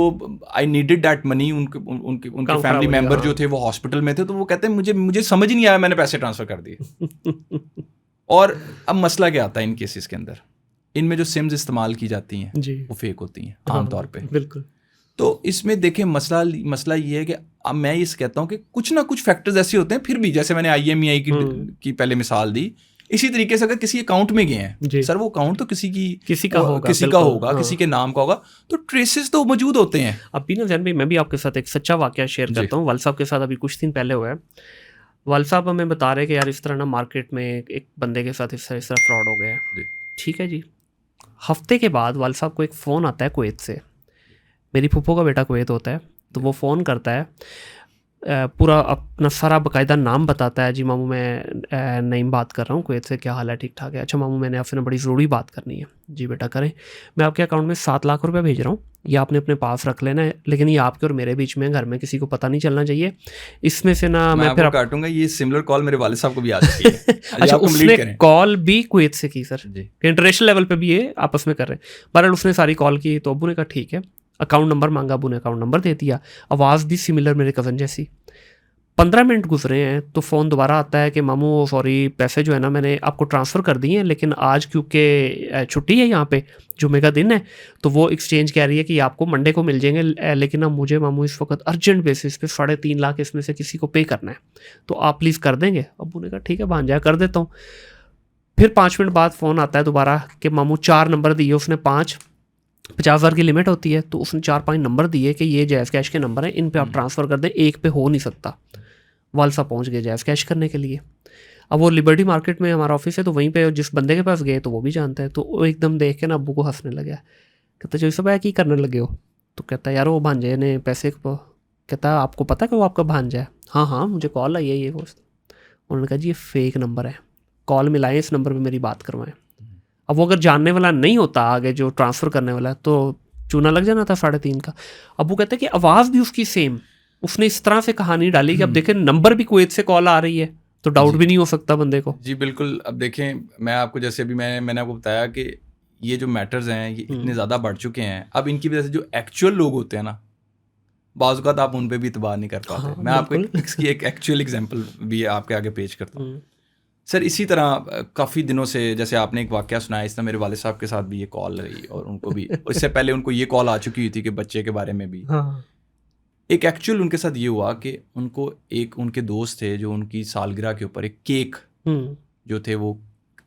आई नीडेड दैट मनी। उनके फैमिली मेम्बर जो थे वो हॉस्पिटल में थे, तो वो कहते हैं मुझे समझ ही नहीं आया, मैंने पैसे ट्रांसफ़र कर दिए। और अब मसला क्या आता है इन केसेस के अंदर, इनमें जो सिम्स इस्तेमाल की जाती हैं वो फेक होती हैं आमतौर पे। बिल्कुल। तो इसमें देखें मसला ये है कि अब मैं इस कहता हूँ कि कुछ ना कुछ फैक्टर्स ऐसे होते हैं, फिर भी जैसे मैंने IMEI की पहले मिसाल दी, इसी तरीके से अगर किसी अकाउंट में गए हैं, सर वो अकाउंट तो किसी का होगा, किसी के नाम का होगा, तो ट्रेसेस तो मौजूद होते हैं। अभी ना जैन भाई मैं भी आपके साथ एक सच्चा वाकया शेयर करता हूँ। वाल साहब के साथ अभी कुछ दिन पहले हुआ है। वाल साहब हमें बता रहे कि यार इस तरह ना मार्केट में एक बंदे के साथ इस तरह फ्रॉड हो गया है। ठीक है जी। हफ्ते के बाद वाल साहब को एक फ़ोन आता है कुवैत से। मेरी फूफो का बेटा कुवैत होता है, तो वो फ़ोन करता है, पूरा अपना सारा बाकायदा नाम बताता है। जी मामू मैं नईम बात कर रहा हूँ कुवैत से, क्या हाल है? ठीक ठाक है। अच्छा मामू मैंने आपसे ना बड़ी ज़रूरी बात करनी है। जी बेटा करें। मैं आपके अकाउंट में 7 लाख रुपए भेज रहा हूँ, ये आपने अपने पास रख लेना है, लेकिन ये आपके और मेरे बीच में, घर में किसी को पता नहीं चलना चाहिए। इसमें से ना मैं फिर काटूंगा। ये सिमिलर कॉल मेरे वाले साहब को भी आ चुकी है। अच्छा उसने कॉल भी कुवैत से की सर, इंटरनेशनल लेवल पे भी ये आपस में कर रहे हैं। बहरहाल उसने सारी कॉल की, तो अब्बू ने कहा ठीक है। अकाउंट नंबर मांगा, अब्बू ने अकाउंट नंबर दे दिया। आवाज़ भी सिमिलर मेरे कज़न जैसी। 15 मिनट गुजरे हैं तो फ़ोन दोबारा आता है कि मामू सॉरी पैसे जो है ना मैंने आपको ट्रांसफ़र कर दिए हैं, लेकिन आज क्योंकि छुट्टी है यहाँ पे, जुमे का दिन है, तो वो एक्सचेंज कह रही है कि आपको मंडे को मिल जाएंगे, लेकिन ना मुझे मामू इस वक्त अर्जेंट बेसिस पे 3.5 लाख इसमें से किसी को पे करना है, तो आप प्लीज़ कर देंगे? अब्बू ने कहा ठीक है भांजा कर देता हूँ। फिर 5 मिनट बाद फ़ोन आता है दोबारा कि मामू 4 नंबर दिए उसने, 50,000 की लिमिट होती है, तो उसने 4-5 नंबर दिए कि ये जैज़ कैश के नंबर हैं, इन पे आप ट्रांसफ़र कर दें, एक पे हो नहीं सकता। वाल साहब पहुँच गए जैज़ कैश करने के लिए। अब वो लिबर्टी मार्केट में हमारा ऑफिस है, तो वहीं पे जिस बंदे के पास गए तो वो भी जानता है, तो वो एकदम देख के ना अब्बू को हंसने लगा। कहता जो सब है कि करने लगे हो? तो कहता यार वो भांजे ने पैसे को, कहता आपको पता कि वो आपका भांजा है? हाँ मुझे कॉल आई है ये वो। उन्होंने कहा जी ये फेक नंबर है, कॉल मिलाएं, इस नंबर पर मेरी बात करवाएं। अब वो अगर जानने वाला नहीं होता आगे जो ट्रांसफ़र करने वाला, तो चूना लग जाना था 3.5 का। अब वो कहते हैं कि आवाज़ भी उसकी सेम, उसने इस तरह से कहानी डाली कि अब देखें नंबर भी कुवैत से कॉल आ रही है, तो डाउट भी नहीं हो सकता बंदे को। जी बिल्कुल। अब देखें मैं आपको जैसे अभी मैंने आपको बताया कि ये जो मैटर्स हैं ये इतने ज़्यादा बढ़ चुके हैं, अब इनकी वजह से जो एक्चुअल लोग होते हैं ना, बाज़ औक़ात आप उन पर भी इतबार नहीं कर पाते। हाँ, मैं आपको इसकी एक एक्चुअल एग्जाम्पल भी आपके आगे पेश करता हूँ। सर इसी तरह काफ़ी दिनों से, जैसे आपने एक वाक़या सुनाया, इस तरह मेरे वाले साहब के साथ भी ये कॉल रही, और उनको भी इससे पहले उनको ये कॉल आ चुकी हुई थी कि बच्चे के बारे में भी। एक एक्चुअल उनके साथ ये हुआ कि उनको एक उनके दोस्त थे जो उनकी सालगिरह के ऊपर एक केक जो थे वो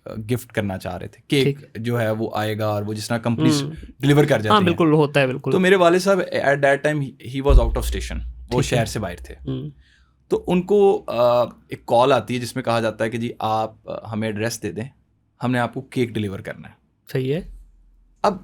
गिफ्ट करना चाह रहे थे। केक जो है वो आएगा और वो जिस तरह कंपनीज डिलीवर कर जाती हैं। बिल्कुल होता है बिल्कुल। तो मेरे वाले साहब at that time he was out of station, वो शहर से बाहर थे। तो उनको एक कॉल आती है जिसमें कहा जाता है कि जी आप हमें एड्रेस दे दें, हमने आपको केक डिलीवर करना है। सही है। अब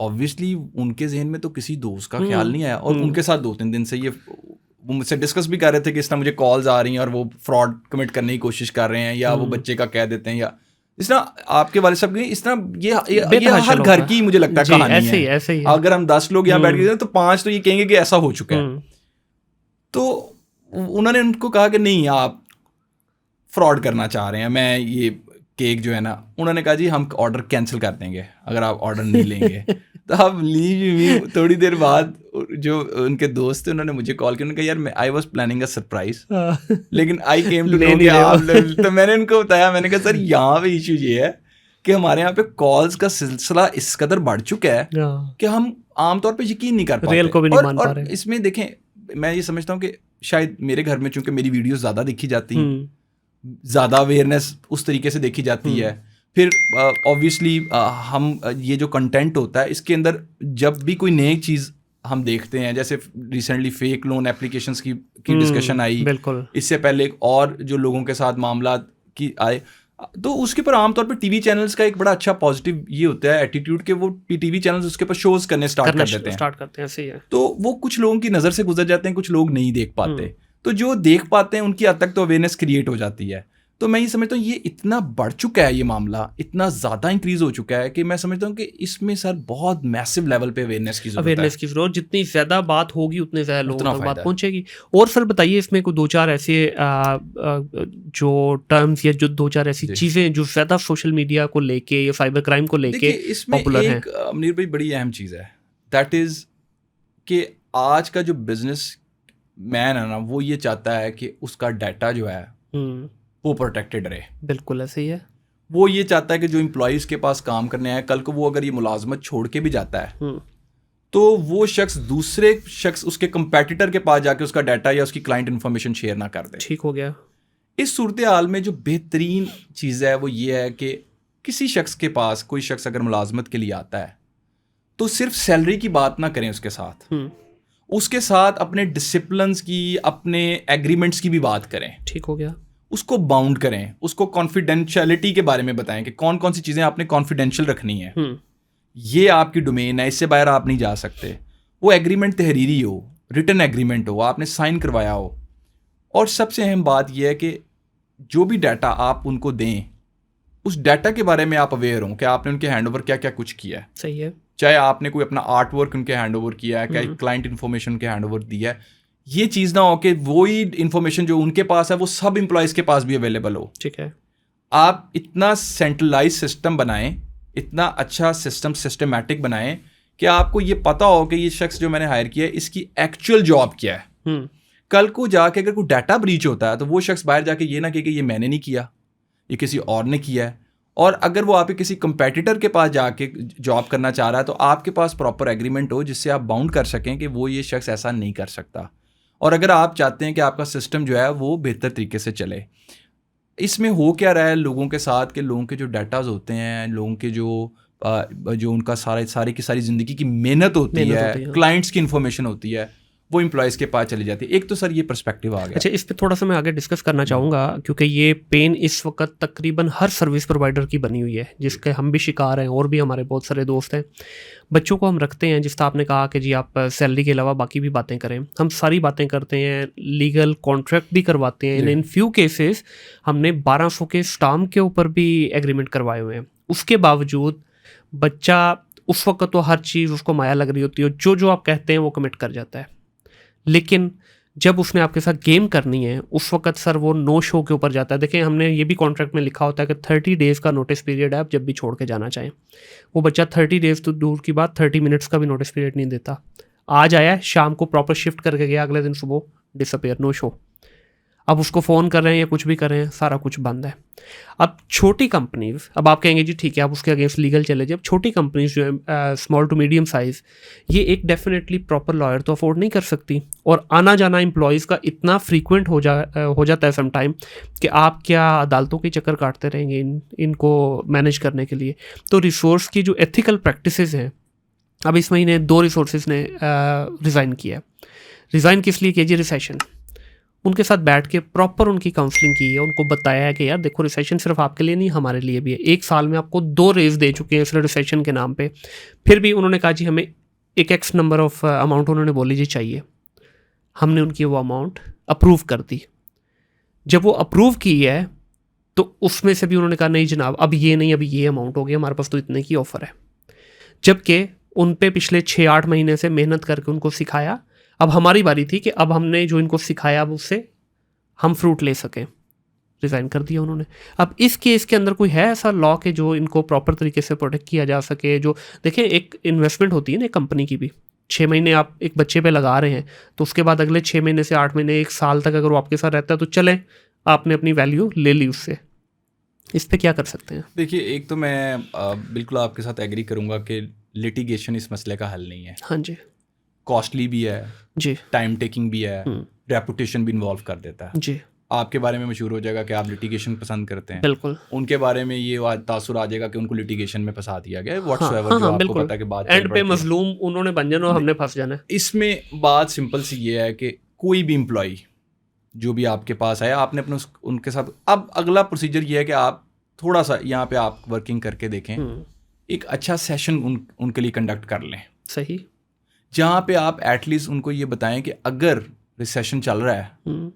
ऑब्वियसली उनके जहन में तो किसी दोस्त का ख्याल नहीं आया, और उनके साथ 2-3 दिन से ये वो मुझसे डिस्कस भी कर रहे थे कि इस तरह मुझे कॉल्स आ रही हैं और वो फ्रॉड कमिट करने की कोशिश कर रहे हैं, या वो बच्चे का कह देते हैं, या इस तरह आपके वाले साहब की इस तरह ये बेतहाशा हर लोग घर हैं। की मुझे लगता है जी, कहानी ऐसे ही है। ऐसे ही है। अगर हम 10 लोग यहाँ बैठ गए तो 5 तो ये कहेंगे कि ऐसा हो चुका है। तो उन्होंने उनको कहा कि नहीं, आप फ्रॉड करना चाह रहे हैं, मैं ये केक जो है ना, उन्होंने कहा जी हम ऑर्डर कैंसिल कर देंगे अगर आप ऑर्डर नहीं लेंगे। तो आप लीव। थोड़ी देर बाद जो उनके दोस्त थे उन्होंने मुझे कॉल किया, उन्होंने कहा यार I was planning a surprise, लेकिन आई केम टू ले नो नहीं कि रहे हो। आप तो मैंने उनको बताया, मैंने कहा सर यहाँ पे इशू ये है कि हमारे यहाँ पे कॉल्स का सिलसिला इस कदर बढ़ चुका है कि हम आमतौर पे यकीन नहीं कर पाते। रियल को भी नहीं मान पा और रहे। इसमें देखें, मैं ये समझता हूँ कि शायद मेरे घर में चूंकि मेरी वीडियोस ज़्यादा देखी जाती हैं, ज़्यादा अवेयरनेस उस तरीके से देखी जाती है, फिर ऑब्वियसली हम ये जो कंटेंट होता है इसके अंदर जब भी कोई नई चीज़ हम देखते हैं, जैसे रिसेंटली फेक लोन एप्लीकेशंस की डिस्कशन आई, बिल्कुल। इससे पहले एक और जो लोगों के साथ मामला की आए, तो उसके ऊपर आमतौर पर टीवी चैनल्स का एक बड़ा अच्छा पॉजिटिव ये होता है एटीट्यूड कि वो टीवी चैनल्स उसके ऊपर शोज करने स्टार्ट करते हैं। सही है। तो वो कुछ लोगों की नज़र से गुजर जाते हैं, कुछ लोग नहीं देख पाते। तो जो देख पाते हैं उनकी हद तक तो अवेयरनेस क्रिएट हो जाती है। तो मैं ये समझता हूँ ये इतना बढ़ चुका है, ये मामला इतना ज़्यादा इंक्रीज हो चुका है कि मैं समझता हूँ कि इसमें सर बहुत मैसिव लेवल पे अवेयरनेस की जरूरत। जितनी ज़्यादा बात होगी उतने ज़्यादा लोगों तक बात है। पहुँचेगी। और सर बताइए इसमें कोई दो चार ऐसे जो टर्म्स या जो दो चार ऐसी चीज़ें जो ज़्यादा सोशल मीडिया को लेके या साइबर क्राइम को लेके पॉपुलर हैं। मुनीर भाई बड़ी अहम चीज़ है, दैट इज़ कि आज का जो बिजनेस मैन है ना, वो ये चाहता है कि उसका डाटा जो है वो प्रोटेक्टेड रहे। बिल्कुल ऐसे ही है। वो ये चाहता है कि जो एम्प्लॉयज़ के पास काम करने आए, कल को वो अगर ये मुलाजमत छोड़ के भी जाता है तो वो शख्स दूसरे शख्स उसके कंपेटिटर के पास जाके उसका डाटा या उसकी क्लाइंट इन्फॉर्मेशन शेयर ना कर दे। ठीक हो गया। इस सूरत हाल में जो बेहतरीन चीज़ है वो ये है कि किसी शख्स के पास कोई शख्स अगर मुलाजमत के लिए आता है तो सिर्फ सैलरी की बात ना करें उसके साथ, उसके साथ अपने डिसिप्लिन्स की, अपने एग्रीमेंट्स की भी बात करें। ठीक हो गया। उसको बाउंड करें, उसको कॉन्फिडेंशियलिटी के बारे में बताएं कि कौन कौन सी चीज़ें आपने कॉन्फिडेंशियल रखनी है, ये आपकी डोमेन है, इससे बाहर आप नहीं जा सकते। वो एग्रीमेंट तहरीरी हो, रिटन एग्रीमेंट हो, आपने साइन करवाया हो। और सबसे अहम बात यह है कि जो भी डाटा आप उनको दें उस डाटा के बारे में आप अवेयर हों कि आपने उनके हैंड ओवर क्या क्या कुछ किया है। सही है। चाहे आपने कोई अपना आर्ट वर्क उनके हैंड ओवर किया है, क्या क्लाइंट इन्फॉर्मेशन उनके हैंड ओवर दिया है, ये चीज़ ना हो कि वही इन्फॉर्मेशन जो उनके पास है वो सब एम्प्लॉयज़ के पास भी अवेलेबल हो। ठीक है। आप इतना सेंट्रलाइज सिस्टम बनाएं, इतना अच्छा सिस्टम सिस्टमेटिक बनाएं कि आपको ये पता हो कि ये शख्स जो मैंने हायर किया है इसकी एक्चुअल जॉब क्या है। कल को जाके अगर कोई डाटा ब्रीच होता है तो वो शख्स बाहर जाके ये ना कहे कि ये मैंने नहीं किया, ये किसी और ने किया है। और अगर वो आपके किसी कंपेटिटर के पास जाके जॉब करना चाह रहा है तो आपके पास प्रॉपर एग्रीमेंट हो जिससे आप बाउंड कर सकें कि वो ये शख्स ऐसा नहीं कर सकता। और अगर आप चाहते हैं कि आपका सिस्टम जो है वो बेहतर तरीके से चले, इसमें हो क्या रहा है लोगों के साथ कि लोगों के जो डाटाज होते हैं, लोगों के जो उनका सारी की सारी ज़िंदगी की मेहनत होती है, क्लाइंट्स की इन्फॉर्मेशन होती है, वो एम्प्लॉयज़ के पास चली जाती है। एक तो सर ये पर्सपेक्टिव आ गया। अच्छा, इस पे थोड़ा सा मैं आगे डिस्कस करना चाहूँगा क्योंकि ये पेन इस वक्त तकरीबन हर सर्विस प्रोवाइडर की बनी हुई है जिसके हम भी शिकार हैं और भी हमारे बहुत सारे दोस्त हैं। बच्चों को हम रखते हैं, जिस तरह आपने कहा कि जी आप सैलरी के अलावा बाकी भी बातें करें, हम सारी बातें करते हैं, लीगल कॉन्ट्रैक्ट भी करवाते हैं। इन फ्यू केसेस हमने 1200 के स्टाम्प के ऊपर भी एग्रीमेंट करवाए हुए हैं। उसके बावजूद बच्चा उस वक्त तो हर चीज़ उसको माया लग रही होती है, जो आप कहते हैं वो कमिट कर जाता है। लेकिन जब उसने आपके साथ गेम करनी है उस वक्त सर वो नो शो के ऊपर जाता है। देखें, हमने ये भी कॉन्ट्रैक्ट में लिखा होता है कि 30 डेज़ का नोटिस पीरियड है, आप जब भी छोड़ के जाना चाहें। वो बच्चा 30 डेज़ तो दूर की बात 30 मिनट्स का भी नोटिस पीरियड नहीं देता। आज आया, शाम को प्रॉपर शिफ्ट करके गया, अगले दिन सुबह डिसअपेयर, नो शो। अब उसको फ़ोन कर रहे हैं या कुछ भी कर रहे हैं, सारा कुछ बंद है। अब छोटी कंपनीज, अब आप कहेंगे जी ठीक है आप उसके अगेंस्ट लीगल चले जाए। अब छोटी कंपनीज जो है स्मॉल टू मीडियम साइज़, ये एक डेफिनेटली प्रॉपर लॉयर तो अफोर्ड नहीं कर सकती। और आना जाना एम्प्लॉयज़ का इतना फ्रीक्वेंट हो जाता है सम टाइम कि आप क्या अदालतों के चक्कर काटते रहेंगे इनको मैनेज करने के लिए। तो रिसोर्स की जो एथिकल प्रैक्टिसेस हैं, अब इस महीने 2 रिसोर्सेज ने रिज़ाइन किया। रिज़ाइन किस लिए किया जी? रिसेशन। उनके साथ बैठ के प्रॉपर उनकी काउंसलिंग की है, उनको बताया है कि यार देखो रिसेशन सिर्फ आपके लिए नहीं हमारे लिए भी है। 1 साल में आपको 2 रेज़ दे चुके हैं सिर्फ रिसेशन के नाम पे। फिर भी उन्होंने कहा जी हमें एक एक्स नंबर ऑफ अमाउंट उन्होंने बोली जी चाहिए। हमने उनकी वो अमाउंट अप्रूव कर दी। जब वो अप्रूव की है तो उसमें से भी उन्होंने कहा नहीं जनाब अब ये नहीं, अभी ये अमाउंट हो गया, हमारे पास तो इतने की ऑफ़र है। जबकि उन पे पिछले 6-8 महीने से मेहनत करके उनको सिखाया, अब हमारी बारी थी कि अब हमने जो इनको सिखाया अब उससे हम फ्रूट ले सकें। रिज़ाइन कर दिया उन्होंने। अब इस केस के अंदर कोई है ऐसा लॉ कि जो इनको प्रॉपर तरीके से प्रोटेक्ट किया जा सके? जो देखें, एक इन्वेस्टमेंट होती है ना कंपनी की भी, 6 महीने आप एक बच्चे पे लगा रहे हैं, तो उसके बाद अगले 6 महीने से 8 महीने 1 साल तक अगर वो आपके साथ रहता है तो चलें, आपने अपनी वैल्यू ले ली उससे। इस पे क्या कर सकते हैं? देखिए, एक तो मैं बिल्कुल आपके साथ एग्री करूंगा कि लिटिगेशन इस मसले का हल नहीं है। हाँ जी, कॉस्टली भी है जी, टाइम टेकिंग भी है, रेपुटेशन भी इन्वॉल्व कर देता है। जी, आपके बारे में मशहूर हो जाएगा कि आप लिटिगेशन पसंद करते हैं, बिल्कुल। उनके बारे में ये तासुर आ जाएगा कि उनको लिटिगेशन में फंसा दिया गया है, हाँ, व्हाट्सएवर हाँ, जो हाँ, आपको बिल्कुल। पता है कि बात एंड पे मजलूम उन्होंने बन जाना और हमने फंस जाना है। इसमें बात सिंपल सी ये है कि कोई भी एम्प्लॉय जो भी आपके पास आया, आपने अपने उनके साथ, अब अगला प्रोसीजर ये है कि आप थोड़ा सा यहाँ पे आप वर्किंग करके देखें, एक अच्छा सेशन उनके लिए कंडक्ट कर लें, सही, जहाँ पे आप एटलीस्ट उनको ये बताएं कि अगर रिसेशन चल रहा है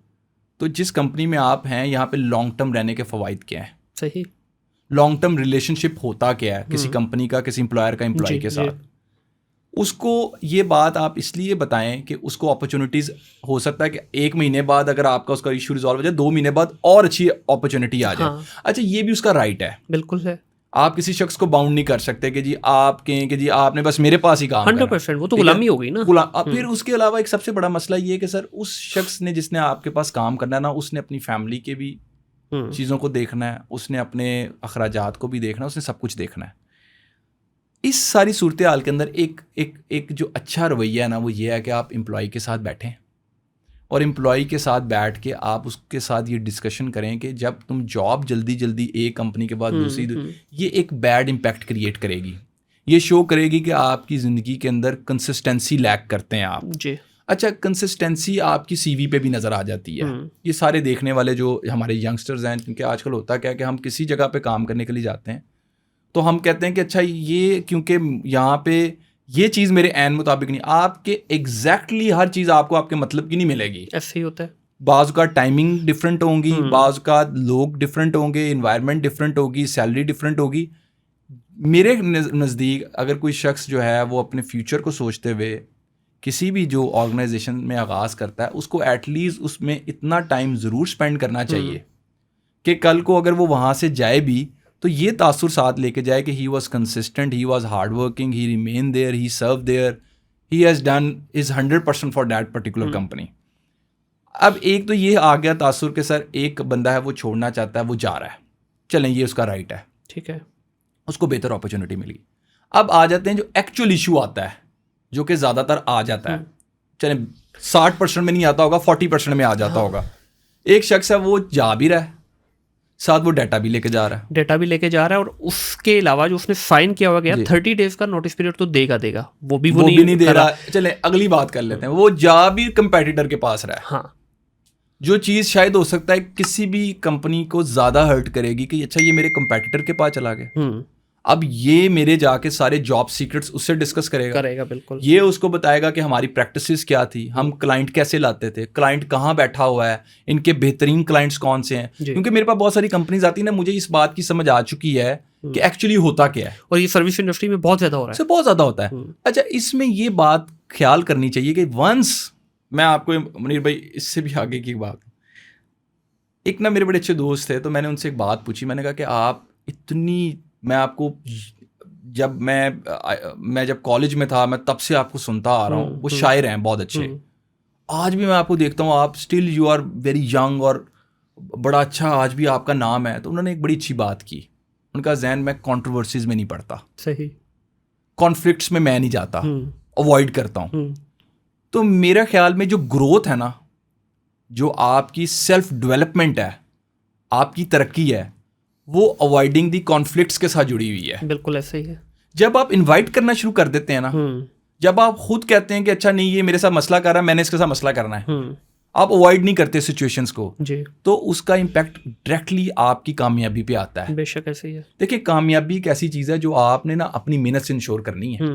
तो जिस कंपनी में आप हैं यहाँ पे लॉन्ग टर्म रहने के फ़वाइद क्या हैं, सही, लॉन्ग टर्म रिलेशनशिप होता क्या है किसी कंपनी का, किसी एम्प्लॉयर का एम्प्लॉय के साथ, उसको ये बात आप इसलिए बताएं कि उसको अपॉर्चुनिटीज़ हो सकता है कि 1 महीने बाद अगर आपका उसका इशू रिजॉल्व हो जाए, 2 महीने बाद और अच्छी अपॉर्चुनिटी आ जाए। हाँ। अच्छा, ये भी उसका राइट है, बिल्कुल है। आप किसी शख्स को बाउंड नहीं कर सकते कि जी आप कहें कि जी आपने बस मेरे पास ही काम करना। 100% वो तो गुलामी हो गई ना। फिर उसके अलावा एक सबसे बड़ा मसला ये है कि सर उस शख्स ने जिसने आपके पास काम करना है ना, उसने अपनी फैमिली के भी चीज़ों को देखना है, उसने अपने अखराजात को भी देखना है, उसने सब कुछ देखना है। इस सारी सूरत हाल के अंदर एक जो अच्छा रवैया है ना, वो ये है कि आप एम्प्लॉय के साथ बैठें और एम्प्लॉय के साथ बैठ के आप उसके साथ ये डिस्कशन करें कि जब तुम जॉब जल्दी एक कंपनी के बाद दूसरी, ये एक बैड इम्पैक्ट क्रिएट करेगी, ये शो करेगी कि आपकी ज़िंदगी के अंदर कंसिस्टेंसी लैक करते हैं आप जी। अच्छा, कंसिस्टेंसी आपकी सीवी पे भी नज़र आ जाती है। ये सारे देखने वाले जो हमारे यंगस्टर्स हैं, क्योंकि आजकल होता क्या है कि हम किसी जगह पे काम करने के लिए जाते हैं तो हम कहते हैं कि अच्छा ये क्योंकि यहाँ पे ये चीज़ मेरे ऐन मुताबिक नहीं, आपके एग्जैक्टली हर चीज़ आपको आपके मतलब की नहीं मिलेगी। ऐसे ही होता है। बाज़ का टाइमिंग डिफरेंट होंगी, बाज़ का लोग डिफरेंट होंगे, इन्वायरमेंट डिफरेंट होगी, सैलरी डिफरेंट होगी। मेरे नज़दीक अगर कोई शख्स जो है वो अपने फ्यूचर को सोचते हुए किसी भी जो ऑर्गेनाइजेशन में आगाज़ करता है, उसको एटलीस्ट उसमें इतना टाइम ज़रूर स्पेंड करना चाहिए कि कल को अगर वो वहाँ से जाए भी तो ये तासुर साथ लेके जाए कि he was consistent, he was hard working, he remain there, he serve there, he has done is 100% for that particular company. अब एक तो ये आ गया तासुर के सर एक बंदा है वो छोड़ना चाहता है, वो जा रहा है, चलें ये उसका राइट है, ठीक है, उसको बेहतर अपॉर्चुनिटी मिली। अब आ जाते हैं जो एक्चुअल इशू आता है, जो कि ज़्यादातर आ जाता है, चलें 60% में नहीं आता होगा, 40% में आ जाता होगा। एक शख्स है वो जा भी रहा है, साथ वो डाटा भी लेके जा रहा है, और उसके अलावा जो उसने साइन किया हुआ गया 30 डेज का नोटिस पीरियड तो देगा वो भी नहीं दे रहा। चले अगली बात कर लेते हैं, वो जा भी कंपेटिटर के पास रहा है। हाँ, जो चीज़ शायद हो सकता है किसी भी कंपनी को ज़्यादा हर्ट करेगी कि अच्छा ये मेरे कंपेटिटर के पास चला गया, अब ये मेरे जाके सारे जॉब सीक्रेट्स उससे डिस्कस करेगा बिल्कुल। ये उसको बताएगा कि हमारी प्रैक्टिसेस क्या थी, हम क्लाइंट कैसे लाते थे, क्लाइंट कहाँ बैठा हुआ है, इनके बेहतरीन क्लाइंट्स कौन से हैं। क्योंकि मेरे पास बहुत सारी कंपनीज आती है ना, मुझे इस बात की समझ आ चुकी है कि एक्चुअली होता क्या है, और ये सर्विस इंडस्ट्री में बहुत ज़्यादा हो रहा है, बहुत ज़्यादा होता है। अच्छा, इसमें ये बात ख्याल करनी चाहिए कि वंस, मैं आपको मुनीर भाई इससे भी आगे की बात, एक ना मेरे बड़े अच्छे दोस्त थे, तो मैंने उनसे एक बात पूछी, मैंने कहा कि आप इतनी, मैं आपको जब मैं जब कॉलेज में था मैं तब से आपको सुनता आ रहा हूँ, वो शायर हैं बहुत अच्छे, आज भी मैं आपको देखता हूँ, आप still you are very young और बड़ा अच्छा आज भी आपका नाम है। तो उन्होंने एक बड़ी अच्छी बात की, उनका जहन मैं कंट्रोवर्सीज में नहीं पड़ता, सही, कॉन्फ्लिक्ट्स में मैं नहीं जाता, अवॉइड करता हूँ। तो मेरा ख्याल में जो ग्रोथ है ना, जो आपकी सेल्फ डेवलपमेंट है, आपकी तरक्की है, वो अवॉइडिंग दी कॉन्फ्लिक्ट्स के साथ जुड़ी हुई है। बिल्कुल ऐसे ही है। जब आप इनवाइट करना शुरू कर देते हैं ना, जब आप खुद कहते हैं कि अच्छा नहीं ये मेरे साथ मसला कर रहा है, मैंने इसके साथ मसला करना है, आप अवॉइड नहीं करते सिचुएशंस को जी, तो उसका इम्पैक्ट डायरेक्टली आपकी कामयाबी पे आता है। बेशक ऐसे ही है। देखिए, कामयाबी एक ऐसी चीज़ है जो आपने ना अपनी मेहनत से इंश्योर करनी है।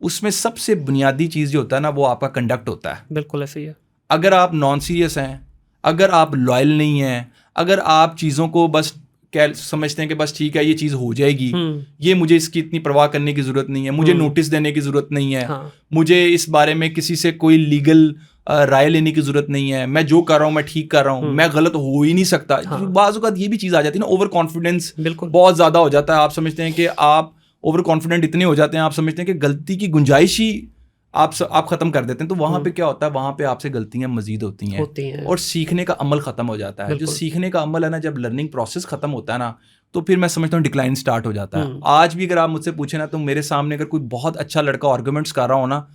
उसमें सबसे बुनियादी चीज़ जो होता है ना, वो आपका कंडक्ट होता है। बिल्कुल ऐसे ही है। अगर आप नॉन सीरियस हैं, अगर आप लॉयल नहीं हैं, अगर आप चीज़ों को बस समझते हैं कि बस ठीक है ये चीज़ हो जाएगी, ये मुझे इसकी इतनी परवाह करने की ज़रूरत नहीं है, मुझे नोटिस देने की ज़रूरत नहीं है, मुझे इस बारे में किसी से कोई लीगल राय लेने की ज़रूरत नहीं है, मैं जो कर रहा हूँ मैं ठीक कर रहा हूँ, मैं गलत हो ही नहीं सकता। बाज़ औक़ात ये भी चीज़ आ जाती है ना, ओवर कॉन्फिडेंस बहुत ज़्यादा हो जाता है। आप समझते हैं कि आप ओवर कॉन्फिडेंट इतने हो जाते हैं, आप समझते हैं कि गलती की गुंजाइश ही आप ख़त्म कर देते हैं। तो वहाँ पे क्या होता है, वहाँ पे आपसे गलतियाँ मजीद होती हैं और सीखने का अमल ख़त्म हो जाता है। जो सीखने का अमल है ना, जब लर्निंग प्रोसेस ख़त्म होता है ना, तो फिर मैं समझता हूँ डिक्लाइन स्टार्ट हो जाता है। आज भी अगर आप मुझसे पूछे ना, तो मेरे सामने अगर कोई बहुत अच्छा लड़का आर्गूमेंट्स कर रहा हो ना,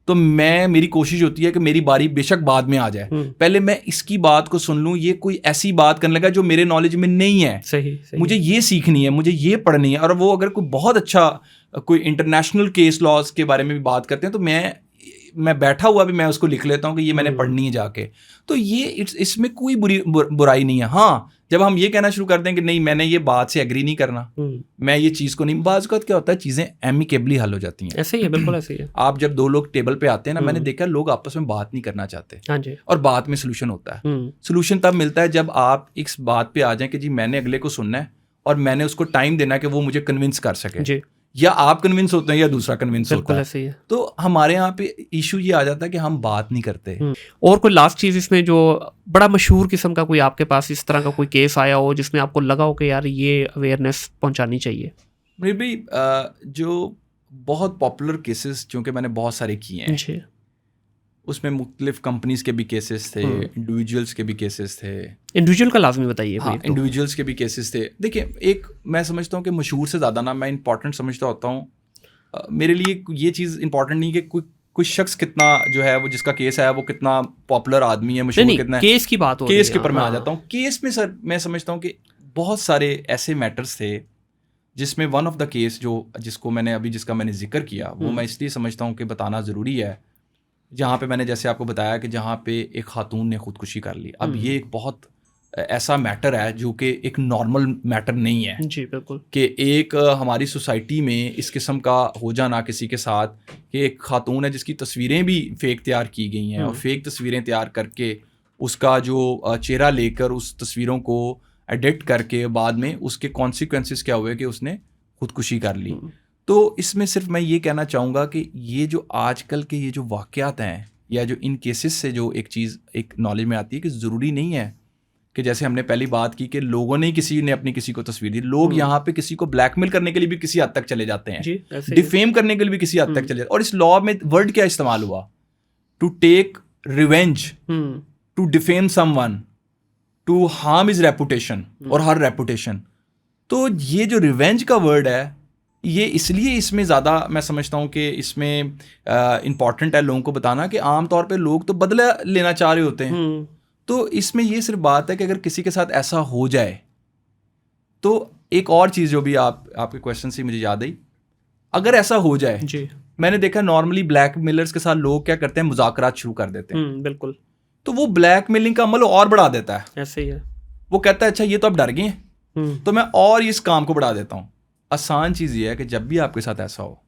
तो मेरी कोशिश होती है कि मेरी बारी बेशक बाद में आ जाए, पहले मैं इसकी बात को सुन लूँ। ये कोई ऐसी बात करने लगा जो मेरे नॉलेज में नहीं है, सही। मुझे ये सीखनी है, मुझे ये पढ़नी है। और वो अगर कोई बहुत अच्छा कोई इंटरनेशनल केस लॉज के बारे में भी बात करते हैं, तो मैं बैठा हुआ भी मैं उसको लिख लेता हूँ कि ये मैंने पढ़नी है जाके। तो ये इसमें कोई बुराई नहीं है। हाँ, जब हम ये कहना शुरू कर दें कि नहीं मैंने ये बात से एग्री नहीं करना, मैं ये चीज़ को नहीं, बाज़ वक़्त क्या होता है चीज़ें एमिकेबली हल हो जाती हैं। ऐसे ही है, बिल्कुल ऐसे ही है। आप जब दो लोग टेबल पे आते हैं ना, मैंने देखा लोग आपस में बात नहीं करना चाहते। हाँ जी। और बात में सोल्यूशन होता है। सोल्यूशन तब मिलता है जब आप इस बात पे आ जाएं कि जी मैंने अगले को सुनना है और मैंने उसको टाइम देना है कि वो मुझे कन्विंस कर सके जी। या आप कन्विंस होते हैं या दूसरा कन्विंस होता है। ऐसे ही है। तो हमारे यहाँ पे इशू ये आ जाता है कि हम बात नहीं करते। और कोई लास्ट चीज़ इसमें जो बड़ा मशहूर किस्म का कोई आपके पास इस तरह का कोई केस आया हो जिसमें आपको लगा हो कि यार ये अवेयरनेस पहुँचानी चाहिए? मे बी जो बहुत पॉपुलर केसेस चूँकि मैंने बहुत सारे किए हैं, उसमें मुख्तलिफ कंपनीज के भी केसेस थे, इंडिविजुअल्स के भी केसेस थे। इंडिविजुअल का लाजमी बताइए। हाँ, इंडिविजुअल्स के भी केसेस थे। देखिए, एक मैं समझता हूँ कि मशहूर से ज़्यादा ना मैं इंपॉर्टेंट समझता होता हूँ। मेरे लिए ये चीज़ इंपॉर्टेंट नहीं कि कोई शख्स कितना जो है वो जिसका केस है वो कितना पॉपुलर आदमी है, मशहूर कितना है। केस की बात हो केस के ऊपर मैं आ जाता हूँ। केस में सर मैं समझता हूँ कि बहुत सारे ऐसे मैटर्स थे जिसमें वन ऑफ द केस जिसका मैंने जिक्र किया, वो मैं इसलिए समझता हूँ कि बताना ज़रूरी है, जहाँ पे मैंने जैसे आपको बताया कि जहाँ पे एक खातून ने खुदकुशी कर ली। अब ये एक बहुत ऐसा मैटर है जो कि एक नॉर्मल मैटर नहीं है जी, बिल्कुल, कि एक हमारी सोसाइटी में इस किस्म का हो जाना किसी के साथ कि एक खातून है जिसकी तस्वीरें भी फेक तैयार की गई हैं और फेक तस्वीरें तैयार करके उसका जो चेहरा लेकर उस तस्वीरों को एडिट करके बाद में उसके कॉन्सिक्वेंसेस क्या हुए कि उसने खुदकुशी कर ली। तो इसमें सिर्फ मैं ये कहना चाहूँगा कि ये जो आजकल के ये जो वाक़यात हैं या जो इन केसेस से जो एक चीज़ एक नॉलेज में आती है कि ज़रूरी नहीं है कि जैसे हमने पहली बात की कि लोगों ने किसी ने अपनी किसी को तस्वीर दी, लोग यहाँ पे किसी को ब्लैकमेल करने के लिए भी किसी हद तक चले जाते हैं, डिफेम करने के लिए भी किसी हद तक चले जाते हैं। और इस लॉ में वर्ड क्या इस्तेमाल हुआ? To take revenge, to defame someone, to harm his reputation और हर रेपुटेशन। तो ये जो रिवेंज का वर्ड है ये इसलिए इसमें ज़्यादा मैं समझता हूँ कि इसमें इम्पॉर्टेंट है लोगों को बताना कि आम तौर पे लोग तो बदला लेना चाह रहे होते हैं। तो इसमें ये सिर्फ बात है कि अगर किसी के साथ ऐसा हो जाए तो एक और चीज़ जो भी आपके क्वेश्चन से मुझे याद आई, अगर ऐसा हो जाए जी, मैंने देखा नॉर्मली ब्लैकमेलर्स के साथ लोग क्या करते हैं, मुज़ाकरात शुरू कर देते हैं। बिल्कुल। तो वो ब्लैकमेलिंग का अमल और बढ़ा देता है। ऐसे ही है। वो कहता है अच्छा ये तो आप डर गए हैं तो मैं और इस काम को बढ़ा देता हूँ। आसान चीज़ ये है कि जब भी आपके साथ ऐसा हो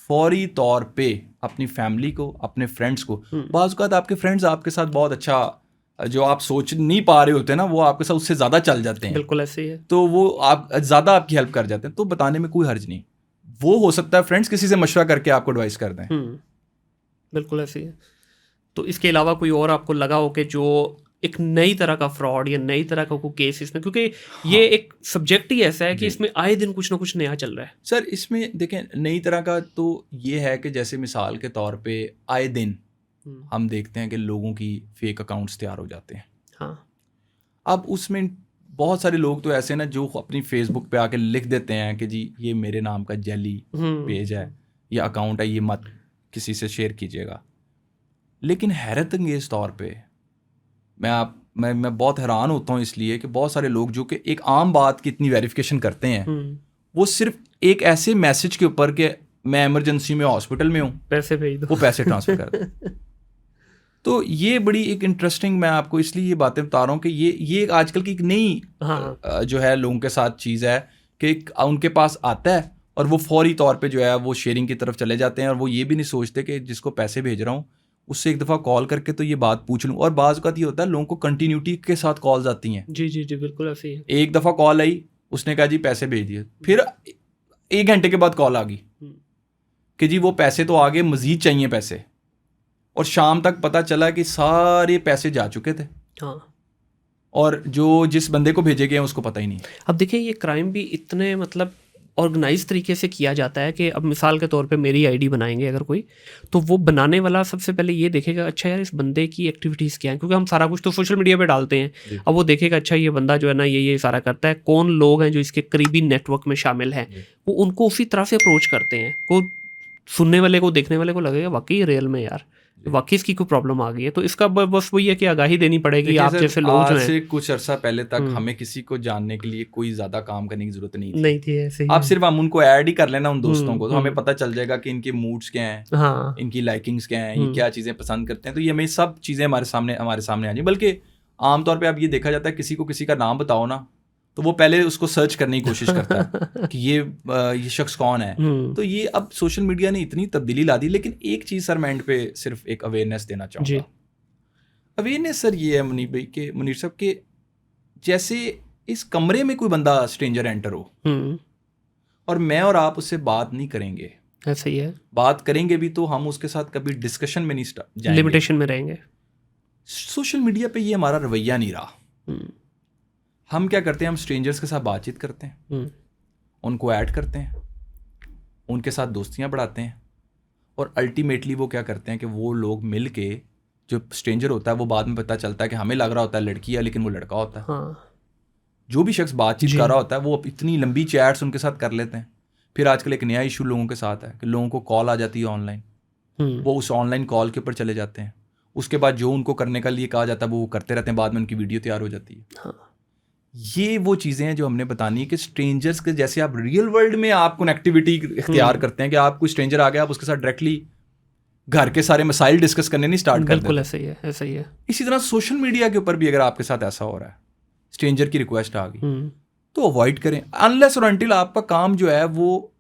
फौरी तौर पे अपनी फैमिली को, अपने फ्रेंड्स को, बाज़ औक़ात आपके फ्रेंड्स आपके साथ बहुत अच्छा जो आप सोच नहीं पा रहे होते ना वो आपके साथ उससे ज़्यादा चल जाते हैं। बिल्कुल ऐसे ही है। तो वो आप ज़्यादा आपकी हेल्प कर जाते हैं, तो बताने में कोई हर्ज नहीं। वो हो सकता है फ्रेंड्स किसी से मशवरा करके आपको एडवाइस कर दें। बिल्कुल ऐसे ही है। तो इसके अलावा कोई और आपको लगा हो कि जो एक नई तरह का फ्रॉड या नई तरह का कोई केस इसमें, क्योंकि ये एक सब्जेक्ट ही ऐसा है कि इसमें आए दिन कुछ ना कुछ नया चल रहा है। सर इसमें देखें नई तरह का तो ये है कि जैसे मिसाल के तौर पे आए दिन हम देखते हैं कि लोगों की फेक अकाउंट्स तैयार हो जाते हैं। हाँ, अब उसमें बहुत सारे लोग तो ऐसे ना जो अपनी फेसबुक पे आके लिख देते हैं कि जी ये मेरे नाम का जैली पेज है या अकाउंट है, ये मत किसी से शेयर कीजिएगा। लेकिन हैरत अंगेज तौर पे मैं बहुत हैरान होता हूँ इसलिए कि बहुत सारे लोग जो कि एक आम बात की इतनी वेरिफिकेशन करते हैं वो सिर्फ एक ऐसे मैसेज के ऊपर कि मैं इमरजेंसी में हॉस्पिटल में हूँ, पैसे भेज दो, वो पैसे ट्रांसफ़र कर दें। तो ये बड़ी एक इंटरेस्टिंग, मैं आपको इसलिए ये बातें बता रहा हूँ कि ये एक आजकल की एक नई जो है लोगों के साथ चीज़ है कि उनके पास आता है और वो फौरी तौर पे जो है वो शेयरिंग की तरफ चले जाते हैं और वो ये भी नहीं सोचते कि जिसको पैसे भेज रहा हूँ उससे एक दफ़ा कॉल करके तो ये बात पूछ लूँ। और बाज़ औक़ात ये होता है लोगों को कंटिन्यूटी के साथ कॉल्स आती हैं। जी जी जी, बिल्कुल ऐसे ही है। एक दफ़ा कॉल आई, उसने कहा जी पैसे भेज दिए, फिर 1 घंटे के बाद कॉल आ गई कि जी वो पैसे तो आ गए, मज़ीद चाहिए पैसे, और शाम तक पता चला कि सारे पैसे जा चुके थे। हाँ, और जो जिस बंदे को भेजे गए हैं उसको पता ही नहीं। अब देखिए ये क्राइम भी इतने मतलब ऑर्गेनाइज तरीके से किया जाता है कि अब मिसाल के तौर पे मेरी आईडी बनाएंगे अगर कोई, तो वो बनाने वाला सबसे पहले ये देखेगा अच्छा यार इस बंदे की एक्टिविटीज़ क्या हैं, क्योंकि हम सारा कुछ तो सोशल मीडिया पे डालते हैं। अब वो देखेगा अच्छा ये बंदा जो है ना ये सारा करता है, कौन लोग हैं जो इसके करीबी नेटवर्क में शामिल हैं, वो उनको उसी तरह से अप्रोच करते हैं। को सुनने वाले को, देखने वाले को लगेगा वाकई रियल में यार वाकई इसकी कोई प्रॉब्लम आ गई है। तो इसका बस वही है कि आगाही देनी पड़ेगी। आप जैसे लोग जो हैं, से कुछ अरसा पहले तक हमें किसी को जानने के लिए कोई ज्यादा काम करने की जरूरत नहीं थी ऐसे ही। आप सिर्फ हम उनको ऐड ही कर लेना उन दोस्तों को, तो हमें पता चल जाएगा कि इनके मूड्स क्या हैं, हाँ, इनकी लाइकिंग्स क्या हैं, ये क्या चीजें पसंद करते हैं। तो ये हमें सब चीजें हमारे सामने आ जाएंगी। बल्कि आमतौर पर अब ये देखा जाता है किसी को किसी का नाम बताओ ना, तो वो पहले उसको सर्च करने की कोशिश करता है कि ये शख्स कौन है। तो ये अब सोशल मीडिया ने इतनी तब्दीली ला दी। लेकिन एक चीज़ सर मैं एंड पे सिर्फ एक अवेयरनेस देना चाहूँगा। अवेयरनेस सर ये है मुनीर साहब के, जैसे इस कमरे में कोई बंदा स्ट्रेंजर एंटर हो और मैं और आप उससे बात नहीं करेंगे, ऐसा ही है, बात करेंगे भी तो हम उसके साथ कभी डिस्कशन में नहीं जाएंगे, लिमिटेशन में रहेंगे। सोशल मीडिया पे ये हमारा रवैया नहीं रहा। हम क्या करते हैं, हम स्ट्रेंजर्स के साथ बातचीत करते हैं, उनको ऐड करते हैं, उनके साथ दोस्तियां बढ़ाते हैं, और अल्टीमेटली वो क्या करते हैं कि वो लोग मिल के, जो स्ट्रेंजर होता है वो बाद में पता चलता है कि हमें लग रहा होता है लड़की है लेकिन वो लड़का होता है। हाँ, जो भी शख्स बातचीत कर रहा होता है वो इतनी लंबी चैट्स उनके साथ कर लेते हैं। फिर आजकल एक नया इशू लोगों के साथ है कि लोगों को कॉल आ जाती है ऑनलाइन, वो उस ऑनलाइन कॉल के ऊपर चले जाते हैं। उसके बाद जो उनको करने का लिए कहा जाता है वो करते रहते हैं, बाद में उनकी वीडियो तैयार हो जाती है। हाँ, ये वो चीज़ें हैं जो हमने बतानी है कि स्ट्रेंजर्स के जैसे आप रियल वर्ल्ड में आप कनेक्टिविटी इख्तियार करते हैं कि आप कोई स्ट्रेंजर आ गया, आप उसके साथ डायरेक्टली घर के सारे मसाइल डिस्कस करने नहीं स्टार्ट करते। बिल्कुल ऐसा ही है, ऐसा ही है। इसी तरह सोशल मीडिया के ऊपर भी अगर आपके साथ ऐसा हो रहा है, स्ट्रेंजर की रिक्वेस्ट आ गई, तो अवॉइड करें अनलेस और अनटिल आपका काम जो है वो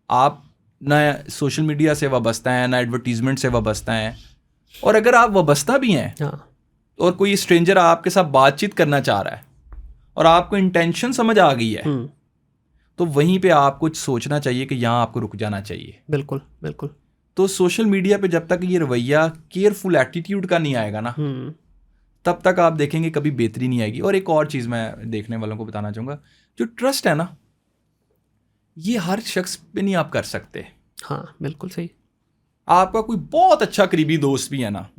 आप ना सोशल मीडिया से वाबस्ता है ना एडवर्टीजमेंट से वाबस्ता है। और अगर आप वाबस्ता भी हैं और कोई स्ट्रेंजर आपके साथ बातचीत करना चाह रहा है और आपको इंटेंशन समझ आ गई है, तो वहीं पे आपको सोचना चाहिए कि यहाँ आपको रुक जाना चाहिए। बिल्कुल बिल्कुल। तो सोशल मीडिया पे जब तक ये रवैया केयरफुल एटीट्यूड का नहीं आएगा ना, तब तक आप देखेंगे कभी बेहतरी नहीं आएगी। और एक और चीज़ मैं देखने वालों को बताना चाहूँगा, जो ट्रस्ट है ना, ये हर शख्स पे नहीं आप कर सकते। हाँ, बिल्कुल सही। आपका कोई बहुत अच्छा करीबी दोस्त भी है ना,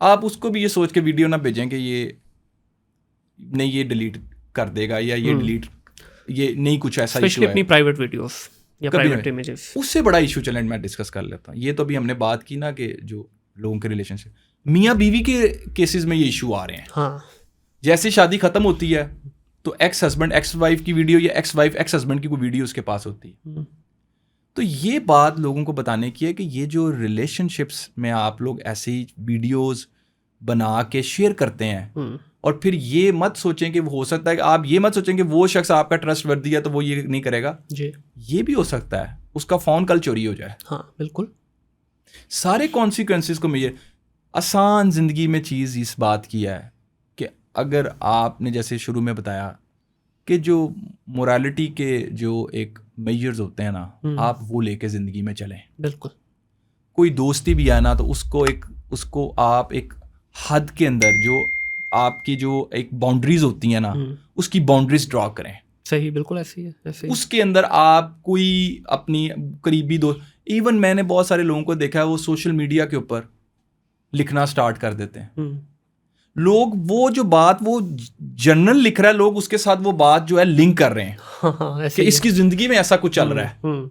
आप उसको भी ये सोच के वीडियो ना भेजें कि ये नहीं ये डिलीट कर देगा या ये डिलीट, ये नहीं कुछ ऐसा इशू है। अपनी प्राइवेट वीडियोस या प्राइवेट इमेजेस, उससे बड़ा इशू चलें मैं डिस्कस कर लेता हूँ। ये तो अभी हमने बात की ना कि जो लोगों के रिलेशनशिप, मियाँ बीवी के केसेस में ये इशू आ रहे हैं। हाँ, जैसे शादी खत्म होती है तो एक्स हस्बैंड एक्स वाइफ की वीडियो या एक्स वाइफ एक्स हस्बैंड की कोई वीडियो उसके पास होती है। तो ये बात लोगों को बताने की है कि ये जो रिलेशनशिप्स में आप लोग ऐसे ही वीडियोस बना के शेयर करते हैं, और फिर ये मत सोचें कि हो सकता है कि आप ये मत सोचें कि वो शख्स आपका ट्रस्ट वर्दी है तो वो ये नहीं करेगा जी। ये भी हो सकता है उसका फ़ोन कल चोरी हो जाए। हाँ, बिल्कुल। सारे कॉन्सिक्वेंसेस को मैं आसान ज़िंदगी में चीज़ इस बात की है कि अगर आपने जैसे शुरू में बताया कि जो मोरालिटी के जो एक मेजर्स होते हैं ना, आप वो लेके ज़िंदगी में चलें। बिल्कुल। कोई दोस्ती भी आए ना तो उसको आप एक हद के अंदर, जो आपकी जो एक बाउंड्रीज होती हैं ना, उसकी बाउंड्रीज ड्रॉ करें। सही, बिल्कुल ऐसी है, ऐसे ही। उसके अंदर आप कोई अपनी करीबी दोस्त, इवन मैंने बहुत सारे लोगों को देखा है वो सोशल मीडिया के ऊपर लिखना स्टार्ट कर देते हैं। लोग वो जो बात वो जनरल लिख रहा है, लोग उसके साथ वो बात जो है लिंक कर रहे हैं। हाँ, कि इसकी जिंदगी में ऐसा कुछ चल रहा है,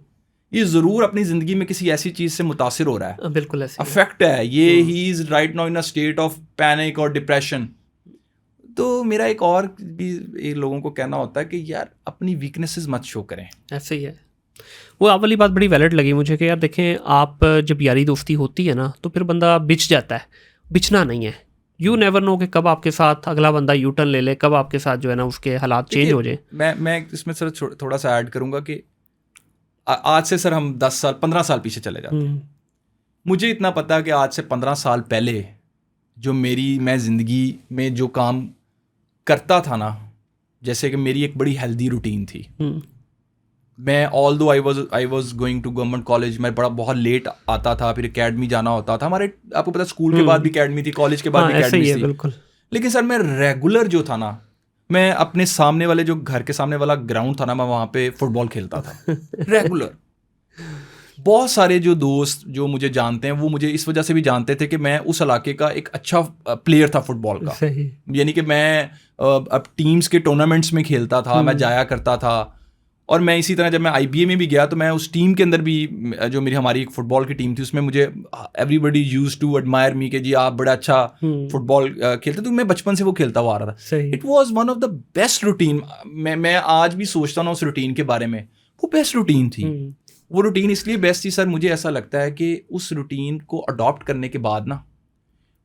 ये जरूर अपनी जिंदगी में किसी ऐसी चीज से मुतासिर हो रहा है, बिल्कुल ऐसे अफेक्ट है ये, he is right now in a state of panic और डिप्रेशन। तो मेरा एक और भी लोगों को कहना होता है कि यार अपनी वीकनेसेस मत शो करें। ऐसे ही है। वो आप वाली बात बड़ी वैलिड लगी मुझे कि यार देखें, आप जब यारी दोस्ती होती है ना तो फिर बंदा बिछ जाता है। बिछना नहीं है। यू नेवर नो कि कब आपके साथ अगला बंदा यू टर्न ले ले, कब आपके साथ जो है ना उसके हालात चेंज हो जाए। मैं इसमें सर थोड़ा सा ऐड करूंगा कि आज से सर हम 10 साल 15 साल पीछे चले जाते हैं। मुझे इतना पता कि आज से 15 साल पहले जो मैं ज़िंदगी में जो काम करता था ना, जैसे कि मेरी एक बड़ी हेल्दी रूटीन थी। मैं although I was going to government college, मैं बहुत लेट आता था, फिर एकेडमी जाना होता था हमारे, आपको पता स्कूल के बाद भी एकेडमी थी, कॉलेज के बाद भी एकेडमी थी। बिल्कुल। लेकिन सर मैं रेगुलर जो था ना, मैं अपने सामने वाले जो घर के सामने वाला ग्राउंड था ना, मैं वहाँ पे फुटबॉल खेलता था रेगुलर। बहुत सारे जो दोस्त जो मुझे जानते हैं वो मुझे इस वजह से भी जानते थे कि मैं उस इलाके का एक अच्छा प्लेयर था फुटबॉल का। यानी कि मैं अब टीम्स के टूर्नामेंट्स में खेलता था, मैं जाया करता था। और मैं इसी तरह जब मैं IBA में भी गया तो मैं उस टीम के अंदर भी, जो हमारी एक फुटबॉल की टीम थी, उसमें मुझे एवरीबडी यूज्ड टू एडमायर मी कि जी आप बड़ा अच्छा फुटबॉल खेलते, तो मैं बचपन से वो खेलता हुआ आ रहा था। It was one of the best routine. मैं आज भी सोचता हूँ उस रूटीन के बारे में, वो बेस्ट रूटीन थी। वो रूटीन इसलिए बेस्ट थी सर, मुझे ऐसा लगता है कि उस रूटीन को अडॉप्ट करने के बाद ना,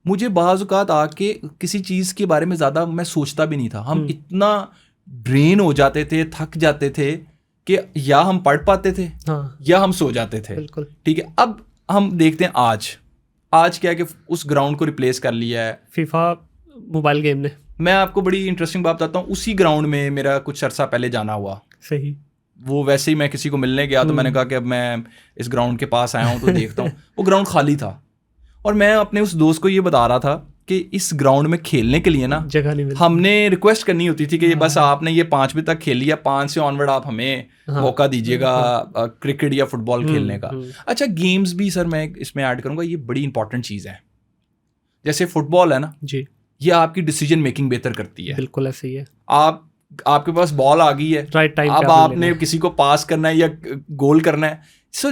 मुझे बाज़ औक़ात आके किसी चीज़ के बारे में ज़्यादा मैं सोचता भी नहीं था। हम इतना ड्रेन हो जाते थे, थक जाते थे कि या हम पढ़ पाते थे या हम सो जाते थे। ठीक है, अब हम देखते हैं आज क्या है कि उस ग्राउंड को रिप्लेस कर लिया है फीफा मोबाइल गेम ने। मैं आपको बड़ी इंटरेस्टिंग बात बताता हूँ, उसी ग्राउंड में मेरा कुछ अरसा पहले जाना हुआ। सही। वो वैसे ही मैं किसी को मिलने गया तो मैंने कहा कि अब मैं इस ग्राउंड के पास आया हूँ तो देखता हूँ। वो ग्राउंड खाली था और मैं अपने उस दोस्त को ये बता रहा था कि इस ग्राउंड में खेलने के लिए ना जगह नहीं मिलती। हमने रिक्वेस्ट करनी होती थी कि बस आपने ये 5 बजे तक खेल लिया, 5 से ऑनवर्ड आप हमें मौका दीजिएगा क्रिकेट या फुटबॉल खेलने का। अच्छा, गेम्स भी सर मैं इसमें ऐड करूँगा, ये बड़ी इंपॉर्टेंट चीज़ है। जैसे फुटबॉल है ना जी, ये आपकी डिसीजन मेकिंग बेहतर करती है। बिल्कुल ऐसे ही है। आपके पास बॉल आ गई है, राइट टाइम, अब आपने किसी को पास करना है या गोल करना है, so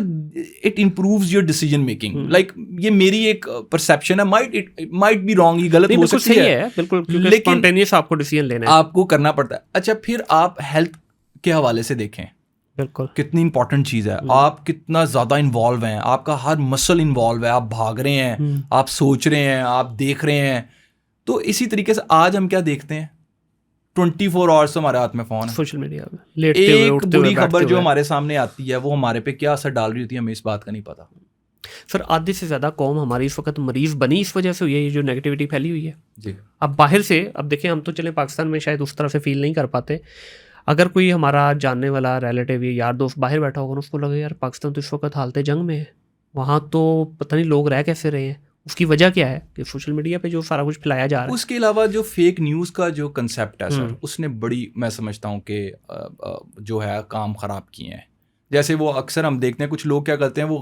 it improves your decision making. Like ये मेरी एक परसेप्शन है, माइट बी रॉन्ग, ये गलत हो सकती है बिल्कुल, लेकिन स्पॉन्टेनियस आपको डिसीजन लेना है, आपको करना पड़ता है। अच्छा, फिर आप हेल्थ के हवाले से देखें, बिल्कुल कितनी इंपॉर्टेंट चीज़ है। आप कितना ज़्यादा इन्वॉल्व हैं, आपका हर मसल इन्वॉल्व है, आप भाग रहे हैं, आप सोच रहे हैं, आप देख रहे हैं। तो इसी तरीके से आज हम क्या देखते हैं, 24 आवर्स हमारे हाथ में फ़ोन है, सोशल मीडिया में एक बुरी खबर जो हमारे सामने आती है वो हमारे पे क्या असर डाल रही होती है, हमें इस बात का नहीं पता। सर आधे से ज़्यादा कौम हमारी इस वक्त मरीज़ बनी इस वजह से हुई है, ये जो नेगेटिविटी फैली हुई है जी। अब बाहर से, अब देखें हम तो चले पाकिस्तान में शायद उस तरह से फील नहीं कर पाते, अगर कोई हमारा जानने वाला रिलेटिव या यार दोस्त बाहर बैठा होगा, उसको लगे यार पाकिस्तान तो इस वक्त हालत जंग में है, वहाँ तो पता नहीं लोग रह कैसे रहे हैं। उसकी वजह क्या है कि सोशल मीडिया पे जो सारा कुछ फैलाया जा रहा है। उसके अलावा जो फेक न्यूज़ का जो कंसेप्ट है सर, उसने बड़ी, मैं समझता हूँ कि जो है काम ख़राब किए हैं। जैसे वो अक्सर हम देखते हैं कुछ लोग क्या करते हैं, वो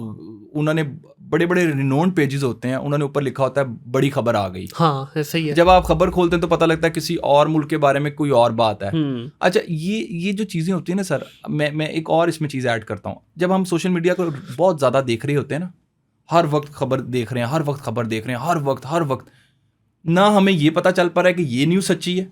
उन्होंने बड़े बड़े रिनोन्ड पेजेस होते हैं, उन्होंने ऊपर लिखा होता है बड़ी खबर आ गई। हाँ ऐसा ही है। जब आप खबर खोलते हैं तो पता लगता है किसी और मुल्क के बारे में कोई और बात है। अच्छा, ये जो चीज़ें होती है ना सर, मैं एक और इसमें चीज़ ऐड करता हूँ। जब हम सोशल मीडिया को बहुत ज़्यादा देख रहे होते हैं ना, हर वक्त खबर देख रहे हैं, हर वक्त खबर देख रहे हैं, हर वक्त ना हमें ये पता चल पा रहा है कि ये न्यूज़ सच्ची है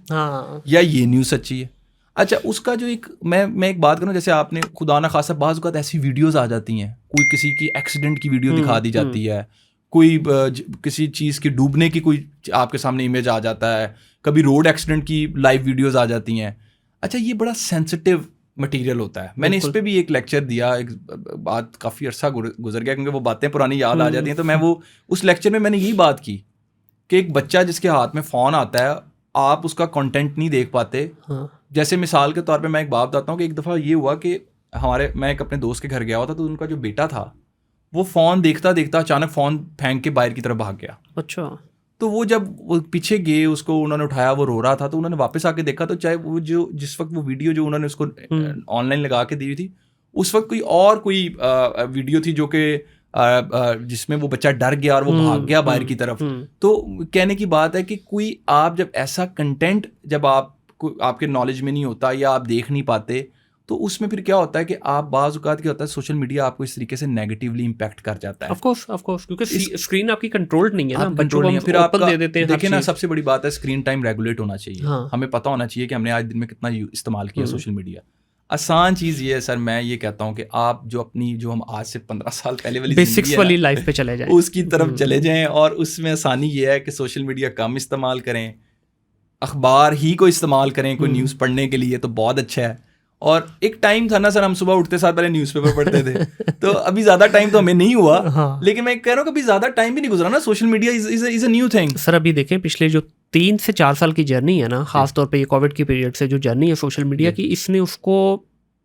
या ये न्यूज़ सच्ची है। अच्छा, उसका जो एक मैं एक बात करूँ, जैसे आपने खुदा ना खासा बाज़ औक़ात ऐसी वीडियोज़ आ जाती हैं, कोई किसी की एक्सीडेंट की वीडियो दिखा दी जाती है, कोई किसी चीज़ के डूबने की कोई आपके सामने इमेज आ जाता है, कभी रोड एक्सीडेंट की लाइव वीडियोज़ आ जाती हैं। अच्छा, ये बड़ा सेंसिटिव मटेरियल होता है। मैंने इस पे भी एक लेक्चर दिया, एक बात काफ़ी अर्सा गुजर गया क्योंकि वो बातें पुरानी याद आ जाती हैं, तो मैं वो उस लेक्चर में मैंने यही बात की कि एक बच्चा जिसके हाथ में फ़ोन आता है, आप उसका कंटेंट नहीं देख पाते। जैसे मिसाल के तौर पे मैं एक बात बताता हूँ कि एक दफ़ा ये हुआ कि मैं एक अपने दोस्त के घर गया हुआ था, तो उनका जो बेटा था वो फ़ोन देखता देखता अचानक फ़ोन फेंक के बाहर की तरफ भाग गया। अच्छा। तो वो जब वो पीछे गए, उसको उन्होंने उठाया, वो रो रहा था, तो उन्होंने वापस आके देखा तो चाहे वो जो जिस वक्त वो वीडियो जो उन्होंने उसको ऑनलाइन लगा के दी हुई थी, उस वक्त कोई वीडियो थी जो कि जिसमें वो बच्चा डर गया और वो भाग गया बाहर की तरफ। तो कहने की बात है कि कोई आप जब ऐसा कंटेंट जब आपके नॉलेज में नहीं होता या आप देख नहीं पाते, तो उसमें फिर क्या होता है कि आप बाज़ औक़ात क्या होता है, सोशल मीडिया आपको इस तरीके से नेगेटिवली इम्पैक्ट कर जाता है। ऑफ कोर्स क्योंकि स्क्रीन आपकी कंट्रोल्ड नहीं है ना, बच्चों को हम फिर आप दे देते हैं। देखिए ना, सबसे बड़ी बात है स्क्रीन टाइम रेगुलेट होना चाहिए। हमें पता होना चाहिए कि हमने आज दिन में कितना इस्तेमाल किया सोशल मीडिया। आसान चीज़ ये है सर, मैं ये कहता हूँ कि आप जो हम आज से 15 साल पहले वाली बेसिक्स वाली लाइफ पे चले जाएं, उसकी तरफ चले जाएं। और उसमें आसानी ये है कि सोशल मीडिया कम इस्तेमाल करें, अखबार ही को इस्तेमाल करें कोई न्यूज़ पढ़ने के लिए, तो बहुत अच्छा है। और एक टाइम था ना सर, हम सुबह उठते साथ पहले न्यूज़पेपर पढ़ते थे तो अभी ज़्यादा टाइम तो हमें नहीं हुआ। हाँ। लेकिन मैं कह रहा हूँ कि अभी ज़्यादा टाइम भी नहीं गुजरा ना, social media is a new thing. Sir अभी देखें पिछले जो 3 से 4 साल की जर्नी है ना, खास तौर पे ये कोविड की पीरियड से जो जर्नी है सोशल मीडिया की, इसने उसको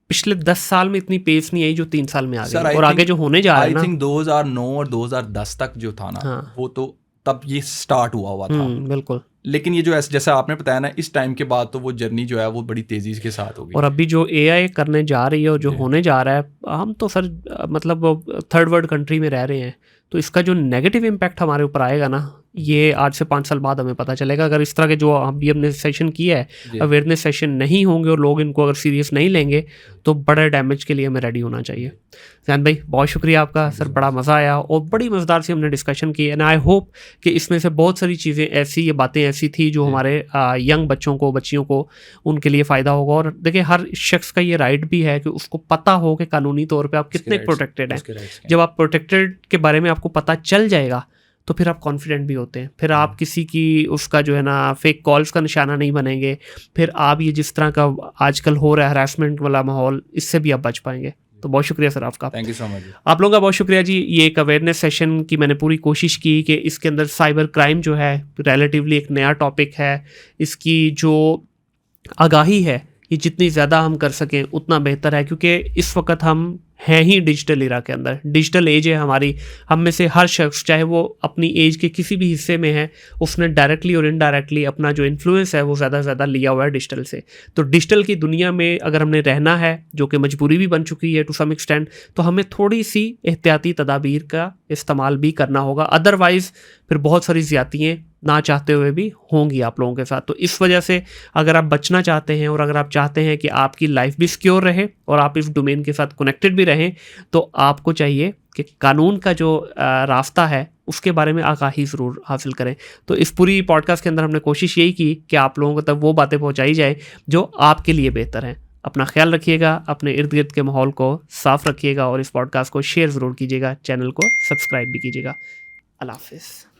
पिछले 10 साल में इतनी पेस नहीं आई जो 3 साल में आ गई, और आगे जो होने जा रहा है ना, आई थिंक 2009 और 2010 तक जो था ना, हाँ। वो तो तब ये स्टार्ट हुआ था। बिल्कुल। लेकिन ये जो जैसा आपने बताया ना, इस टाइम के बाद तो वो जर्नी जो है वो बड़ी तेजी के साथ होगी। और अभी जो AI करने जा रही है और जो होने जा रहा है, हम तो सर मतलब थर्ड वर्ल्ड कंट्री में रह रहे हैं, तो इसका जो नेगेटिव इम्पैक्ट हमारे ऊपर आएगा ना, ये आज से 5 साल बाद हमें पता चलेगा। अगर इस तरह के जो अभी हमने सेशन किया है, अवेयरनेस सेशन नहीं होंगे और लोग इनको अगर सीरियस नहीं लेंगे, तो बड़े डैमेज के लिए हमें रेडी होना चाहिए। जैन भाई बहुत शुक्रिया आपका सर, बड़ा मज़ा आया और बड़ी मज़ेदार सी हमने डिस्कशन की, एंड आई होप कि इसमें से बहुत सारी चीज़ें ऐसी, ये बातें ऐसी थी जो हमारे यंग बच्चों को, बच्चियों को, उनके लिए फ़ायदा होगा। और देखिए हर शख्स का ये राइट भी है कि उसको पता हो कि कानूनी तौर पे आप कितने प्रोटेक्टेड हैं। जब आप प्रोटेक्टेड के बारे में आपको पता चल जाएगा तो फिर आप कॉन्फिडेंट भी होते हैं, फिर आप किसी की उसका जो है ना फेक कॉल्स का निशाना नहीं बनेंगे, फिर आप ये जिस तरह का आजकल हो रहा है हरासमेंट वाला माहौल, इससे भी आप बच पाएंगे। तो बहुत शुक्रिया सर आपका। Thank you so much. आप लोगों का बहुत शुक्रिया जी। ये एक अवेयरनेस सेशन की मैंने पूरी कोशिश की कि इसके अंदर साइबर क्राइम जो है रिलेटिवली एक नया टॉपिक है, इसकी जो आगाही है ये जितनी ज़्यादा हम कर सकें उतना बेहतर है, क्योंकि इस वक्त हम हैं ही डिजिटल एरा के अंदर, डिजिटल एज है हमारी। हम में से हर शख्स, चाहे वो अपनी एज के किसी भी हिस्से में है, उसने डायरेक्टली और इनडायरेक्टली अपना जो इन्फ्लुएंस है वो ज़्यादा से ज़्यादा लिया हुआ है डिजिटल से। तो डिजिटल की दुनिया में अगर हमने रहना है, जो कि मजबूरी भी बन चुकी है टू सम एक्सटेंट, तो हमें थोड़ी सी एहतियाती तदाबीर का इस्तेमाल भी करना होगा, अदरवाइज़ फिर बहुत सारी ज़्यादतियाँ ना चाहते हुए भी होंगी आप लोगों के साथ। तो इस वजह से अगर आप बचना चाहते हैं और अगर आप चाहते हैं कि आपकी लाइफ भी सिक्योर रहे और आप इस डोमेन के साथ कनेक्टेड भी रहें, तो आपको चाहिए कि कानून का जो रास्ता है उसके बारे में आगाही ज़रूर हासिल करें। तो इस पूरी पॉडकास्ट के अंदर हमने कोशिश यही की कि आप लोगों को तक वो बातें पहुँचाई जाए जो आपके लिए बेहतर हैं। अपना ख्याल रखिएगा, अपने इर्द गिर्द के माहौल को साफ़ रखिएगा और इस पॉडकास्ट को शेयर ज़रूर कीजिएगा, चैनल को सब्सक्राइब भी कीजिएगा। अल्लाह हाफ़िज़।